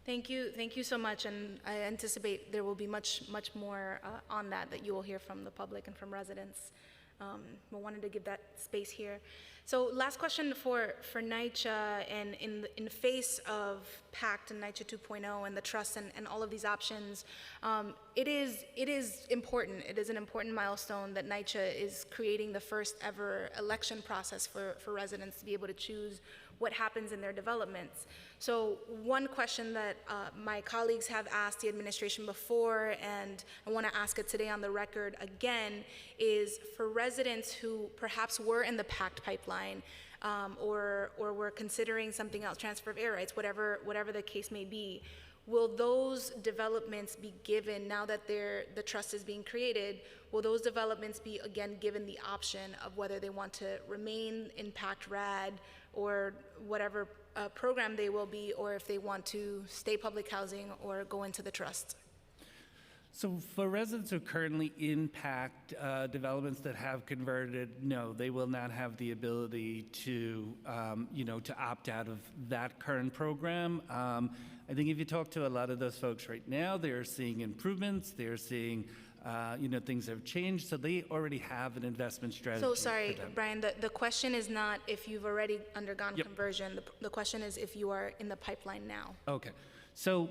Thank you so much, and I anticipate there will be much more on that you will hear from the public and from residents. I wanted to give that space here. So last question for Nycha, and in the face of PACT and Nycha 2.0 and the trust and all of these options, it is important. It is an important milestone that Nycha is creating the first ever election process for residents to be able to choose what happens in their developments. So one question that my colleagues have asked the administration before, and I want to ask it today on the record again, is for residents who perhaps were in the PACT pipeline or were considering something else, transfer of air rights, whatever the case may be, will those developments be given, now that the trust is being created, will those developments be again given the option of whether they want to remain in PACT RAD or whatever program they will be, or if they want to stay public housing or go into the trust? So for residents who are currently impact developments that have converted, no, they will not have the ability to, to opt out of that current program. I think if you talk to a lot of those folks right now, they're seeing improvements, they're seeing things have changed, so they already have an investment strategy. So sorry, Brian, the question is not if you've already undergone conversion. The question is if you are in the pipeline now. Okay, so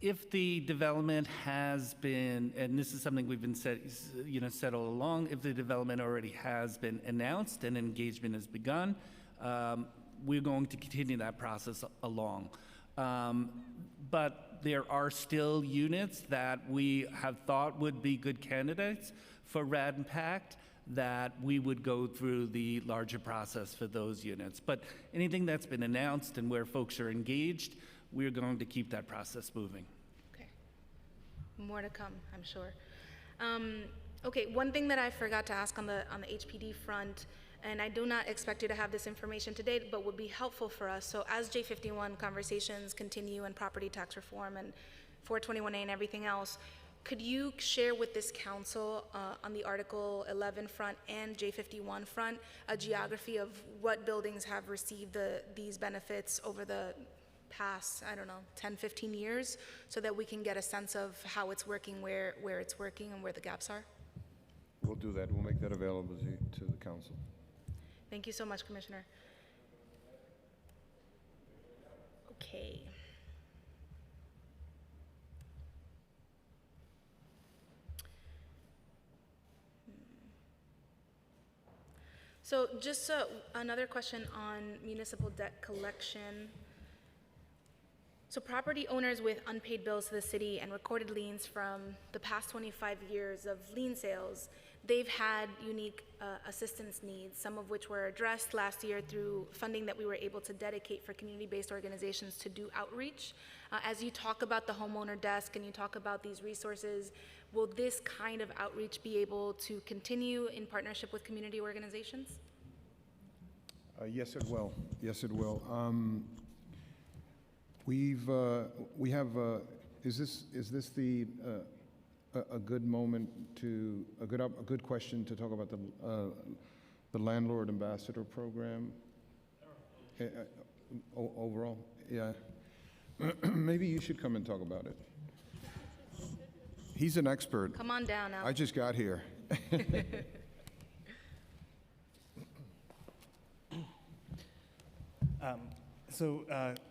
if the development has been, and this is something we've been said all along, if the development already has been announced and engagement has begun, we're going to continue that process along. But there are still units that we have thought would be good candidates for RAD and PACT that we would go through the larger process for those units. But anything that's been announced and where folks are engaged, we're going to keep that process moving. Okay. More to come, I'm sure. Okay, one thing that I forgot to ask on the HPD front, and I do not expect you to have this information today, but would be helpful for us. So as J51 conversations continue and property tax reform and 421A and everything else, could you share with this council on the Article 11 front and J51 front a geography of what buildings have received these benefits over the past, 10, 15 years, so that we can get a sense of how it's working, where it's working, and where the gaps are? We'll do that. We'll make that available to the council. Thank you so much, Commissioner. Okay. So just another question on municipal debt collection. So property owners with unpaid bills to the city and recorded liens from the past 25 years of lien sales, they've had unique assistance needs, some of which were addressed last year through funding that we were able to dedicate for community-based organizations to do outreach. As you talk about the homeowner desk and you talk about these resources, will this kind of outreach be able to continue in partnership with community organizations? Yes, it will. Yes, it will. We have. Is this the a good moment to a good question to talk about the landlord ambassador program overall? Yeah. Maybe you should come and talk about it. He's an expert. Come on down now. I just got here.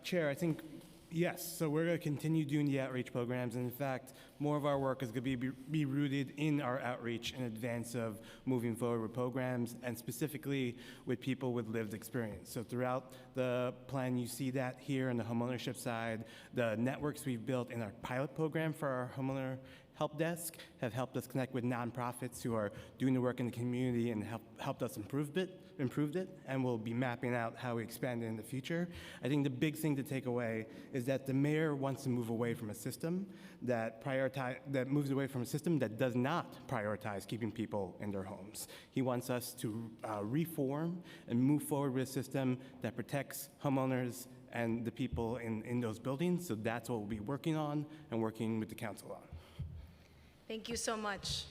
Chair, I think, yes, so we're going to continue doing the outreach programs, and in fact, more of our work is going to be rooted in our outreach in advance of moving forward with programs, and specifically with people with lived experience. So throughout the plan, you see that here on the homeownership side, the networks we've built in our pilot program for our homeowner help desk have helped us connect with nonprofits who are doing the work in the community and helped us improved it, and we'll be mapping out how we expand it in the future. I think the big thing to take away is that the mayor wants to move away from a system that moves away from a system that does not prioritize keeping people in their homes. He wants us to reform and move forward with a system that protects homeowners and the people in those buildings. So that's what we'll be working on and working with the council on. Thank you so much.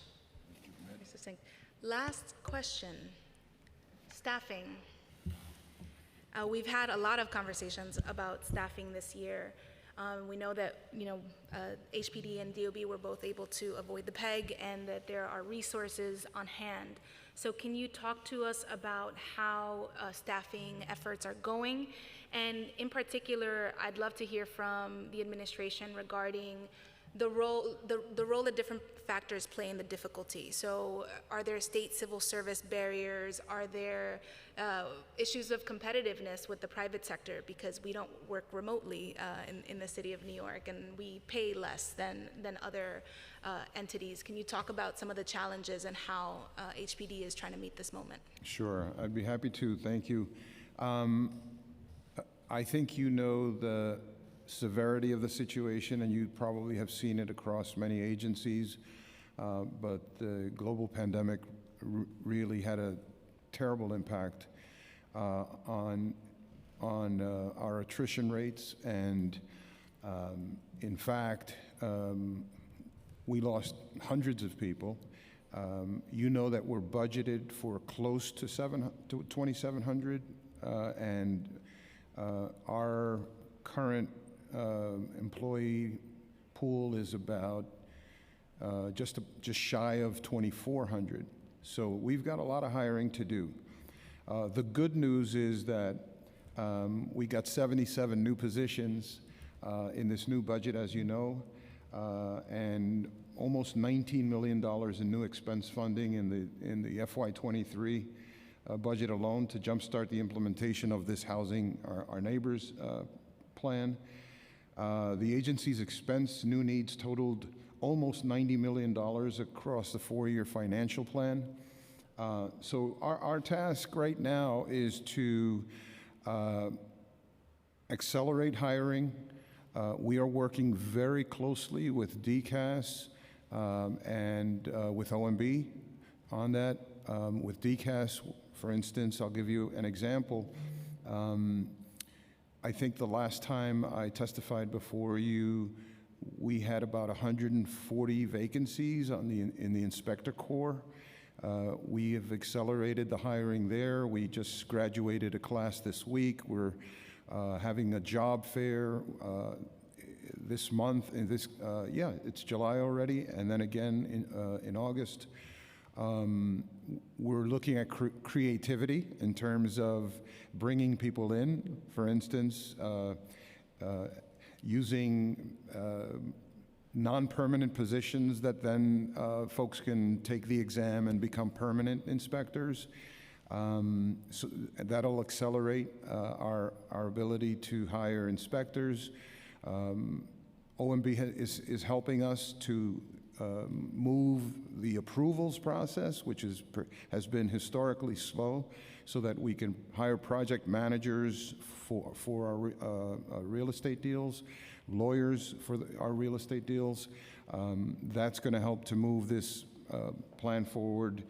Last question. Staffing. We've had a lot of conversations about staffing this year. We know that, HPD and DOB were both able to avoid the peg and that there are resources on hand. So can you talk to us about how staffing efforts are going? And in particular, I'd love to hear from the administration regarding the role that different factors play in the difficulty. So are there state civil service barriers? Are there issues of competitiveness with the private sector because we don't work remotely in the city of New York and we pay less than other entities? Can you talk about some of the challenges and how HPD is trying to meet this moment? Sure, I'd be happy to. Thank you. I think you know the severity of the situation, and you probably have seen it across many agencies, but the global pandemic really had a terrible impact on our attrition rates, and in fact, we lost hundreds of people. You know that we're budgeted for close to 2,700, and our current employee pool is about just shy of 2,400. So we've got a lot of hiring to do. The good news is that we got 77 new positions in this new budget, as you know, and almost $19 million in new expense funding in the FY23 budget alone to jumpstart the implementation of this Housing Our Neighbors plan. The agency's expense new needs totaled almost $90 million across the 4-year financial plan. So our task right now is to accelerate hiring. We are working very closely with DCAS and with OMB on that. With DCAS, for instance, I'll give you an example. I think the last time I testified before you, we had about 140 vacancies in the Inspector Corps. We have accelerated the hiring there. We just graduated a class this week. We're having a job fair this month. It's July already, and then again in August. We're looking at creativity in terms of bringing people in. For instance, using non-permanent positions that then folks can take the exam and become permanent inspectors. So that'll accelerate our ability to hire inspectors. OMB is helping us to move the approvals process, which has been historically slow, so that we can hire project managers for our real estate deals, lawyers for our real estate deals. That's going to help to move this plan forward.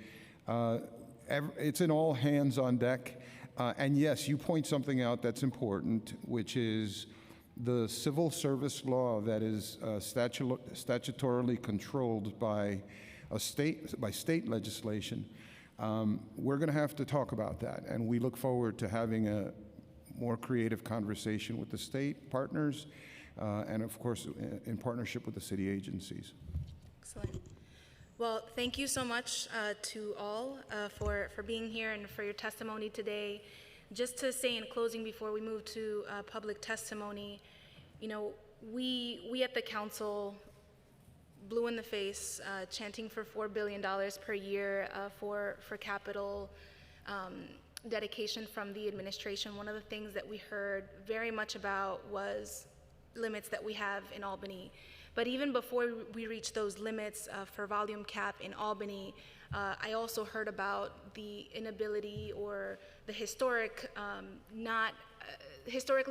It's an all hands on deck. And yes, you point something out that's important, which is the civil service law that is statutorily controlled by state legislation. We're going to have to talk about that, and we look forward to having a more creative conversation with the state partners, and of course in partnership with the city agencies. Excellent. Well, thank you so much to all for being here and for your testimony today. Just to say in closing before we move to public testimony, we at the council blue in the face, chanting for $4 billion per year for capital dedication from the administration. One of the things that we heard very much about was limits that we have in Albany. But even before we reach those limits for volume cap in Albany, I also heard about the inability or the historically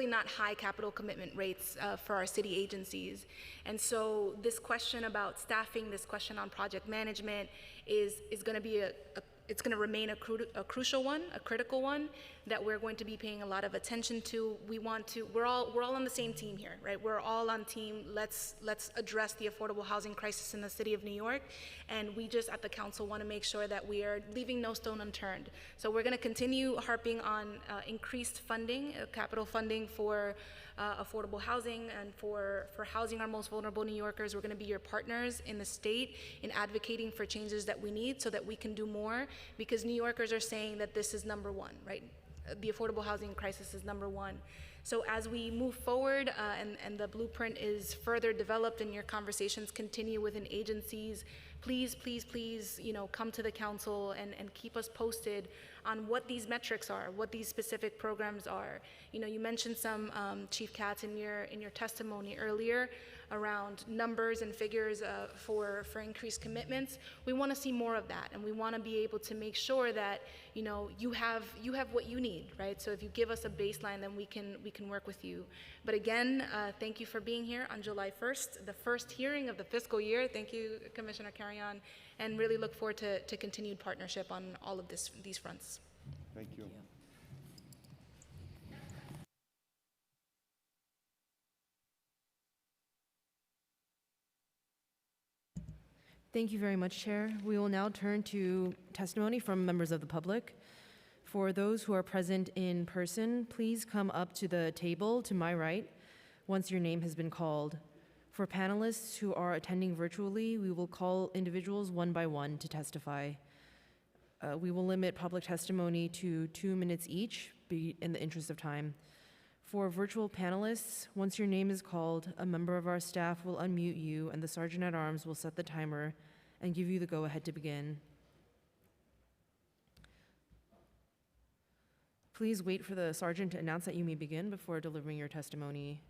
not high capital commitment rates for our city agencies. And so this question about staffing, this question on project management is going to be it's going to remain a crucial one, a critical one that we're going to be paying a lot of attention to. We're all on the same team here, right? We're all on team. Let's address the affordable housing crisis in the city of New York. And we just at the council want to make sure that we are leaving no stone unturned. So we're going to continue harping on increased funding, capital funding for affordable housing and for housing our most vulnerable New Yorkers. We're going to be your partners in the state in advocating for changes that we need so that we can do more, because New Yorkers are saying that this is number one, right? The affordable housing crisis is number one. So as we move forward and the blueprint is further developed and your conversations continue within agencies, please, please, please, come to the council and keep us posted on what these metrics are, what these specific programs are. You mentioned some, Chief Katz, in your testimony earlier around numbers and figures for increased commitments. We want to see more of that, and we want to be able to make sure that you have what you need, right? So if you give us a baseline, then we can work with you. But again, thank you for being here on July 1st, the first hearing of the fiscal year. Thank you, Commissioner Carrion, and really look forward to continued partnership on all of these fronts. Thank you. Thank you very much, Chair. We will now turn to testimony from members of the public. For those who are present in person, please come up to the table to my right once your name has been called. For panelists who are attending virtually, we will call individuals one by one to testify. We will limit public testimony to 2 minutes each, in the interest of time. For virtual panelists, once your name is called, a member of our staff will unmute you and the Sergeant at Arms will set the timer and give you the go-ahead to begin. Please wait for the Sergeant to announce that you may begin before delivering your testimony.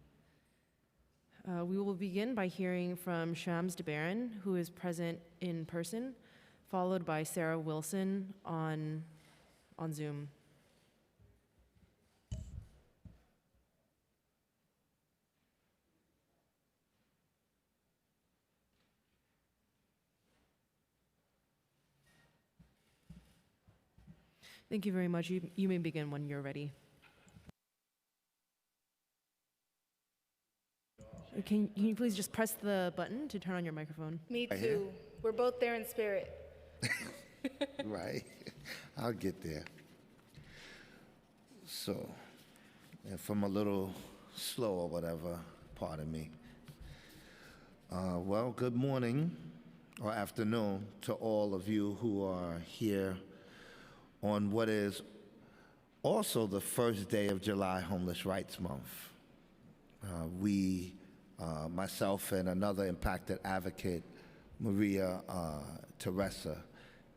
We will begin by hearing from Shams DeBaron, who is present in person, followed by Sarah Wilson on Zoom. Thank you very much. You may begin when you're ready. Can you please just press the button to turn on your microphone? Me too. We're both there in spirit. Right. I'll get there. So, if I'm a little slow or whatever, pardon me. Well, good morning or afternoon to all of you who are here on what is also the first day of July Homeless Rights Month. Myself and another impacted advocate, Maria Teresa,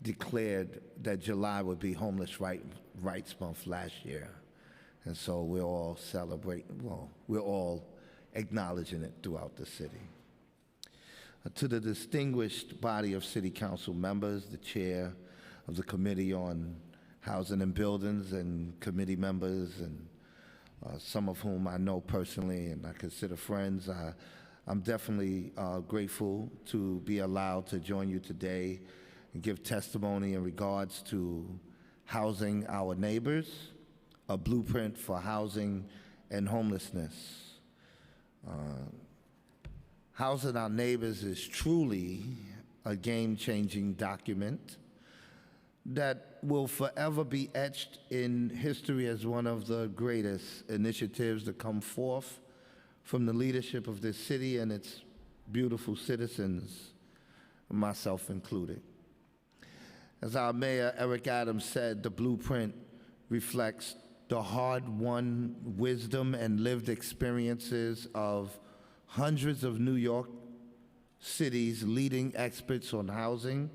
declared that July would be Homeless Rights Month last year. And so we're all we're all acknowledging it throughout the city. To the distinguished body of City Council members, the chair of the Committee on Housing and Buildings, and committee members, and some of whom I know personally and I consider friends, I'm definitely grateful to be allowed to join you today and give testimony in regards to housing our neighbors, a blueprint for housing and homelessness. Housing our neighbors is truly a game-changing document that will forever be etched in history as one of the greatest initiatives to come forth from the leadership of this city and its beautiful citizens, myself included. As our Mayor Eric Adams said, the blueprint reflects the hard-won wisdom and lived experiences of hundreds of New York City's leading experts on housing,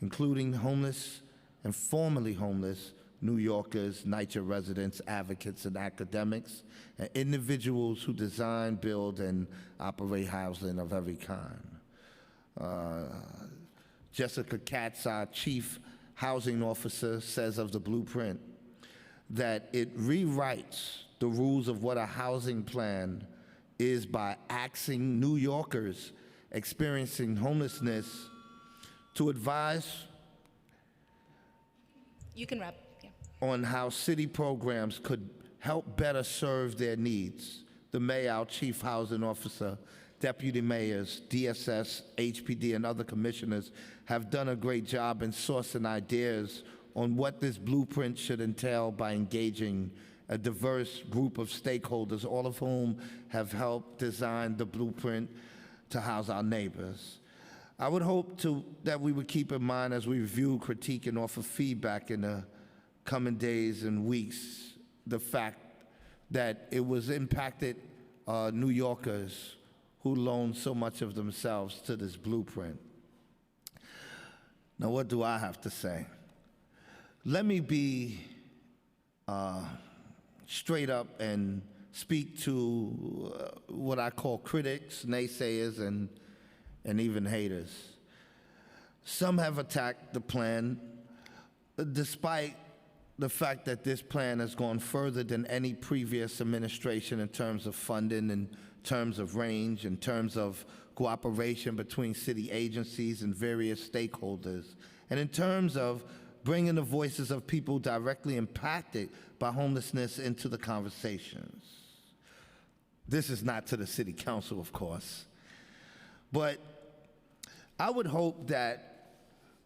including homeless and formerly homeless New Yorkers, Nycha residents, advocates, and academics, and individuals who design, build, and operate housing of every kind. Jessica Katz, our Chief Housing Officer, says of the blueprint that it rewrites the rules of what a housing plan is by asking New Yorkers experiencing homelessness to advise. You can wrap, yeah. on how city programs could help better serve their needs. The mayor, our chief housing officer, deputy mayors, DSS, HPD, and other commissioners have done a great job in sourcing ideas on what this blueprint should entail by engaging a diverse group of stakeholders, all of whom have helped design the blueprint to house our neighbors. I would hope that we would keep in mind as we review, critique, and offer feedback in the coming days and weeks, the fact that it was impacted New Yorkers who loaned so much of themselves to this blueprint. Now, what do I have to say? Let me be straight up and speak to what I call critics, naysayers, and even haters. Some have attacked the plan, despite the fact that this plan has gone further than any previous administration in terms of funding, in terms of range, in terms of cooperation between city agencies and various stakeholders, and in terms of bringing the voices of people directly impacted by homelessness into the conversations. This is not to the city council, of course, but I would hope that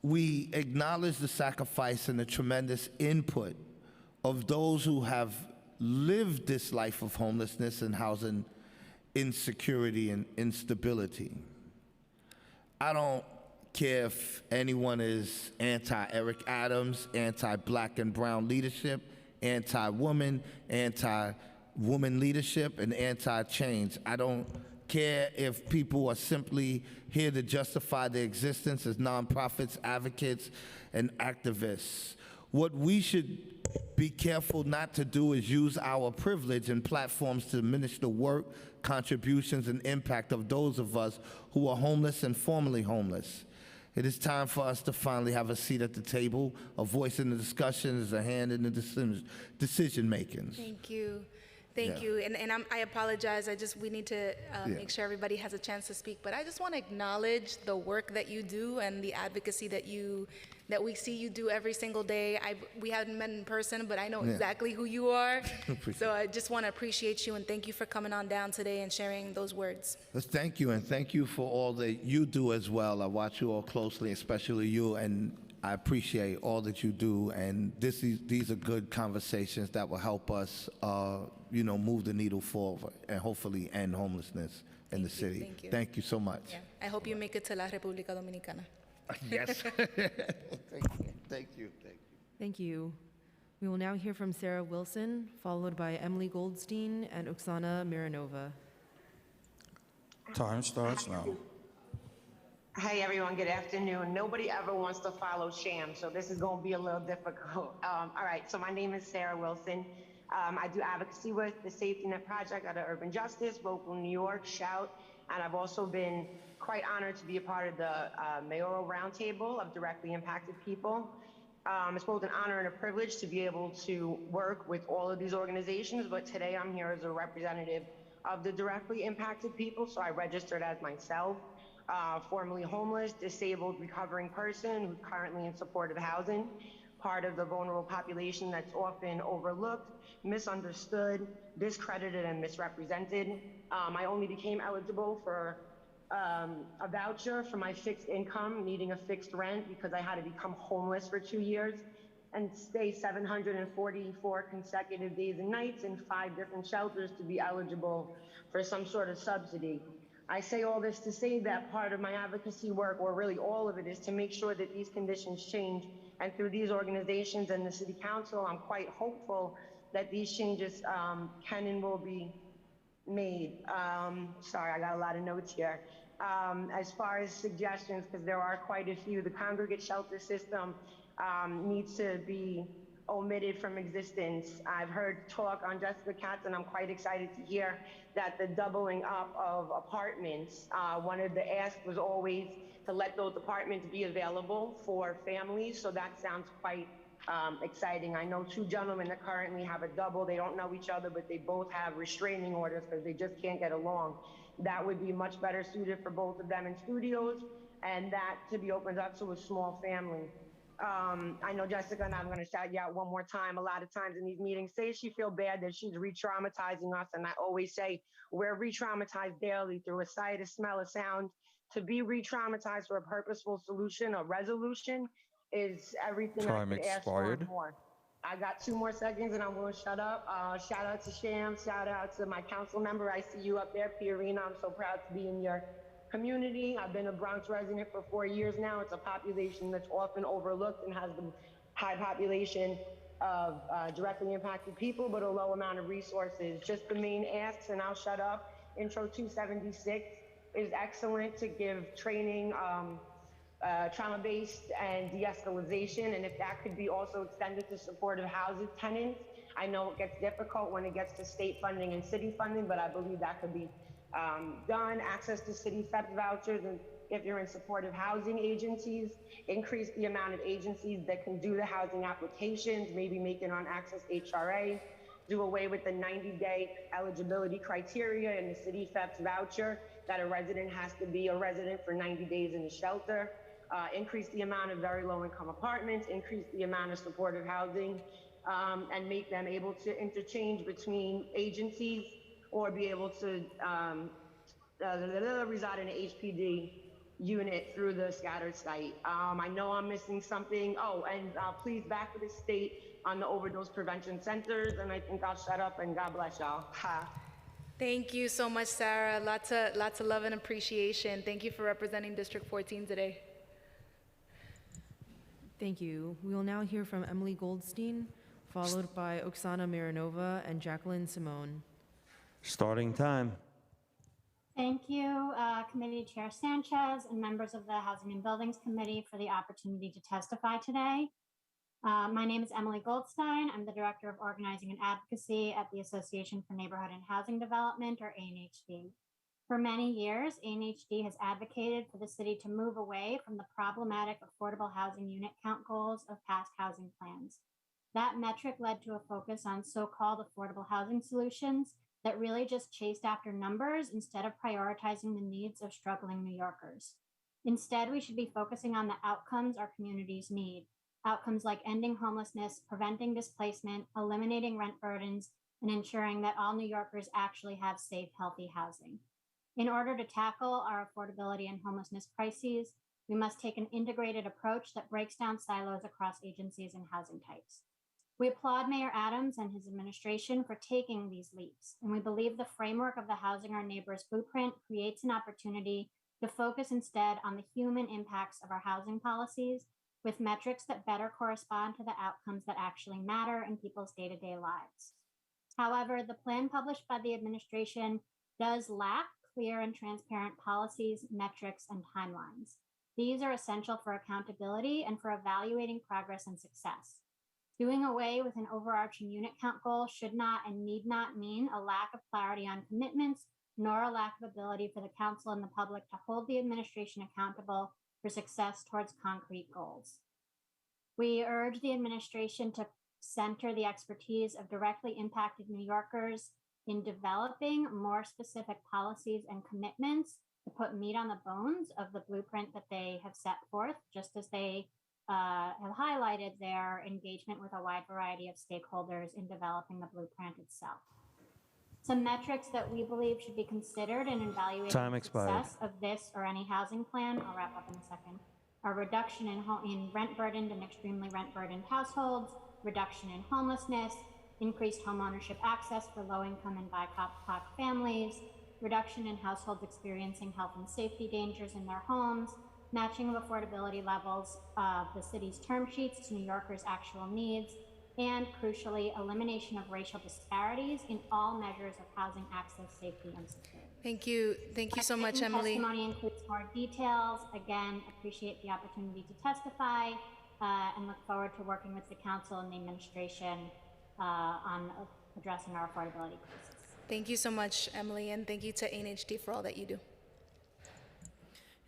we acknowledge the sacrifice and the tremendous input of those who have lived this life of homelessness and housing insecurity and instability. I don't care if anyone is anti-Eric Adams, anti-black and brown leadership, anti-woman, anti-woman leadership, and anti-change. I don't care if people are simply here to justify their existence as nonprofits, advocates, and activists. What we should be careful not to do is use our privilege and platforms to diminish the work, contributions, and impact of those of us who are homeless and formerly homeless. It is time for us to finally have a seat at the table, a voice in the discussions, a hand in the decision making. Thank you. Thank you. And I apologize. We need to make sure everybody has a chance to speak. But I just want to acknowledge the work that you do and the advocacy that we see you do every single day. We haven't met in person, but I know exactly who you are. So I just want to appreciate you and thank you for coming on down today and sharing those words. Thank you, and thank you for all that you do as well. I watch you all closely, especially you, and I appreciate all that you do. And these are good conversations that will help us, move the needle forward and hopefully end homelessness in the city. Thank you. Thank you so much. Yeah. I hope you make it to La República Dominicana. Yes. Thank you. Thank you. We will now hear from Sarah Wilson, followed by Emily Goldstein and Oksana Miranova. Time starts now. Hi, everyone. Good afternoon. Nobody ever wants to follow sham, so this is going to be a little difficult. All right, so my name is Sarah Wilson. I do advocacy with the Safety Net Project out of Urban Justice, local New York, Shout, and I've also been quite honored to be a part of the mayoral roundtable of directly impacted people. It's both an honor and a privilege to be able to work with all of these organizations, but today I'm here as a representative of the directly impacted people, so I registered as myself. Formerly homeless, disabled, recovering person who's currently in supportive housing, part of the vulnerable population that's often overlooked, misunderstood, discredited, and misrepresented. I only became eligible for a voucher for my fixed income, needing a fixed rent because I had to become homeless for 2 years and stay 744 consecutive days and nights in 5 different shelters to be eligible for some sort of subsidy. I say all this to say that part of my advocacy work, or really all of it, is to make sure that these conditions change. And through these organizations and the City Council, I'm quite hopeful that these changes can and will be made. Sorry, I got a lot of notes here. As far as suggestions, because there are quite a few, the congregate shelter system needs to be omitted from existence. I've heard talk on Jessica Katz, and I'm quite excited to hear that the doubling up of apartments, one of the asks was always to let those apartments be available for families, so that sounds quite exciting. I know 2 gentlemen that currently have a double. They don't know each other, but they both have restraining orders because they just can't get along. That would be much better suited for both of them in studios, and that to be opened up to a small family. I know Jessica, and I'm going to shout you out one more time. A lot of times in these meetings, say she feel bad that she's re-traumatizing us. And I always say we're re-traumatized daily through a sight, a smell, a sound. To be re-traumatized for a purposeful solution, a resolution, is everything Time I could ask for expired. and more. I got 2 more seconds and I'm going to shut up. Shout out to Sham. Shout out to my council member. I see you up there, Pierina. I'm so proud to be in your community. I've been a Bronx resident for 4 years now. It's a population that's often overlooked and has the high population of directly impacted people, but a low amount of resources. Just the main asks, and I'll shut up. Intro 276 is excellent to give training, trauma-based and de-escalation, and if that could be also extended to supportive housing tenants. I know it gets difficult when it gets to state funding and city funding, but I believe that could be done. Access to city FEP vouchers, and if you're in supportive housing agencies, increase the amount of agencies that can do the housing applications, maybe make it on Access HRA, do away with the 90-day eligibility criteria in the city FEP's voucher that a resident has to be a resident for 90 days in a shelter, increase the amount of very low-income apartments, increase the amount of supportive housing, and make them able to interchange between agencies or be able to reside in an HPD unit through the scattered site. I know I'm missing something. Oh, and please back to the state on the overdose prevention centers, and I think I'll shut up and God bless y'all. Ha. Thank you so much, Sarah. Lots of love and appreciation. Thank you for representing District 14 today. Thank you. We will now hear from Emily Goldstein, followed by Oksana Mironova and Jacqueline Simone. Starting time. Thank you, Committee Chair Sanchez and members of the Housing and Buildings Committee for the opportunity to testify today. My name is Emily Goldstein. I'm the Director of Organizing and Advocacy at the Association for Neighborhood and Housing Development, or ANHD. For many years, ANHD has advocated for the city to move away from the problematic affordable housing unit count goals of past housing plans. That metric led to a focus on so-called affordable housing solutions that really just chased after numbers instead of prioritizing the needs of struggling New Yorkers. Instead, we should be focusing on the outcomes our communities need. Outcomes like ending homelessness, preventing displacement, eliminating rent burdens, and ensuring that all New Yorkers actually have safe, healthy housing. In order to tackle our affordability and homelessness crises, we must take an integrated approach that breaks down silos across agencies and housing types. We applaud Mayor Adams and his administration for taking these leaps, and we believe the framework of the Housing Our Neighbors Blueprint creates an opportunity to focus instead on the human impacts of our housing policies with metrics that better correspond to the outcomes that actually matter in people's day-to-day lives. However, the plan published by the administration does lack clear and transparent policies, metrics, and timelines. These are essential for accountability and for evaluating progress and success. Doing away with an overarching unit count goal should not and need not mean a lack of clarity on commitments, nor a lack of ability for the council and the public to hold the administration accountable for success towards concrete goals. We urge the administration to center the expertise of directly impacted New Yorkers in developing more specific policies and commitments to put meat on the bones of the blueprint that they have set forth, just as they have highlighted their engagement with a wide variety of stakeholders in developing the blueprint itself. Some metrics that we believe should be considered in evaluating the success of this or any housing plan, I'll wrap up in a second, are reduction in rent-burdened and extremely rent-burdened households, reduction in homelessness, increased homeownership access for low-income and BIPOC families, reduction in households experiencing health and safety dangers in their homes, matching of affordability levels of the city's term sheets to New Yorkers' actual needs, and crucially, elimination of racial disparities in all measures of housing access, safety, and security. Thank you so much, Emily. Testimony includes more details. Again, appreciate the opportunity to testify and look forward to working with the council and the administration on addressing our affordability crisis. Thank you so much, Emily, and thank you to ANHD for all that you do.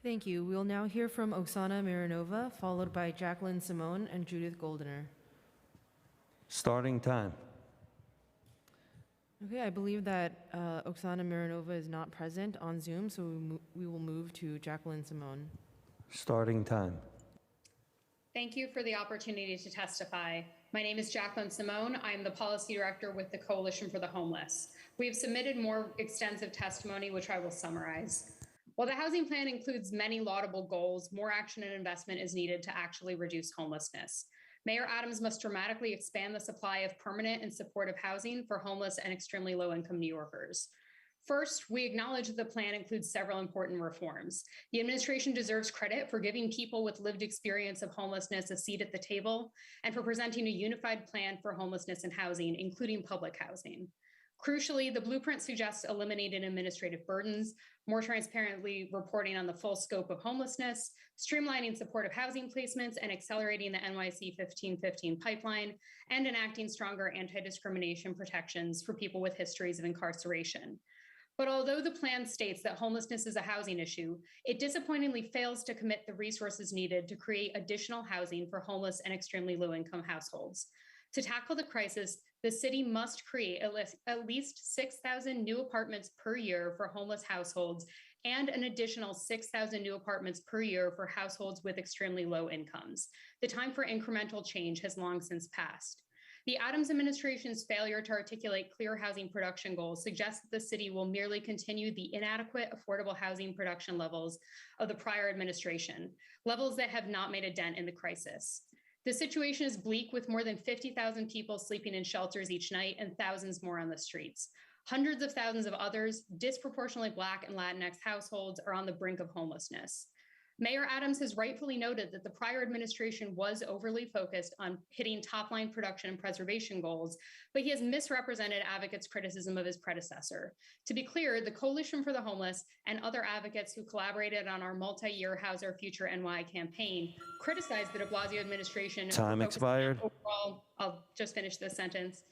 Thank you. We will now hear from Oksana Mironova, followed by Jacqueline Simone and Judith Goldener. Starting time. Okay, I believe that Oksana Mironova is not present on Zoom, so we will move to Jacqueline Simone. Starting time. Thank you for the opportunity to testify. My name is Jacqueline Simone. I am the Policy Director with the Coalition for the Homeless. We have submitted more extensive testimony, which I will summarize. While the housing plan includes many laudable goals, more action and investment is needed to actually reduce homelessness. Mayor Adams must dramatically expand the supply of permanent and supportive housing for homeless and extremely low-income New Yorkers. First, we acknowledge that the plan includes several important reforms. The administration deserves credit for giving people with lived experience of homelessness a seat at the table and for presenting a unified plan for homelessness and housing, including public housing. Crucially, the blueprint suggests eliminating administrative burdens, more transparently reporting on the full scope of homelessness, streamlining supportive housing placements, and accelerating the NYC 1515 pipeline, and enacting stronger anti-discrimination protections for people with histories of incarceration. But although the plan states that homelessness is a housing issue, it disappointingly fails to commit the resources needed to create additional housing for homeless and extremely low-income households. To tackle the crisis, the city must create at least 6,000 new apartments per year for homeless households and an additional 6,000 new apartments per year for households with extremely low incomes. The time for incremental change has long since passed. The Adams administration's failure to articulate clear housing production goals suggests that the city will merely continue the inadequate affordable housing production levels of the prior administration, levels that have not made a dent in the crisis. The situation is bleak, with more than 50,000 people sleeping in shelters each night and thousands more on the streets. Hundreds of thousands of others, disproportionately Black and Latinx households, are on the brink of homelessness. Mayor Adams has rightfully noted that the prior administration was overly focused on hitting top-line production and preservation goals, but he has misrepresented advocates' criticism of his predecessor. To be clear, the Coalition for the Homeless and other advocates who collaborated on our multi-year House Our Future NY campaign criticized the de Blasio administration. Time expired. Overall, I'll just finish this sentence.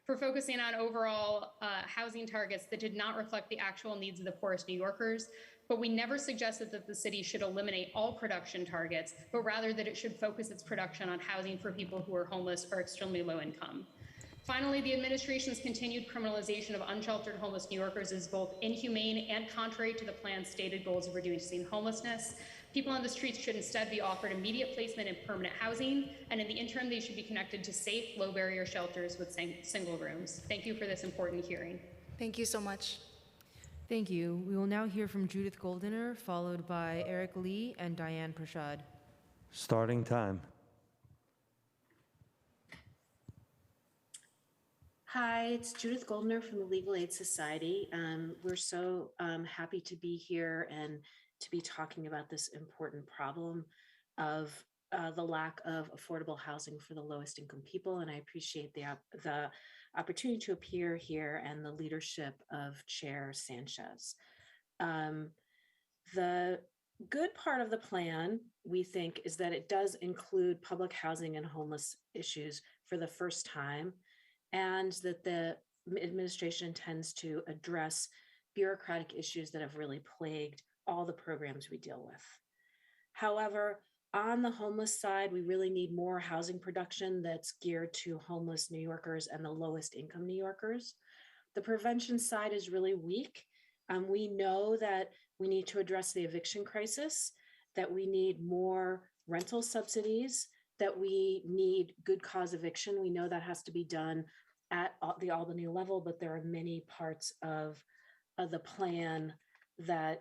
For focusing on overall housing targets that did not reflect the actual needs of the poorest New Yorkers, but we never suggested that the city should eliminate all production targets, but rather that it should focus its production on housing for people who are homeless or extremely low income. Finally, the administration's continued criminalization of unsheltered homeless New Yorkers is both inhumane and contrary to the plan's stated goals of reducing homelessness. People on the streets should instead be offered immediate placement in permanent housing, and in the interim, they should be connected to safe, low-barrier shelters with single rooms. Thank you for this important hearing. Thank you so much. Thank you. We will now hear from Judith Goldiner, followed by Eric Lee and Diane Prashad. Starting time. Hi, it's Judith Goldner from the Legal Aid Society. We're so happy to be here and to be talking about this important problem of the lack of affordable housing for the lowest income people. And I appreciate the opportunity to appear here and the leadership of Chair Sanchez. The good part of the plan, we think, is that it does include public housing and homeless issues for the first time, and that the administration intends to address bureaucratic issues that have really plagued all the programs we deal with. However, on the homeless side, we really need more housing production that's geared to homeless New Yorkers and the lowest income New Yorkers. The prevention side is really weak. We know that we need to address the eviction crisis, that we need more rental subsidies, that we need good cause eviction. We know that has to be done at the Albany level, but there are many parts of the plan that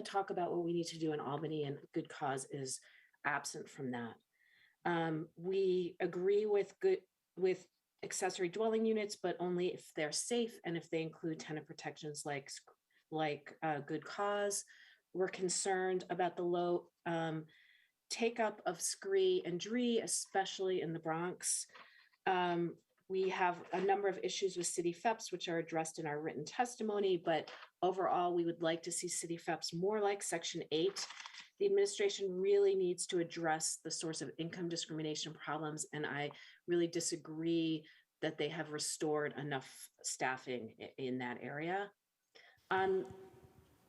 talk about what we need to do in Albany, and good cause is absent from that. We agree with accessory dwelling units, but only if they're safe and if they include tenant protections like good cause. We're concerned about the low take-up of scree and dree, especially in the Bronx. We have a number of issues with city FEPs, which are addressed in our written testimony, but overall, we would like to see city FEPs more like Section 8. The administration really needs to address the source of income discrimination problems, and I really disagree that they have restored enough staffing in that area. On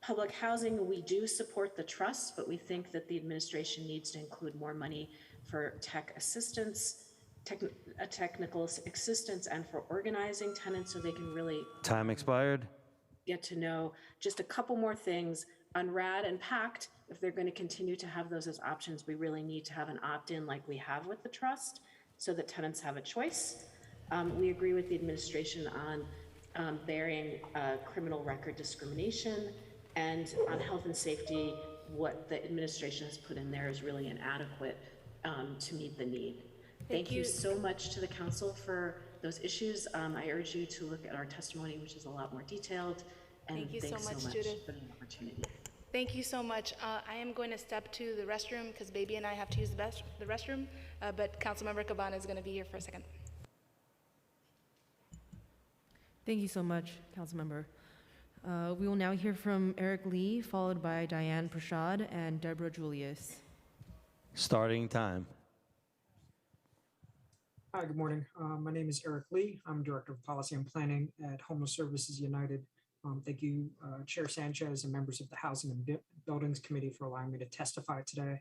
public housing, we do support the trust, but we think that the administration needs to include more money for tech assistance, technical assistance, and for organizing tenants so they can really Time expired. get to know. Just a couple more things. UNRAD and PACT, if they're going to continue to have those as options, we really need to have an opt-in like we have with the trust so that tenants have a choice. We agree with the administration on bearing criminal record discrimination, and on health and safety, what the administration has put in there is really inadequate to meet the need. Thank you so much to the council for those issues. I urge you to look at our testimony, which is a lot more detailed. And Thank you so thanks much, so much Judith. for the opportunity. Thank you so much. I am going to step to the restroom because baby and I have to use the restroom, but Councilmember Cabana is going to be here for a second. Thank you so much, Councilmember. We will now hear from Eric Lee, followed by Diane Prashad and Deborah Julius. Starting time. Hi, good morning. My name is Eric Lee. I'm Director of Policy and Planning at Homeless Services United. Thank you, Chair Sanchez and members of the Housing and Buildings Committee for allowing me to testify today.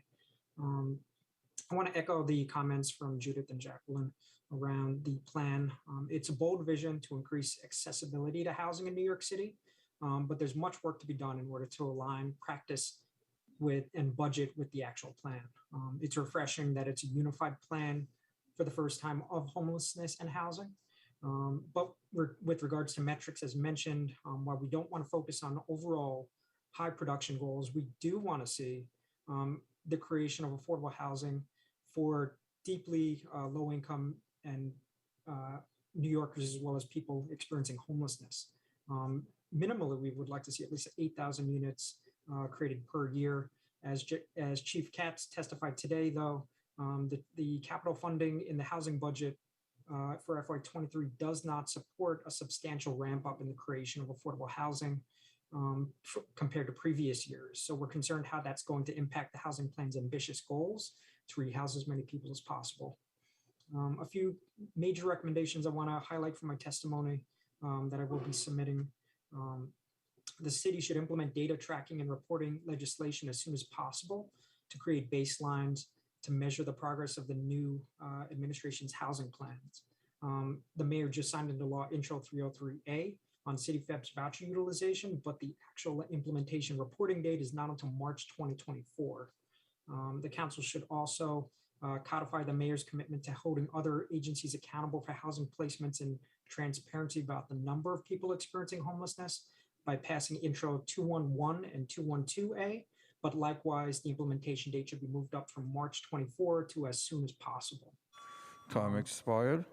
I want to echo the comments from Judith and Jacqueline around the plan. It's a bold vision to increase accessibility to housing in New York City, but there's much work to be done in order to align practice with and budget with the actual plan. It's refreshing that it's a unified plan for the first time of homelessness and housing. But with regards to metrics, as mentioned, while we don't want to focus on overall high production goals, we do want to see the creation of affordable housing for deeply low income and New Yorkers, as well as people experiencing homelessness. Minimally, we would like to see at least 8,000 units created per year. As Chief Katz testified today, though, the capital funding in the housing budget for FY23 does not support a substantial ramp up in the creation of affordable housing compared to previous years. So we're concerned how that's going to impact the housing plan's ambitious goals to rehouse as many people as possible. A few major recommendations I want to highlight from my testimony that I will be submitting. The city should implement data tracking and reporting legislation as soon as possible to create baselines to measure the progress of the new administration's housing plans. The mayor just signed into law Intro 303A on City FEP's voucher utilization, but the actual implementation reporting date is not until March 2024. The council should also codify the mayor's commitment to holding other agencies accountable for housing placements and transparency about the number of people experiencing homelessness by passing Intro 211 and 212A, but likewise, the implementation date should be moved up from March 24 to as soon as possible. Time expired.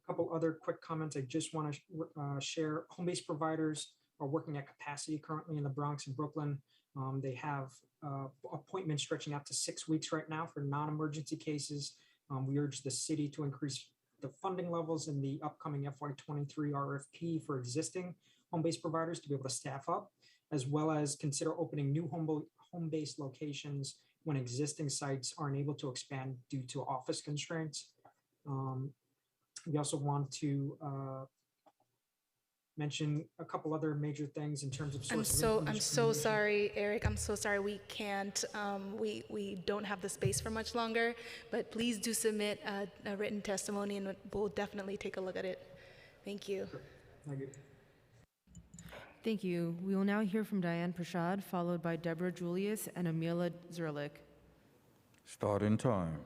A couple other quick comments I just want to share. Home-based providers are working at capacity currently in the Bronx and Brooklyn. They have appointments stretching out to 6 weeks right now for non-emergency cases. We urge the city to increase the funding levels in the upcoming FY23 RFP for existing home-based providers to be able to staff up, as well as consider opening new home-based locations when existing sites aren't able to expand due to office constraints. We also want to mention a couple other major things in terms of sources of I'm so sorry, Eric. I'm so sorry we can't. We don't have the space for much longer. But please do submit a written testimony, and we'll definitely take a look at it. Thank you. Thank you. Thank you. We will now hear from Diane Prashad, followed by Deborah Julius and Amila Zerlich. Starting time.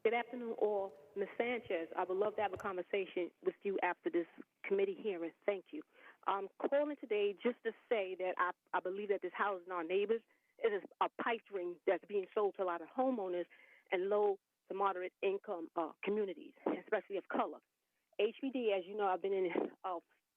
Good afternoon, all. Ms. Sanchez, I would love to have a conversation with you after this committee hearing. Thank you. I'm calling today just to say that I believe that this housing our neighbors is a pipe dream that's being sold to a lot of homeowners and low to moderate income communities, especially of color. HPD, as you know, I've been in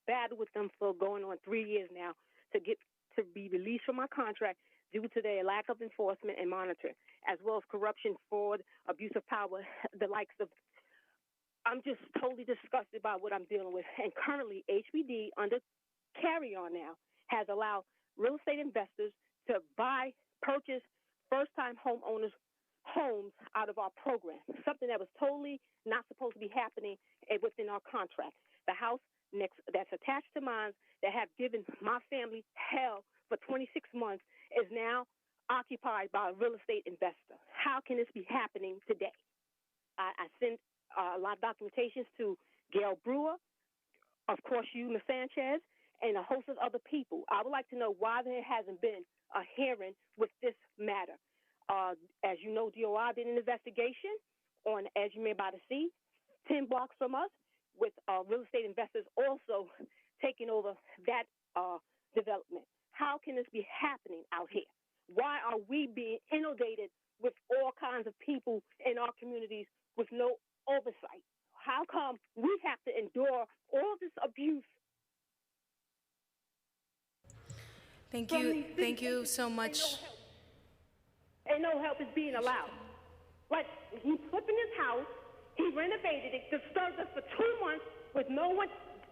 battle with them for going on 3 years now to be released from my contract due to their lack of enforcement and monitoring, as well as corruption, fraud, abuse of power, the likes of. I'm just totally disgusted by what I'm dealing with. And currently, HPD, under Carry On now, has allowed real estate investors to purchase first-time homeowners' homes out of our program, something that was totally not supposed to be happening within our contract. The house next that's attached to mine that have given my family hell for 26 months is now occupied by a real estate investor. How can this be happening today? I sent a lot of documentations to Gail Brewer, of course you, Ms. Sanchez, and a host of other people. I would like to know why there hasn't been a hearing with this matter. As you know, DOI did an investigation on, as you may be able to see, 10 blocks from us, with real estate investors also taking over that development. How can this be happening out here? Why are we being inundated with all kinds of people in our communities with no oversight? How come we have to endure all this abuse? Thank you so much. And no help is being allowed. Like, he flipped in his house, he renovated it, disturbed us for 2 months with no one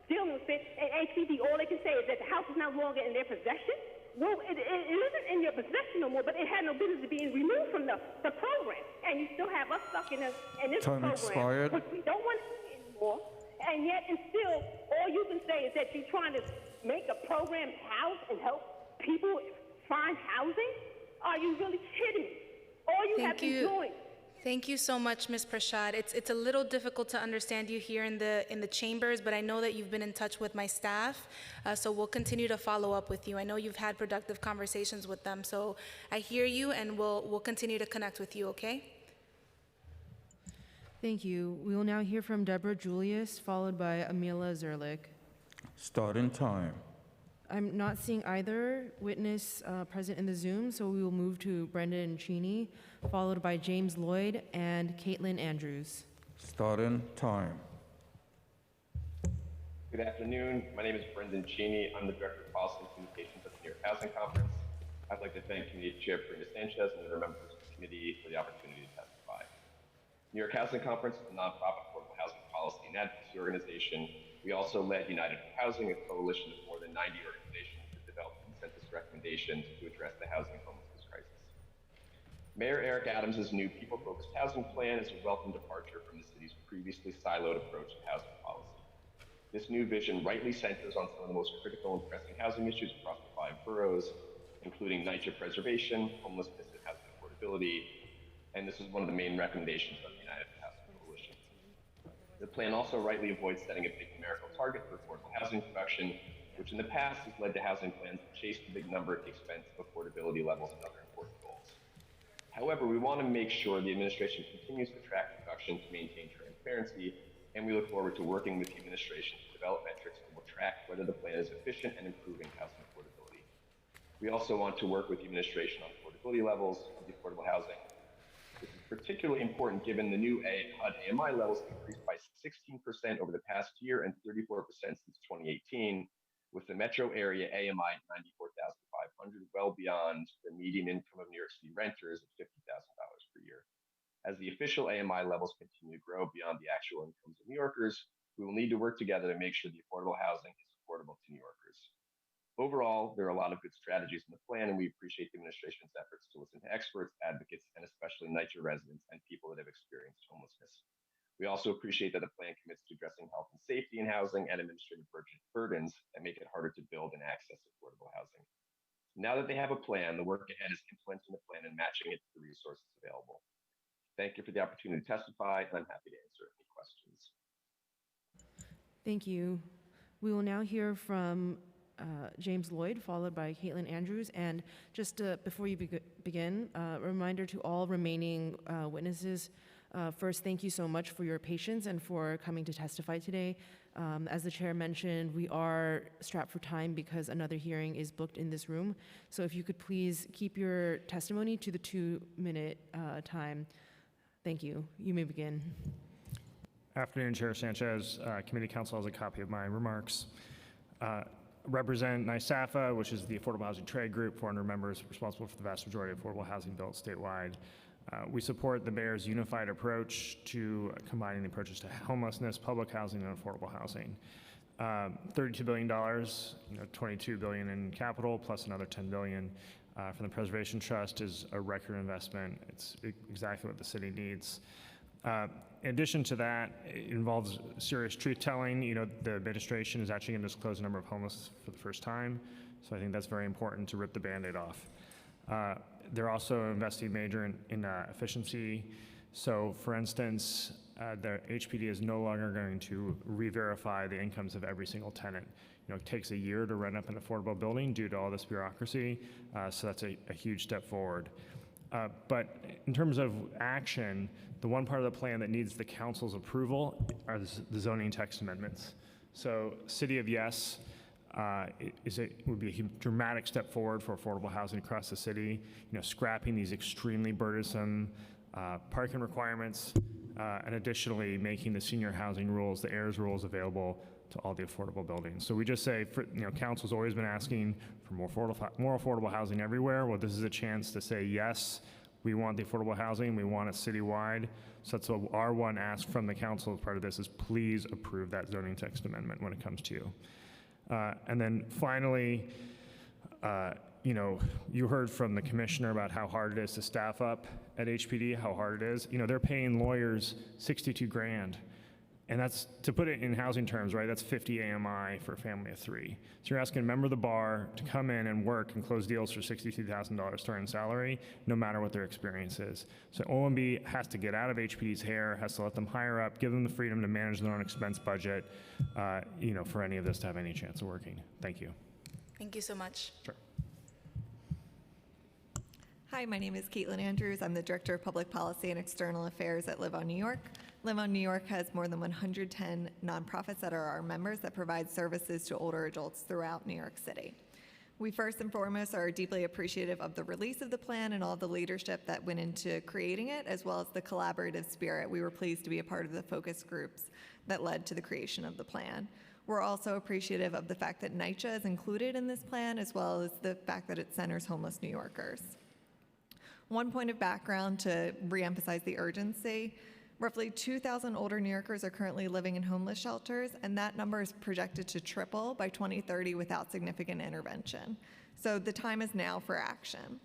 dealing with it, and HPD, all they can say is that the house is no longer in their possession. Well, it isn't in your possession no more, but it had no business being removed from the program. And you still have us stuck in this Time program, expired. which we don't want to see anymore. And yet, and still, all you can say is that you're trying to make a program house and help people find housing? Are you really kidding me? All you have been doing. Thank you so much, Ms. Prashad. It's a little difficult to understand you here in the chambers, but I know that you've been in touch with my staff, so we'll continue to follow up with you. I know you've had productive conversations with them, so I hear you, and we'll continue to connect with you, okay? Thank you. We will now hear from Deborah Julius, followed by Amila Zerlich. Starting time. I'm not seeing either witness present in the Zoom, so we will move to Brendan Cheney, followed by James Lloyd and Caitlin Andrews. Starting time. Good afternoon. My name is Brendan Cheney. I'm the Director of Policy and Communications at the New York Housing Conference. I'd like to thank Committee Chair Karina Sanchez and the members of the committee for the opportunity to testify. New York Housing Conference is a nonprofit affordable housing policy and advocacy organization. We also led United for Housing, a coalition of more than 90 organizations that developed consensus recommendations to address the housing and homelessness crisis. Mayor Eric Adams' new people-focused housing plan is a welcome departure from the city's previously siloed approach to housing policy. This new vision rightly centers on some of the most critical and pressing housing issues across the 5 boroughs, including Nycha preservation, homelessness, and housing affordability, and this is one of the main recommendations of the United for Housing Coalition. The plan also rightly avoids setting a big numerical target for affordable housing production, which in the past has led to housing plans that chase the big number at the expense of affordability levels and other important goals. However, we want to make sure the administration continues to track production to maintain transparency, and we look forward to working with the administration to develop metrics that will track whether the plan is efficient and improving housing affordability. We also want to work with the administration on affordability levels of the affordable housing. This is particularly important given the new HUD AMI levels increased by 16% over the past year and 34% since 2018, with the metro area AMI at $94,500, well beyond the median income of New York City renters at $50,000 per year. As the official AMI levels continue to grow beyond the actual incomes of New Yorkers, we will need to work together to make sure the affordable housing is affordable to New Yorkers. Overall, there are a lot of good strategies in the plan, and we appreciate the administration's efforts to listen to experts, advocates, and especially Nycha residents and people that have experienced homelessness. We also appreciate that the plan commits to addressing health and safety in housing and administrative burdens that make it harder to build and access affordable housing. Now that they have a plan, the work ahead is implementing the plan and matching it to the resources available. Thank you for the opportunity to testify, and I'm happy to answer any questions. Thank you. We will now hear from James Lloyd, followed by Caitlin Andrews. And just before you begin, a reminder to all remaining witnesses. First, thank you so much for your patience and for coming to testify today. As the chair mentioned, we are strapped for time because another hearing is booked in this room. So if you could please keep your testimony to the 2-minute time. Thank you. You may begin. Afternoon, Chair Sanchez. Committee counsel has a copy of my remarks. Represent NYCC, which is the Affordable Housing Trade Group, 400 members responsible for the vast majority of affordable housing built statewide. We support the mayor's unified approach to combining the approaches to homelessness, public housing, and affordable housing. $32 billion, $22 billion in capital, plus another $10 billion from the Preservation Trust is a record investment. It's exactly what the city needs. In addition to that, it involves serious truth-telling. The administration is actually going to disclose the number of homeless for the first time, so I think that's very important to rip the Band-Aid off. They're also investing major in efficiency. So, for instance, the HPD is no longer going to re-verify the incomes of every single tenant. it takes a year to rent up an affordable building due to all this bureaucracy. So that's a huge step forward. But in terms of action, the one part of the plan that needs the council's approval are the zoning text amendments. So City of Yes would be a dramatic step forward for affordable housing across the city, scrapping these extremely burdensome parking requirements, and additionally making the senior housing rules, the heirs rules, available to all the affordable buildings. So we just say, council's always been asking for more affordable housing everywhere. Well, this is a chance to say, yes, we want the affordable housing, we want it citywide. So that's what our one ask from the council as part of this is please approve that zoning text amendment when it comes to you. And then finally, you heard from the commissioner about how hard it is to staff up at HPD, how hard it is. They're paying lawyers $62,000. And that's, to put it in housing terms, right, that's 50 AMI for a family of 3. So you're asking a member of the bar to come in and work and close deals for $62,000 starting salary, no matter what their experience is. So OMB has to get out of HPD's hair, has to let them hire up, give them the freedom to manage their own expense budget, for any of this to have any chance of working. Thank you. Thank you so much. Sure. Hi, my name is Caitlin Andrews. I'm the Director of Public Policy and External Affairs at Live on New York. Live on New York has more than 110 nonprofits that are our members that provide services to older adults throughout New York City. We first and foremost are deeply appreciative of the release of the plan and all the leadership that went into creating it, as well as the collaborative spirit. We were pleased to be a part of the focus groups that led to the creation of the plan. We're also appreciative of the fact that Nycha is included in this plan, as well as the fact that it centers homeless New Yorkers. One point of background to reemphasize the urgency: roughly 2,000 older New Yorkers are currently living in homeless shelters, and that number is projected to triple by 2030 without significant intervention. So the time is now for action.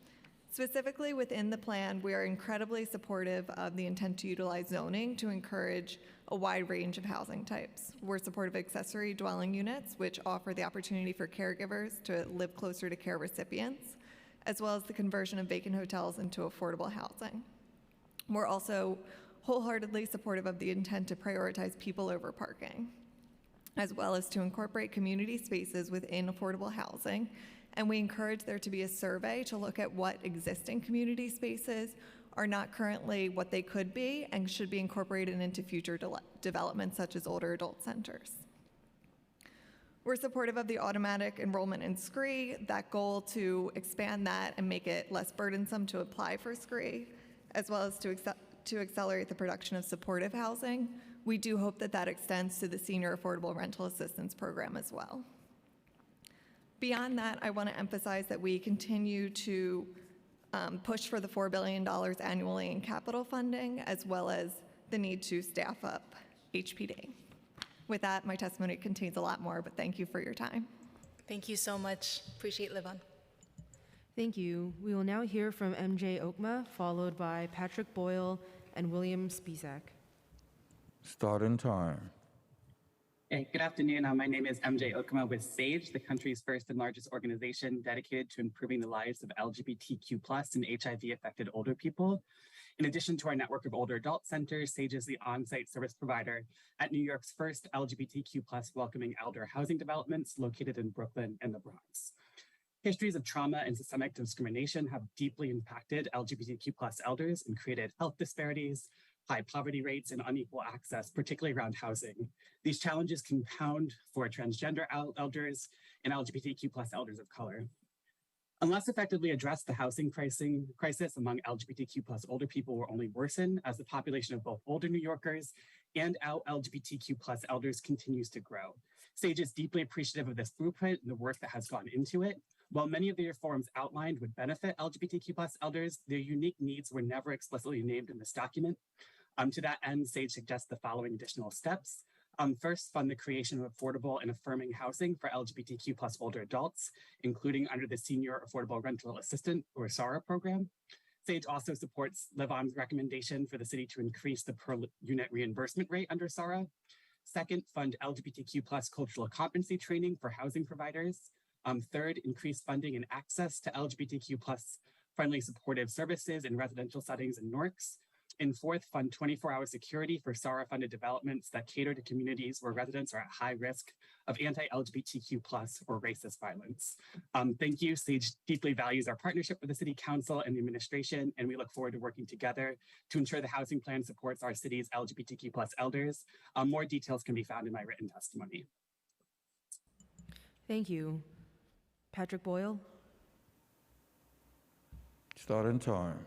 Specifically within the plan, we are incredibly supportive of the intent to utilize zoning to encourage a wide range of housing types. We're supportive of accessory dwelling units, which offer the opportunity for caregivers to live closer to care recipients, as well as the conversion of vacant hotels into affordable housing. We're also wholeheartedly supportive of the intent to prioritize people over parking, as well as to incorporate community spaces within affordable housing. And we encourage there to be a survey to look at what existing community spaces are not currently what they could be and should be incorporated into future developments such as older adult centers. We're supportive of the automatic enrollment in SCREE, that goal to expand that and make it less burdensome to apply for SCREE, as well as to accelerate the production of supportive housing. We do hope that that extends to the Senior Affordable Rental Assistance Program as well. Beyond that, I want to emphasize that we continue to push for the $4 billion annually in capital funding, as well as the need to staff up HPD. With that, my testimony contains a lot more, but thank you for your time. Thank you so much. Appreciate Live On. Thank you. We will now hear from MJ Okma, followed by Patrick Boyle and William Spisak. Starting time. Hey, good afternoon. My name is MJ Okma with SAGE, the country's first and largest organization dedicated to improving the lives of LGBTQ+ and HIV-affected older people. In addition to our network of older adult centers, SAGE is the on-site service provider at New York's first LGBTQ+ welcoming elder housing developments located in Brooklyn and the Bronx. Histories of trauma and systemic discrimination have deeply impacted LGBTQ+ elders and created health disparities, high poverty rates, and unequal access, particularly around housing. These challenges compound for transgender elders and LGBTQ+ elders of color. Unless effectively addressed, the housing crisis among LGBTQ+ older people will only worsen as the population of both older New Yorkers and LGBTQ+ elders continues to grow. SAGE is deeply appreciative of this blueprint and the work that has gone into it. While many of the reforms outlined would benefit LGBTQ+ elders, their unique needs were never explicitly named in this document. To that end, SAGE suggests the following additional steps. First, fund the creation of affordable and affirming housing for LGBTQ+ older adults, including under the Senior Affordable Rental Assistance, or SARA program. SAGE also supports Live On's recommendation for the city to increase the per unit reimbursement rate under SARA. Second, fund LGBTQ+ cultural competency training for housing providers. Third, increase funding and access to LGBTQ+ friendly supportive services in residential settings in NORCs. And fourth, fund 24-hour security for SARA-funded developments that cater to communities where residents are at high risk of anti-LGBTQ plus or racist violence. Thank you. SAGE deeply values our partnership with the City Council and the administration, and we look forward to working together to ensure the housing plan supports our city's LGBTQ plus elders. More details can be found in my written testimony. Thank you. Patrick Boyle. Starting time.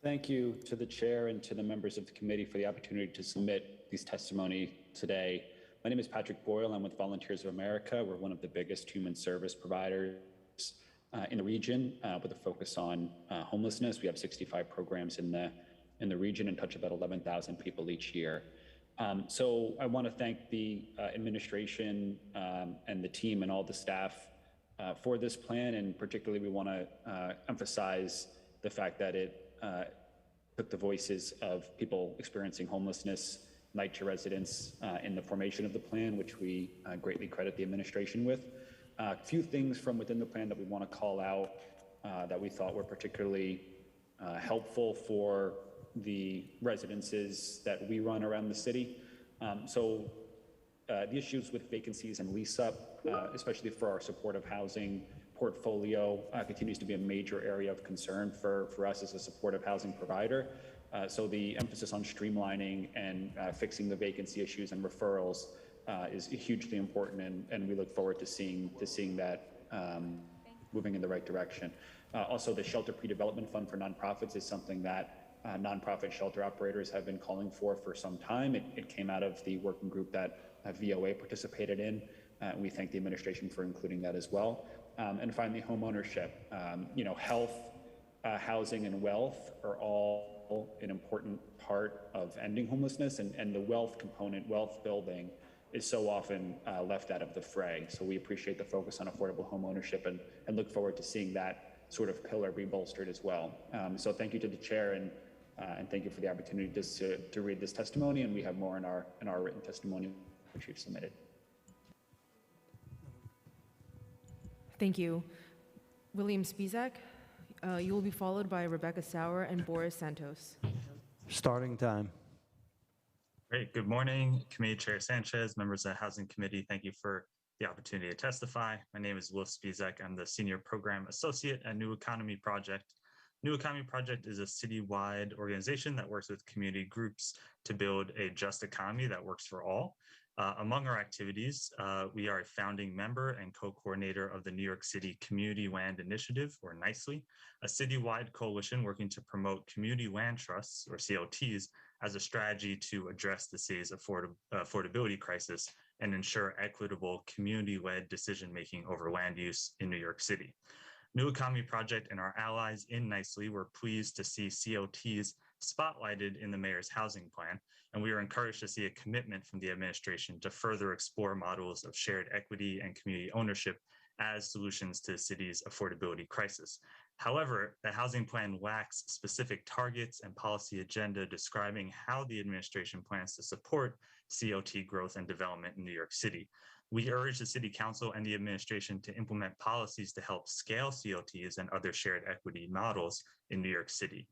Thank you to the chair and to the members of the committee for the opportunity to submit these testimony today. My name is Patrick Boyle. I'm with Volunteers of America. We're one of the biggest human service providers in the region with a focus on homelessness. We have 65 programs in the region and touch about 11,000 people each year. So I want to thank the administration and the team and all the staff for this plan, and particularly we want to emphasize the fact that it took the voices of people experiencing homelessness, Nycha residents in the formation of the plan, which we greatly credit the administration with. A few things from within the plan that we want to call out that we thought were particularly helpful for the residences that we run around the city. The issues with vacancies and lease up, especially for our supportive housing portfolio, continues to be a major area of concern for us as a supportive housing provider. So the emphasis on streamlining and fixing the vacancy issues and referrals is hugely important, and we look forward to seeing that moving in the right direction. Also, the Shelter Pre-Development Fund for nonprofits is something that nonprofit shelter operators have been calling for some time. It came out of the working group that VOA participated in. We thank the administration for including that as well. And finally, homeownership. Health, housing, and wealth are all an important part of ending homelessness, and the wealth component, wealth building, is so often left out of the fray. So we appreciate the focus on affordable homeownership and look forward to seeing that sort of pillar be bolstered as well. So thank you to the chair, and thank you for the opportunity to read this testimony, and we have more in our written testimony which we've submitted. Thank you. William Spizak, you will be followed by Rebecca Sauer and Boris Santos. Starting time. Great. Good morning, Committee Chair Sanchez, members of the Housing Committee. Thank you for the opportunity to testify. My name is Will Spizak. I'm the Senior Program Associate at New Economy Project. New Economy Project is a citywide organization that works with community groups to build a just economy that works for all. Among our activities, we are a founding member and co-coordinator of the New York City Community Land Initiative, or NYCC, a citywide coalition working to promote community land trusts, or CLTs, as a strategy to address the city's affordability crisis and ensure equitable community-led decision-making over land use in New York City. New Economy Project and our allies in NYCC were pleased to see CLTs spotlighted in the mayor's housing plan, and we are encouraged to see a commitment from the administration to further explore models of shared equity and community ownership as solutions to the city's affordability crisis. However, the housing plan lacks specific targets and policy agenda describing how the administration plans to support CLT growth and development in New York City. We urge the City Council and the administration to implement policies to help scale CLTs and other shared equity models in New York City.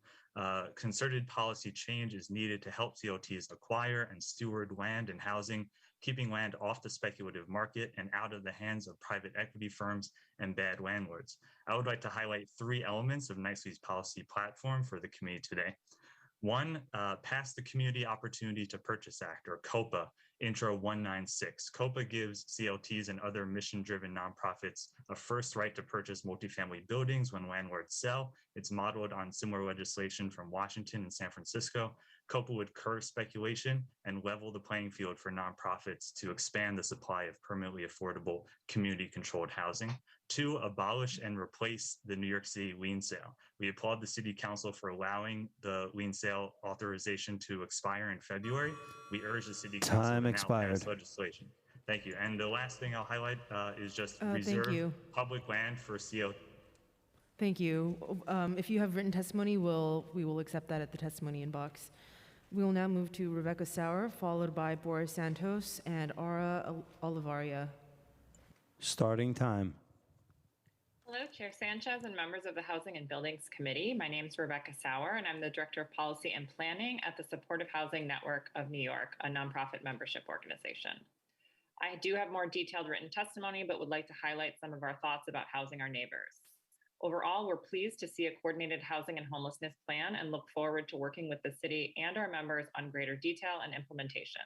Concerted policy change is needed to help CLTs acquire and steward land and housing, keeping land off the speculative market and out of the hands of private equity firms and bad landlords. I would like to highlight 3 elements of NYCC's policy platform for the committee today. 1, pass the Community Opportunity to Purchase Act, or COPA, Intro 196. COPA gives CLTs and other mission-driven nonprofits a first right to purchase multifamily buildings when landlords sell. It's modeled on similar legislation from Washington and San Francisco. COPA would curb speculation and level the playing field for nonprofits to expand the supply of permanently affordable, community-controlled housing. 2, abolish and replace the New York City lien sale. We applaud the City Council for allowing the lien sale authorization to expire in February. We urge the City Council to now pass legislation. Thank you. And the last thing I'll highlight is just reserve public land for CLT. Thank you. If you have written testimony, we will accept that at the testimony inbox. We will now move to Rebecca Sauer, followed by Boris Santos and Ara Olivaria. Starting time. Hello, Chair Sanchez and members of the Housing and Buildings Committee. My name is Rebecca Sauer, and I'm the Director of Policy and Planning at the Supportive Housing Network of New York, a nonprofit membership organization. I do have more detailed written testimony, but would like to highlight some of our thoughts about housing our neighbors. Overall, we're pleased to see a coordinated housing and homelessness plan and look forward to working with the city and our members on greater detail and implementation.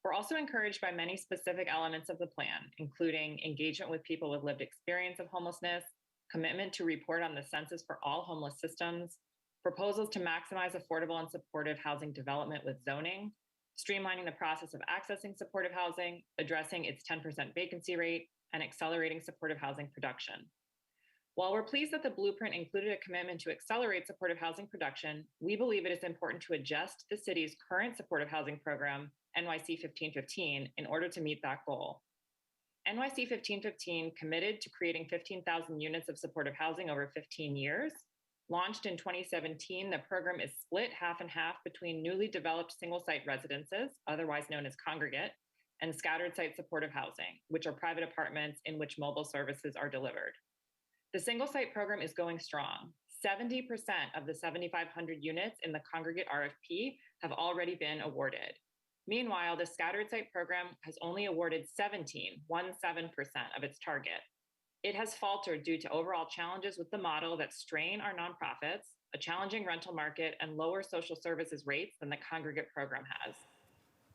We're also encouraged by many specific elements of the plan, including engagement with people with lived experience of homelessness, commitment to report on the census for all homeless systems, proposals to maximize affordable and supportive housing development with zoning, streamlining the process of accessing supportive housing, addressing its 10% vacancy rate, and accelerating supportive housing production. While we're pleased that the blueprint included a commitment to accelerate supportive housing production, we believe it is important to adjust the city's current supportive housing program, NYC 1515, in order to meet that goal. NYC 1515 committed to creating 15,000 units of supportive housing over 15 years. Launched in 2017, the program is split half and half between newly developed single-site residences, otherwise known as congregate, and scattered site supportive housing, which are private apartments in which mobile services are delivered. The single-site program is going strong. 70% of the 7,500 units in the congregate RFP have already been awarded. Meanwhile, the scattered site program has only awarded 17% of its target. It has faltered due to overall challenges with the model that strain our nonprofits, a challenging rental market, and lower social services rates than the congregate program has.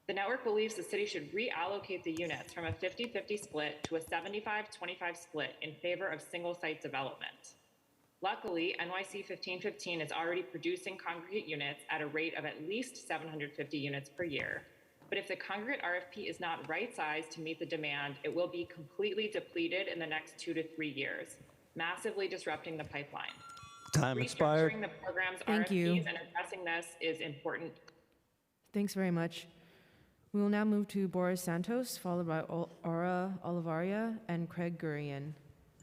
The network believes the city should reallocate the units from a 50-50 split to a 75-25 split in favor of single-site development. Luckily, NYC 1515 is already producing congregate units at a rate of at least 750 units per year. But if the congregate RFP is not right-sized to meet the demand, it will be completely depleted in the next 2 to 3 years, massively disrupting the pipeline. Time expired. Restructuring the program's Thank RFPs you. and addressing this is important. Thanks very much. We will now move to Boris Santos, followed by Aura Olivaria and Craig Gurian.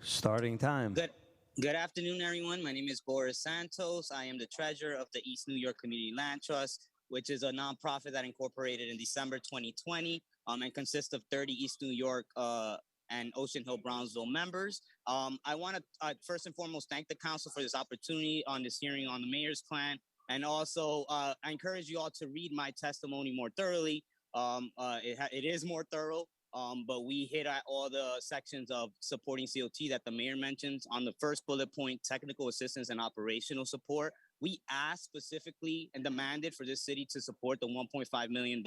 Starting time. Good afternoon, everyone. My name is Boris Santos. I am the treasurer of the East New York Community Land Trust, which is a nonprofit that incorporated in December 2020 and consists of 30 East New York and Ocean Hill Brownsville members. I want to first and foremost thank the council for this opportunity on this hearing on the mayor's plan. And also, I encourage you all to read my testimony more thoroughly. It is more thorough, but we hit at all the sections of supporting COT that the mayor mentions. On the first bullet point, technical assistance and operational support, we asked specifically and demanded for this city to support the $1.5 million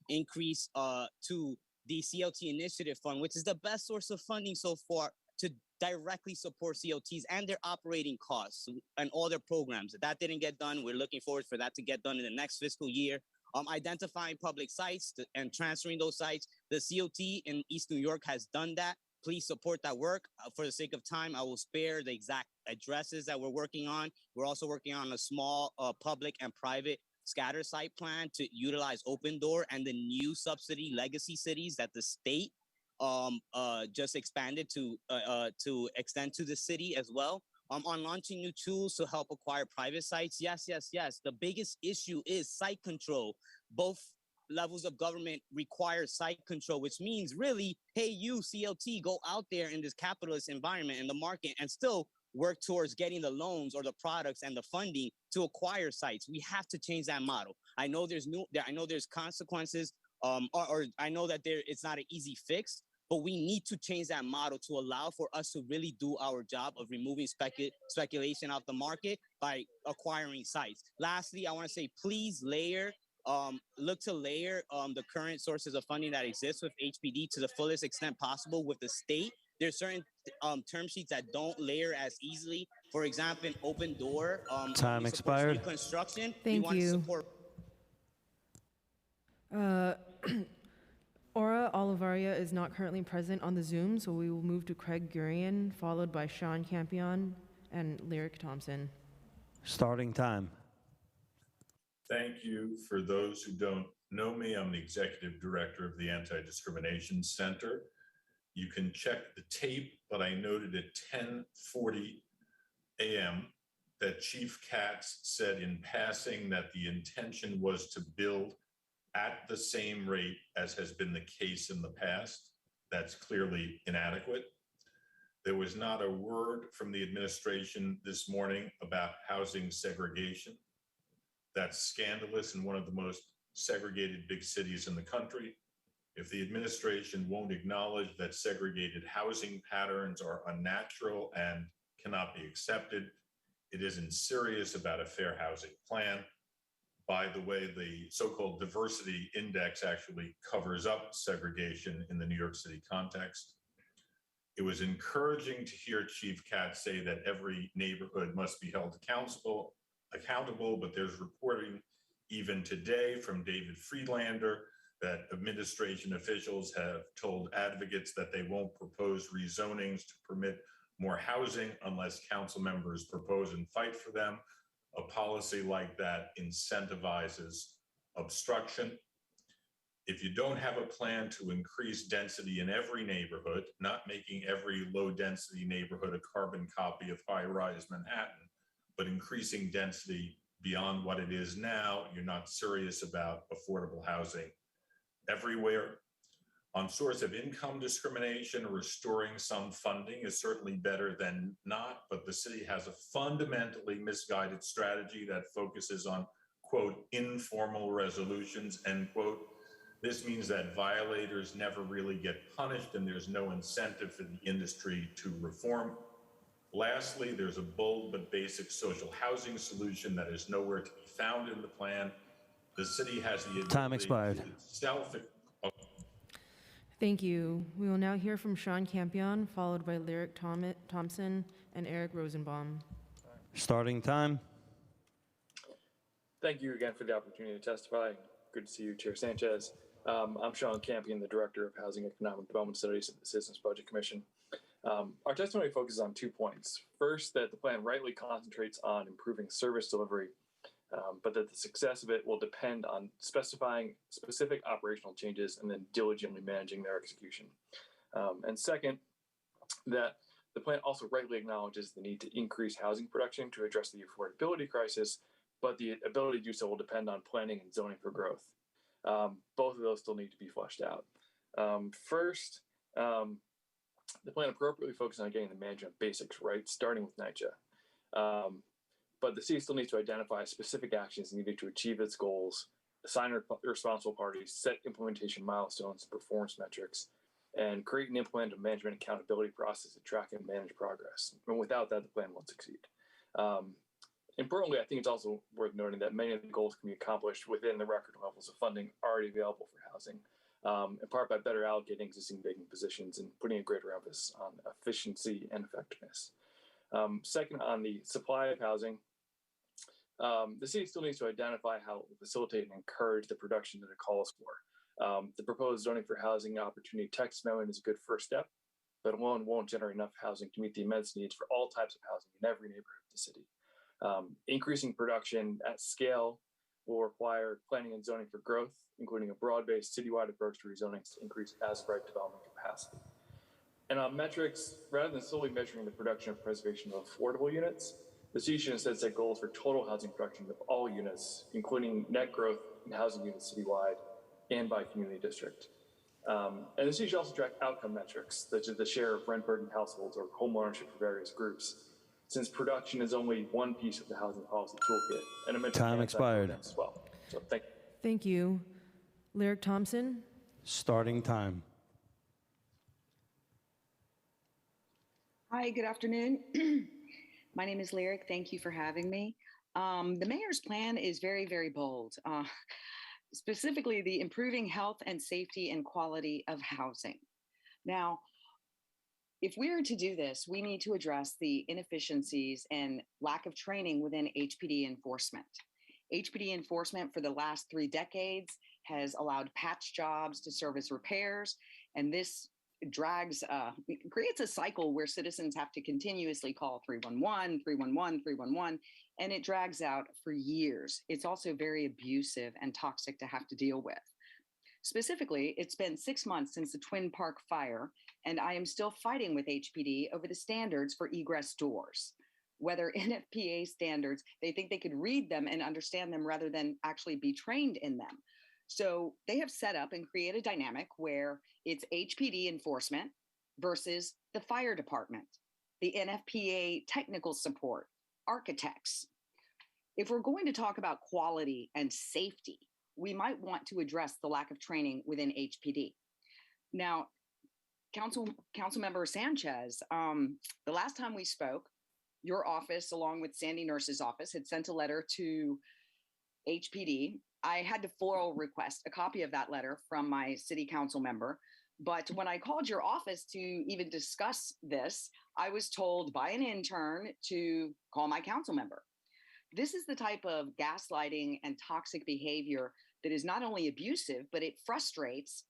increase to the COT Initiative Fund, which is the best source of funding so far to directly support COTs and their operating costs and all their programs. That didn't get done. We're looking forward for that to get done in the next fiscal year. Identifying public sites and transferring those sites. The COT in East New York has done that. Please support that work. For the sake of time, I will spare the exact addresses that we're working on. We're also working on a small public and private scatter site plan to utilize Open Door and the new subsidy legacy cities that the state just expanded to extend to the city as well. On launching new tools to help acquire private sites. Yes. The biggest issue is site control. Both levels of government require site control, which means really, hey, you CLT, go out there in this capitalist environment in the market and still work towards getting the loans or the products and the funding to acquire sites. We have to change that model. I know there's consequences, or I know that it's not an easy fix. But we need to change that model to allow for us to really do our job of removing speculation off the market by acquiring sites. Lastly, I want to say, please look to layer the current sources of funding that exist with HPD to the fullest extent possible with the state. There's certain term sheets that don't layer as easily. For example, in Open Door, Time expired. New construction. Thank we want you. to support. Aura Olivaria is not currently present on the Zoom, so we will move to Craig Gurian, followed by Sean Campion and Lyric Thompson. Starting time. Thank you. For those who don't know me, I'm the executive director of the Anti-Discrimination Center. You can check the tape, but I noted at 10:40 a.m. that Chief Katz said in passing that the intention was to build at the same rate as has been the case in the past. That's clearly inadequate. There was not a word from the administration this morning about housing segregation. That's scandalous in one of the most segregated big cities in the country. If the administration won't acknowledge that segregated housing patterns are unnatural and cannot be accepted, it isn't serious about a fair housing plan. By the way, the so-called diversity index actually covers up segregation in the New York City context. It was encouraging to hear Chief Katz say that every neighborhood must be held accountable, but there's reporting even today from David Friedlander that administration officials have told advocates that they won't propose rezonings to permit more housing unless council members propose and fight for them. A policy like that incentivizes obstruction. If you don't have a plan to increase density in every neighborhood, not making every low density neighborhood a carbon copy of high-rise Manhattan, but increasing density beyond what it is now, you're not serious about affordable housing everywhere. On source of income discrimination, restoring some funding is certainly better than not, but the city has a fundamentally misguided strategy that focuses on, quote, informal resolutions, end quote. This means that violators never really get punished and there's no incentive for the industry to reform. Lastly, there's a bold but basic social housing solution that is nowhere to be found in the plan. The city has the ability Time expired. to itself. Thank you. We will now hear from Sean Campion, followed by Lyric Thompson and Eric Rosenbaum. Starting time. Thank you again for the opportunity to testify. Good to see you, Chair Sanchez. I'm Sean Campion, the Director of Housing and Economic Development Studies at the Citizens Budget Commission. Our testimony focuses on 2 points. First, that the plan rightly concentrates on improving service delivery, but that the success of it will depend on specifying specific operational changes and then diligently managing their execution. And second, that the plan also rightly acknowledges the need to increase housing production to address the affordability crisis, but the ability to do so will depend on planning and zoning for growth. Both of those still need to be fleshed out. First, the plan appropriately focuses on getting the management basics right, starting with Nycha. But the city still needs to identify specific actions needed to achieve its goals, assign responsible parties, set implementation milestones and performance metrics, and create and implement a management accountability process to track and manage progress. And without that, the plan won't succeed. Importantly, I think it's also worth noting that many of the goals can be accomplished within the record levels of funding already available for housing, in part by better allocating existing vacant positions and putting a greater emphasis on efficiency and effectiveness. Second, on the supply of housing, the city still needs to identify how it will facilitate and encourage the production that it calls for. The proposed zoning for housing opportunity text amendment is a good first step, but alone won't generate enough housing to meet the immense needs for all types of housing in every neighborhood of the city. Increasing production at scale will require planning and zoning for growth, including a broad-based citywide approach to rezoning to increase as-of-right development capacity. And on metrics, rather than solely measuring the production and preservation of affordable units, the city should instead set goals for total housing production of all units, including net growth in housing units citywide and by community district. And the city should also track outcome metrics, such as the share of rent burdened households or home ownership for various groups, since production is only one piece of the housing policy toolkit. And Time expired. As well. So thank you. Thank you. Lyric Thompson. Starting time. Hi, good afternoon. My name is Lyric. Thank you for having me. The mayor's plan is very, very bold. Specifically, the improving health and safety and quality of housing. Now, if we are to do this, we need to address the inefficiencies and lack of training within HPD enforcement. HPD enforcement for the last 3 decades has allowed patch jobs to serve as repairs, and this creates a cycle where citizens have to continuously call 311, 311, 311, and it drags out for years. It's also very abusive and toxic to have to deal with. Specifically, it's been 6 months since the Twin Park fire, and I am still fighting with HPD over the standards for egress doors. Whether NFPA standards, they think they could read them and understand them rather than actually be trained in them. So they have set up and created a dynamic where it's HPD enforcement versus the fire department, the NFPA technical support, architects. If we're going to talk about quality and safety, we might want to address the lack of training within HPD. Now, Councilmember Sanchez, the last time we spoke, your office, along with Sandy Nurse's office, had sent a letter to HPD. I had to FOIL request a copy of that letter from my city council member. But when I called your office to even discuss this, I was told by an intern to call my council member. This is the type of gaslighting and toxic behavior that is not only abusive, but it frustrates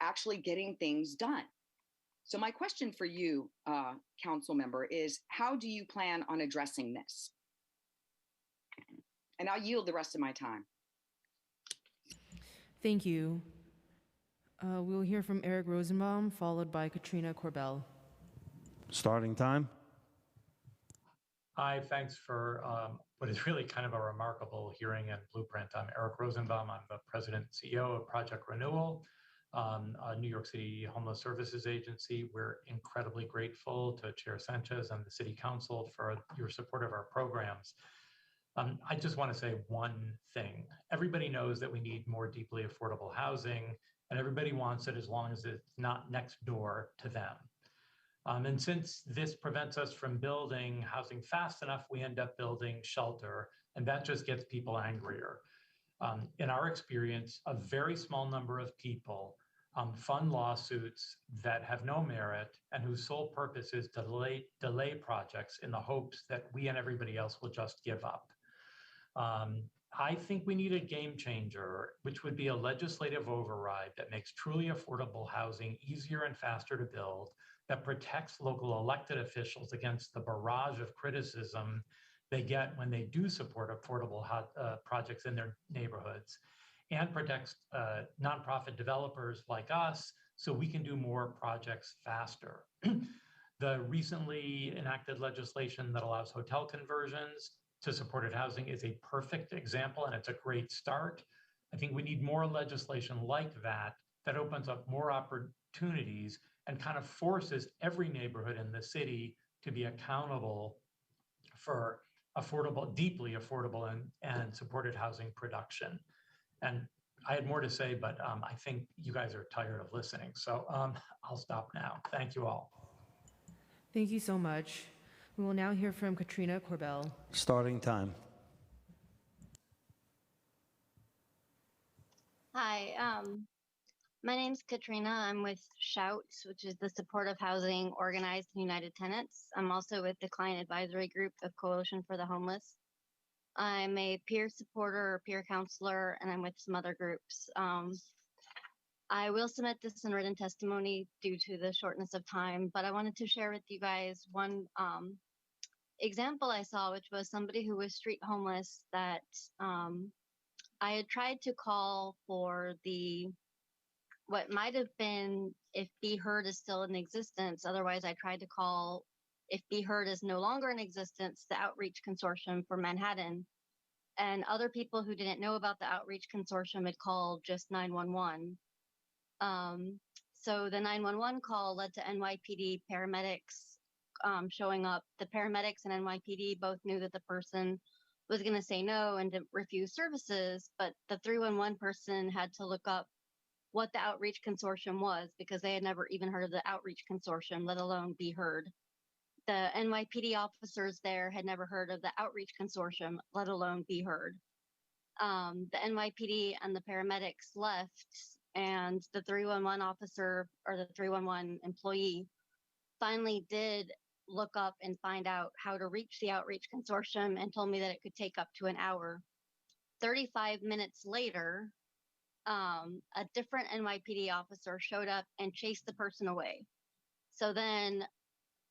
actually getting things done. So my question for you, council member, is how do you plan on addressing this? And I'll yield the rest of my time. Thank you. We'll hear from Eric Rosenbaum, followed by Katrina Corbell. Starting time. Hi, thanks for what is really kind of a remarkable hearing and blueprint. I'm Eric Rosenbaum. I'm the president and CEO of Project Renewal, a New York City Homeless Services Agency. We're incredibly grateful to Chair Sanchez and the City Council for your support of our programs. I just want to say one thing. Everybody knows that we need more deeply affordable housing, and everybody wants it as long as it's not next door to them. And since this prevents us from building housing fast enough, we end up building shelter, and that just gets people angrier. In our experience, a very small number of people fund lawsuits that have no merit and whose sole purpose is to delay projects in the hopes that we and everybody else will just give up. I think we need a game changer, which would be a legislative override that makes truly affordable housing easier and faster to build, that protects local elected officials against the barrage of criticism they get when they do support affordable projects in their neighborhoods, and protects nonprofit developers like us so we can do more projects faster. The recently enacted legislation that allows hotel conversions to supported housing is a perfect example, and it's a great start. I think we need more legislation like that that opens up more opportunities and kind of forces every neighborhood in the city to be accountable for affordable, deeply affordable and supported housing production. And I had more to say, but I think you guys are tired of listening. So I'll stop now. Thank you all. Thank you so much. We will now hear from Katrina Corbell. Starting time. Hi, my name's Katrina. I'm with SHOUT, which is the Supportive Housing Organized and United Tenants. I'm also with the Client Advisory Group of Coalition for the Homeless. I'm a peer supporter or peer counselor, and I'm with some other groups. I will submit this in written testimony due to the shortness of time, but I wanted to share with you guys one example I saw, which was somebody who was street homeless that I had tried to call for what might have been if Be Heard is still in existence. Otherwise, I tried to call, if Be Heard is no longer in existence, the Outreach Consortium for Manhattan. And other people who didn't know about the Outreach Consortium had called just 911. So the 911 call led to NYPD paramedics showing up. The paramedics and NYPD both knew that the person was going to say no and refuse services, but the 311 person had to look up what the Outreach Consortium was because they had never even heard of the Outreach Consortium, let alone Be Heard. The NYPD officers there had never heard of the Outreach Consortium, let alone Be Heard. The NYPD and the paramedics left, and the 311 officer or the 311 employee finally did look up and find out how to reach the Outreach Consortium and told me that it could take up to an hour. 35 minutes later, a different NYPD officer showed up and chased the person away. So then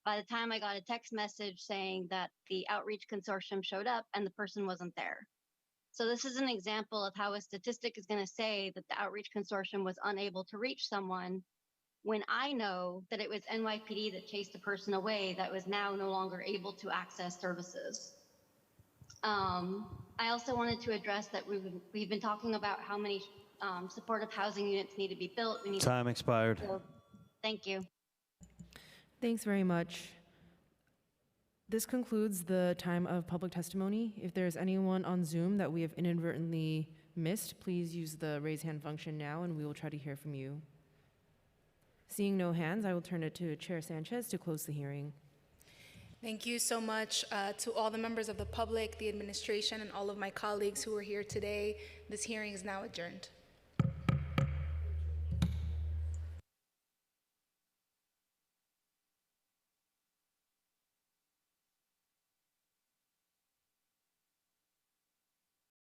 by the time I got a text message saying that the Outreach Consortium showed up and the person wasn't there. So this is an example of how a statistic is going to say that the Outreach Consortium was unable to reach someone when I know that it was NYPD that chased the person away that was now no longer able to access services. I also wanted to address that we've been talking about how many supportive housing units need to be built. Time expired. Thank you. Thanks very much. This concludes the time of public testimony. If there's anyone on Zoom that we have inadvertently missed, please use the raise hand function now and we will try to hear from you. Seeing no hands, I will turn it to Chair Sanchez to close the hearing. Thank you so much to all the members of the public, the administration, and all of my colleagues who are here today. This hearing is now adjourned.